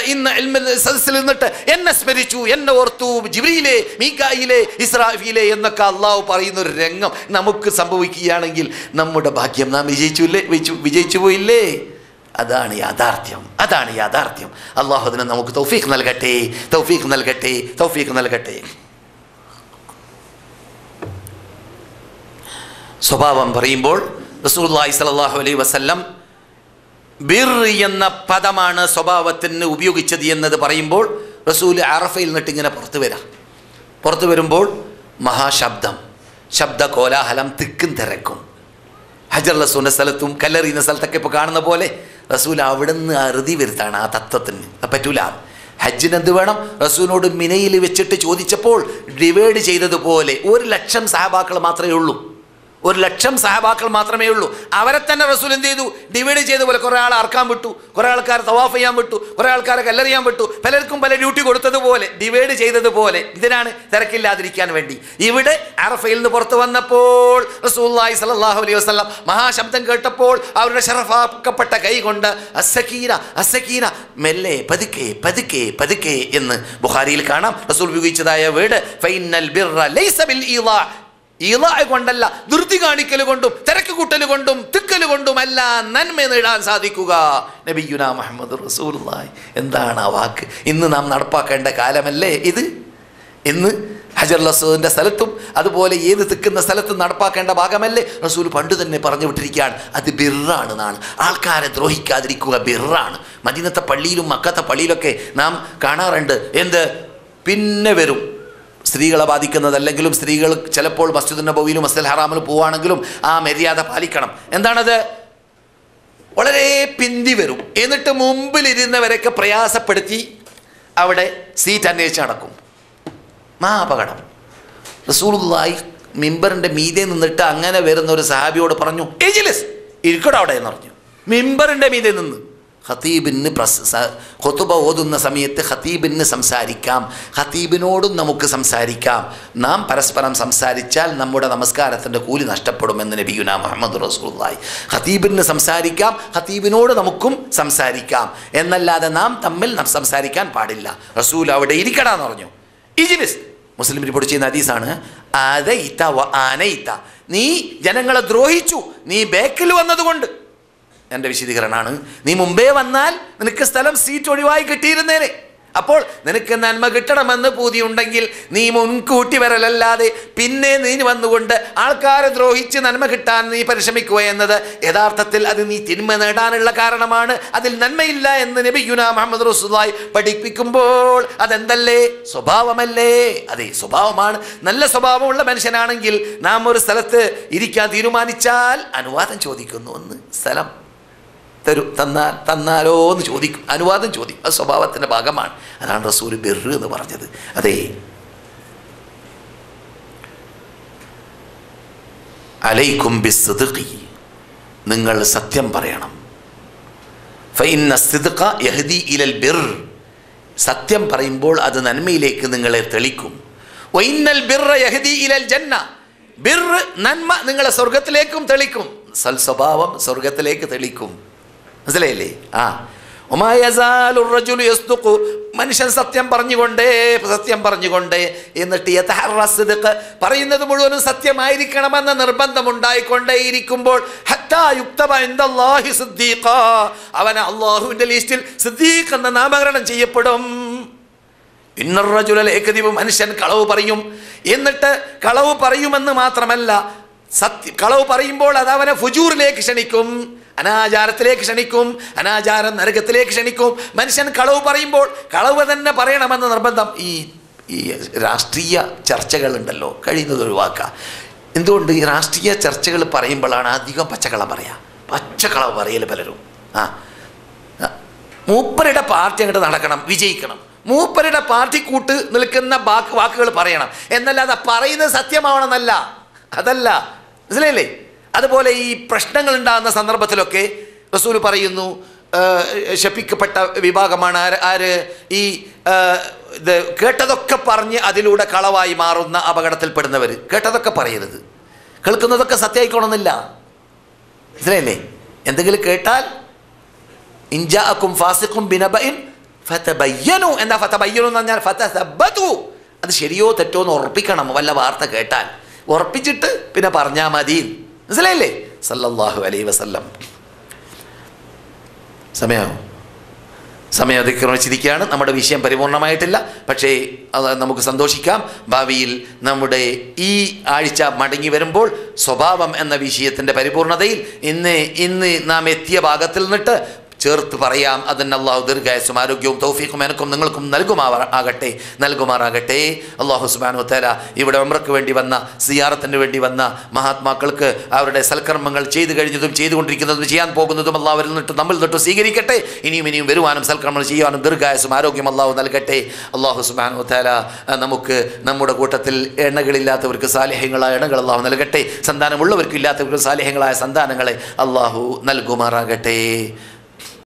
സദസ്സിൽ നിന്നിട്ട് എന്നെ സ്മരിച്ചു, എന്നെ ഓർത്തു, ജിബ്രീലേ, മീകായിലേ, ഇസ്രാഫീലേ എന്നൊക്കെ അള്ളാഹു പറയുന്ന ഒരു രംഗം നമുക്ക് സംഭവിക്കുകയാണെങ്കിൽ നമ്മുടെ ഭാഗ്യം. നാം വിജയിച്ചു പോയില്ലേ? അതാണ് യാഥാർത്ഥ്യം. അള്ളാഹു അതിനെ നമുക്ക് തൗഫീഖ് നൽകട്ടെ. സ്വഭാവം പറയുമ്പോൾ റസൂലുള്ളാഹി സ്വല്ലല്ലാഹു അലൈഹി വസല്ലം ബിർ എന്ന പദമാണ് സ്വഭാവത്തിന് ഉപയോഗിച്ചത് എന്നത് പറയുമ്പോൾ റസൂൽ അറഫയിൽ നിന്നിട്ട് ഇങ്ങനെ പുറത്തു വരുമ്പോൾ ശബ്ദ കോലാഹലം, തിക്കും തിരക്കും. ഹജറുൽ അസ്വദിന്റെ സ്ഥലത്തും കല്ലെറിയുന്ന സ്ഥലത്തൊക്കെ ഇപ്പോൾ കാണുന്ന പോലെ റസൂൽ അവിടെ നിന്ന് അറുതി വരുത്താണ്. ആ തത്വത്തിന് പറ്റൂല. ഹജ്ജിന് എന്ത് വേണം? റസൂലിനോട് മിനയിൽ വെച്ചിട്ട് ചോദിച്ചപ്പോൾ ഡിവൈഡ് ചെയ്തതുപോലെ 1,00,000 സഹാബാക്കൾ മാത്രമേ ഉള്ളൂ. 1,00,000 സഹാബാക്കൾ മാത്രമേ ഉള്ളൂ. അവരെ തന്നെ റസൂൽ എന്ത് ചെയ്തു? ഡിവൈഡ് ചെയ്ത പോലെ കുറേ ആൾ അറക്കാൻ വിട്ടു, കുറേ ആൾക്കാർ തവാഫ് ചെയ്യാൻ വിട്ടു, കുറേ ആൾക്കാരെ കല്ലെറിയാൻ വിട്ടു, പലർക്കും പല ഡ്യൂട്ടി കൊടുത്തതുപോലെ, ഡിവൈഡ് ചെയ്തതുപോലെ. ഇതിനാണ് തിരക്കില്ലാതിരിക്കാൻ വേണ്ടി. ഇവിടെ അറഫയിൽ നിന്ന് പുറത്തു വന്നപ്പോൾ റസൂലുള്ളാഹി സ്വല്ലല്ലാഹു അലൈഹി വസല്ലം മഹാശബ്ദം കേട്ടപ്പോൾ അവരുടെ ശറഫാക്കപ്പെട്ട കൈ കൊണ്ട് അസ്സക്കീന, മെല്ലെ, പതുക്കെ എന്ന് ബുഖാരിയിൽ കാണാം. റസൂൽ ഉപയോഗിച്ചതായ വേർഡ് ഫൈനൽ ബിർറ ലൈസ ബിൽ ഈളാ, കൊണ്ടല്ല, ധൃതി കാണിക്കൽ കൊണ്ടും തിരക്ക് കൂട്ടൽ കൊണ്ടും തിക്കൽ കൊണ്ടുമല്ല നന്മ നേടാൻ സാധിക്കുക. നബിയുനാ മുഹമ്മദ് റസൂലുള്ളാഹി. എന്താണ് ആ വാക്ക്? ഇന്ന് നാം നടപ്പാക്കേണ്ട കാലമല്ലേ ഇത്? ഇന്ന് ഹജറുൽ അസ്വദിന്റെ സ്ഥലത്തും അതുപോലെ ഏത് തിക്കുന്ന സ്ഥലത്തും നടപ്പാക്കേണ്ട ഭാഗമല്ലേ? റസൂൽ പണ്ട് തന്നെ പറഞ്ഞു വിട്ടിരിക്കുകയാണ്, അത് ബിർറാണ് എന്നാണ്. ആൾക്കാരെ ദ്രോഹിക്കാതിരിക്കുക ബിർറാണ്. മദീനത്തെ പള്ളിയിലും മക്കത്തെ പള്ളിയിലൊക്കെ നാം കാണാറുണ്ട്. പിന്നെ വരും സ്ത്രീകളെ ബാധിക്കുന്നതല്ലെങ്കിലും സ്ത്രീകൾ ചിലപ്പോൾ മസ്ജിദുൻ നബവിയിലും മസ്ജിദുൽ ഹറാമിലും പോവുകയാണെങ്കിലും ആ മര്യാദ പാലിക്കണം. എന്താണത്? വളരെ പിന്തി വരും. എന്നിട്ട് മുമ്പിലിരുന്നവരൊക്കെ പ്രയാസപ്പെടുത്തി അവിടെ സീറ്റ് അന്വേഷിച്ച് നടക്കും. അപകടം. റസൂലുള്ളാഹി മിമ്പറിൻ്റെ മീതെ നിന്നിട്ട് അങ്ങനെ വരുന്ന ഒരു സഹാബിയോട് പറഞ്ഞു, ഇരിക്കട അവിടെ എന്ന് പറഞ്ഞു. മിമ്പറിൻ്റെ മീതെ നിന്ന് ഖതീബിന് ഖുതുബ ഓതുന്ന സമയത്ത് ഖതീബിന് സംസാരിക്കാം, ഖതീബിനോടും നമുക്ക് സംസാരിക്കാം. നാം പരസ്പരം സംസാരിച്ചാൽ നമ്മുടെ നമസ്കാരത്തിൻ്റെ കൂലി നഷ്ടപ്പെടുമെന്ന് നബിയുനാ മുഹമ്മദ് റസൂലുള്ളാഹി. ഖതീബിന് സംസാരിക്കാം, ഖതീബിനോട് നമുക്കും സംസാരിക്കാം, എന്നല്ലാതെ നാം തമ്മിൽ സംസാരിക്കാൻ പാടില്ല. റസൂൽ അവിടെ ഇരിക്കടാന്ന് പറഞ്ഞു. ഇജ്ലിസ്. മുസ്ലിം റിപ്പോർട്ട് ചെയ്യുന്ന ഹദീസാണ്. നീ ജനങ്ങളെ ദ്രോഹിച്ചു, നീ ബേക്കിൽ വന്നതുകൊണ്ട്. എൻ്റെ വിശദീകരണമാണ്. നീ മുമ്പേ വന്നാൽ നിനക്ക് സ്ഥലം, സീറ്റ് ഒഴിവായി കിട്ടിയിരുന്നേനെ. അപ്പോൾ നിനക്ക് നന്മ കിട്ടണമെന്ന് പൂതിയുണ്ടെങ്കിൽ നീ മുൻകൂട്ടി വരലല്ലാതെ പിന്നെ നീ വന്നുകൊണ്ട് ആൾക്കാരെ ദ്രോഹിച്ച് നന്മ കിട്ടാൻ നീ പരിശ്രമിക്കുക എന്നത് യഥാർത്ഥത്തിൽ അത് നീ തിന്മ നേടാനുള്ള കാരണമാണ്. അതിൽ നന്മയില്ല എന്ന് നബിയുനാ മുഹമ്മദ് റസൂലുള്ളാഹി പഠിപ്പിക്കുമ്പോൾ അതെന്തല്ലേ? സ്വഭാവമല്ലേ? അതെ, സ്വഭാവമാണ്. നല്ല സ്വഭാവമുള്ള മനുഷ്യനാണെങ്കിൽ നാം ഒരു സ്ഥലത്ത് ഇരിക്കാൻ തീരുമാനിച്ചാൽ അനുവാദം ചോദിക്കുന്നു. ഒന്ന് സ്ഥലം തന്നാലോ എന്ന് ചോദിക്കും, അനുവാദം ചോദിക്കും. അത് സ്വഭാവത്തിൻ്റെ ഭാഗമാണ്. അതാണ് റസൂൽ ബിർറ് എന്ന് പറഞ്ഞത്. അതെ, അലൈക്കും ബിസ്സിദ്ഖി, നിങ്ങൾ സത്യം പറയണം. ഫഇന്ന സിദ്ഖ യഹ്ദി ഇലൽ ബിർ, സത്യം പറയുമ്പോൾ അത് നന്മയിലേക്ക് നിങ്ങളെ തെളിക്കും. വഇന്നൽ ബിർറ യഹ്ദി ഇലൽ ജന്ന, ബിർ നന്മ നിങ്ങളെ സ്വർഗത്തിലേക്കും തെളിക്കും. സൽസ്വഭാവം സ്വർഗത്തിലേക്ക് തെളിക്കും. മനസ്സിലായില്ലേ? മനുഷ്യൻ സത്യം പറഞ്ഞുകൊണ്ടേ എന്നിട്ട് പറയുന്നത് മുഴുവനും സത്യമായിരിക്കണമെന്ന നിർബന്ധമുണ്ടായിക്കൊണ്ടേ ഇരിക്കുമ്പോൾ അവൻ അള്ളാഹുവിന്റെ ലിസ്റ്റിൽ സിദ്ദീഖ് എന്ന നാമകരണം ചെയ്യപ്പെടും. മനുഷ്യൻ കളവ് പറയും. എന്നിട്ട് കളവ് പറയുമെന്ന് മാത്രമല്ല, കളവ് പറയുമ്പോൾ അത് അവനെ ഫുജൂറിലേക്ക് ക്ഷണിക്കും, അനാചാരത്തിലേക്ക് ക്ഷണിക്കും, അനാചാരം നരകത്തിലേക്ക് ക്ഷണിക്കും. മനുഷ്യൻ കളവ് പറയുമ്പോൾ കളവ് തന്നെ പറയണമെന്ന് നിർബന്ധം. ഈ രാഷ്ട്രീയ ചർച്ചകളുണ്ടല്ലോ, കഴിയുന്നത് ഒഴിവാക്കുക. എന്തുകൊണ്ട്? ഈ രാഷ്ട്രീയ ചർച്ചകൾ പറയുമ്പോഴാണ് അധികം പച്ചക്കള്ളം പച്ചക്കളവ് പറയൽ പലരും. മൂപ്പരുടെ പാർട്ടി അങ്ങോട്ട് നടക്കണം, വിജയിക്കണം, മൂപ്പരുടെ പാർട്ടി കൂട്ട് നിൽക്കുന്ന വാക്കുകൾ പറയണം എന്നല്ലാതെ പറയുന്നത് സത്യമാവണമെന്നല്ല. അതല്ല, മനസ്സിലായില്ലേ? അതുപോലെ ഈ പ്രശ്നങ്ങൾ ഉണ്ടാകുന്ന സന്ദർഭത്തിലൊക്കെ റസൂൽ പറയുന്നു, ശപിക്കപ്പെട്ട വിഭാഗമാണ് ആര്? ഈ ഇത് കേട്ടതൊക്കെ പറഞ്ഞ് അതിലൂടെ കളവായി മാറുന്ന അപകടത്തിൽപ്പെടുന്നവർ. കേട്ടതൊക്കെ പറയരുത്, കേൾക്കുന്നതൊക്കെ സത്യമായിക്കോണമെന്നില്ല. മനസ്സിലായില്ലേ? എന്തെങ്കിലും കേട്ടാൽ ഇൻജാഅക്കും ഫാസിഖും ബിനബഇൻ ഫതബയ്യനു, എന്താ ഫതബയ്യനു എന്ന് പറഞ്ഞാൽ ഫതസബ്ബതു, അത് ശരിയോ തെറ്റോ എന്ന് ഉറപ്പിക്കണം. വല്ല വാർത്ത കേട്ടാൽ ഉറപ്പിച്ചിട്ട് പിന്നെ പറഞ്ഞാൽ മതി. മനസ്സിലായില്ലേ? സല്ലല്ലാഹു അലൈഹി വസല്ലം. സമയം അതിക്രമിച്ചിരിക്കുകയാണ്. നമ്മുടെ വിഷയം പരിപൂർണമായിട്ടില്ല, പക്ഷേ അത് നമുക്ക് സന്തോഷിക്കാം. ഭാവിയിൽ നമ്മുടെ ഈ ആഴ്ച മടങ്ങി വരുമ്പോൾ സ്വഭാവം എന്ന വിഷയത്തിൻ്റെ പരിപൂർണതയിൽ ഇന്ന് നാം എത്തിയ ഭാഗത്തിൽ നിന്നിട്ട് ചേർത്ത് പറയാം. അതിന് അള്ളാഹു ദീർഘായുസ്സും ആരോഗ്യവും തൗഫീഖും എനിക്കും നിങ്ങൾക്കും നൽകുമാറാകട്ടെ. അള്ളാഹു സുബ്ഹാനഹു വ തആല ഇവിടെ ഉംറയ്ക്ക് വേണ്ടി വന്ന, സിയാറത്തിന് വേണ്ടി വന്ന മഹാത്മാക്കൾക്ക് അവരുടെ സൽക്കർമ്മങ്ങൾ ചെയ്തു കഴിഞ്ഞതും ചെയ്തുകൊണ്ടിരിക്കുന്നതും ചെയ്യാൻ പോകുന്നതും അള്ളാഹു അവരിൽ നിന്നിട്ട് നമ്മിൽ നിന്നിട്ട് സ്വീകരിക്കട്ടെ. ഇനിയും വരുവാനും സൽക്കർമ്മങ്ങൾ ചെയ്യാനും ദീർഘായുസ്സും ആരോഗ്യം അള്ളാഹു നൽകട്ടെ. അള്ളാഹു സുബ്ഹാനഹു വ തആല നമുക്ക് നമ്മുടെ കൂട്ടത്തിൽ എണ്ണകളില്ലാത്തവർക്ക് സാലിഹ്യങ്ങളായ എണ്ണകൾ അള്ളാഹു നൽകട്ടെ. സന്താനമുള്ളവർക്ക് ഇല്ലാത്തവർക്ക് സാലിഹ്യങ്ങളായ സന്താനങ്ങളെ അള്ളാഹു നൽകുമാറാകട്ടെ.